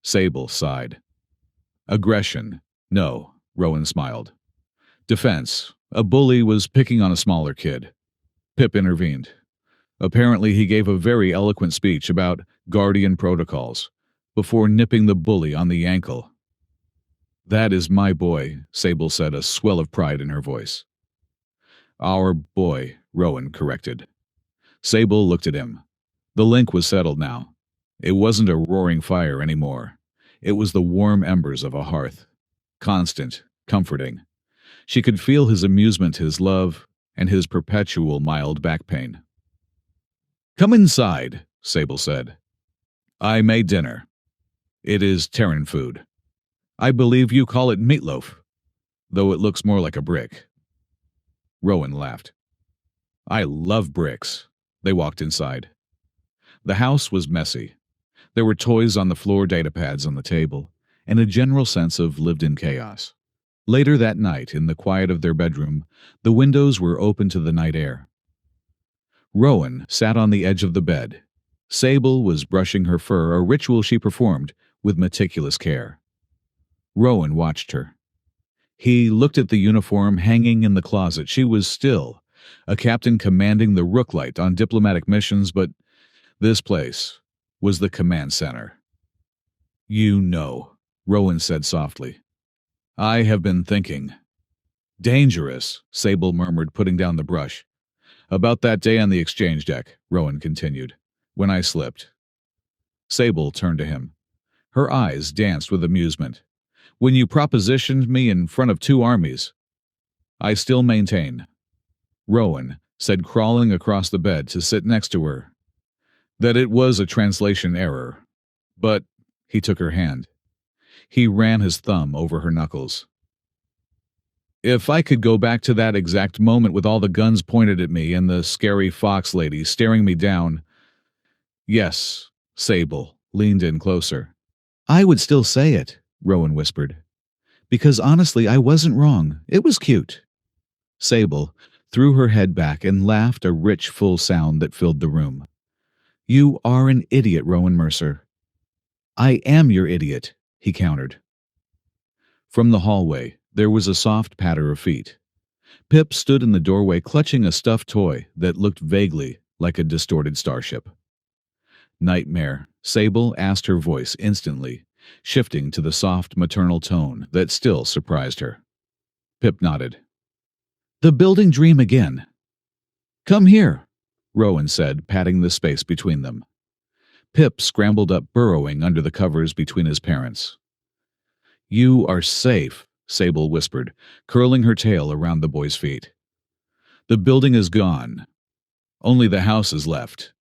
Sable sighed. "Aggression. No," Rowan smiled. "Defense. A bully was picking on a smaller kid." Pip intervened. Apparently he gave a very eloquent speech about Guardian protocols before nipping the bully on the ankle. "That is my boy," Sable said, a swell of pride in her voice. "Our boy," Rowan corrected. Sable looked at him. The link was settled now. It wasn't a roaring fire anymore. It was the warm embers of a hearth. Constant, comforting. She could feel his amusement, his love, and his perpetual mild back pain. "Come inside," Sable said. "I made dinner. It is Terran food. I believe you call it meatloaf, though it looks more like a brick." Rowan laughed. I love bricks. They walked inside. The house was messy. There were toys on the floor, datapads on the table, and a general sense of lived-in chaos. Later that night, in the quiet of their bedroom, the windows were open to the night air. Rowan sat on the edge of the bed. Sable was brushing her fur, a ritual she performed with meticulous care. Rowan watched her. He looked at the uniform hanging in the closet. She was still a captain commanding the Rooklight on diplomatic missions, but this place was the command center. You know, Rowan said softly. I have been thinking. Dangerous, Sable murmured, putting down the brush. About that day on the exchange deck, Rowan continued, when I slipped. Sable turned to him. Her eyes danced with amusement. When you propositioned me in front of 2 armies. I still maintain, Rowan said, crawling across the bed to sit next to her, that it was a translation error. But he took her hand. He ran his thumb over her knuckles. If I could go back to that exact moment with all the guns pointed at me and the scary fox lady staring me down. Yes, Sable leaned in closer. I would still say it, Rowan whispered. Because honestly, I wasn't wrong. It was cute. Sable threw her head back and laughed, a rich, full sound that filled the room. You are an idiot, Rowan Mercer. I am your idiot, he countered. From the hallway, there was a soft patter of feet. Pip stood in the doorway clutching a stuffed toy that looked vaguely like a distorted starship. Nightmare, Sable asked, her voice instantly shifting to the soft maternal tone that still surprised her. Pip nodded. The building dream again. Come here, Rowan said, patting the space between them. Pip scrambled up, burrowing under the covers between his parents. You are safe, Sable whispered, curling her tail around the boy's feet. The building is gone. Only the house is left.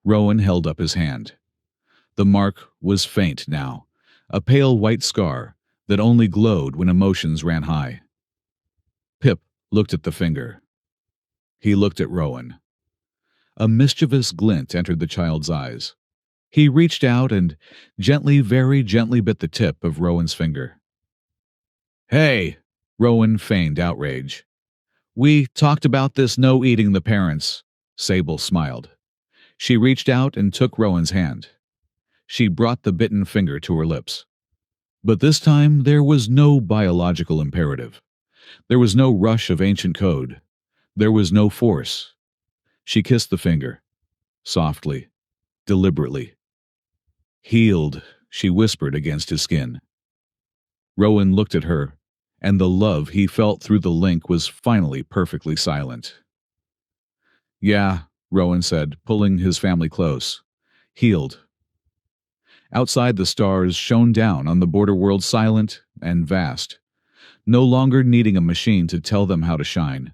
Rowan held up his hand. The mark was faint now, a pale white scar that only glowed when emotions ran high. Pip looked at the finger. He looked at Rowan. A mischievous glint entered the child's eyes. He reached out and gently, very gently bit the tip of Rowan's finger. Hey, Rowan feigned outrage. We talked about this, no eating the parents. Sable smiled. She reached out and took Rowan's hand. She brought the bitten finger to her lips. But this time there was no biological imperative. There was no rush of ancient code. There was no force. She kissed the finger, softly, deliberately. Healed, she whispered against his skin. Rowan looked at her, and the love he felt through the link was finally perfectly silent. Yeah, Rowan said, pulling his family close. Healed. Outside, the stars shone down on the border world, silent and vast, no longer needing a machine to tell them how to shine.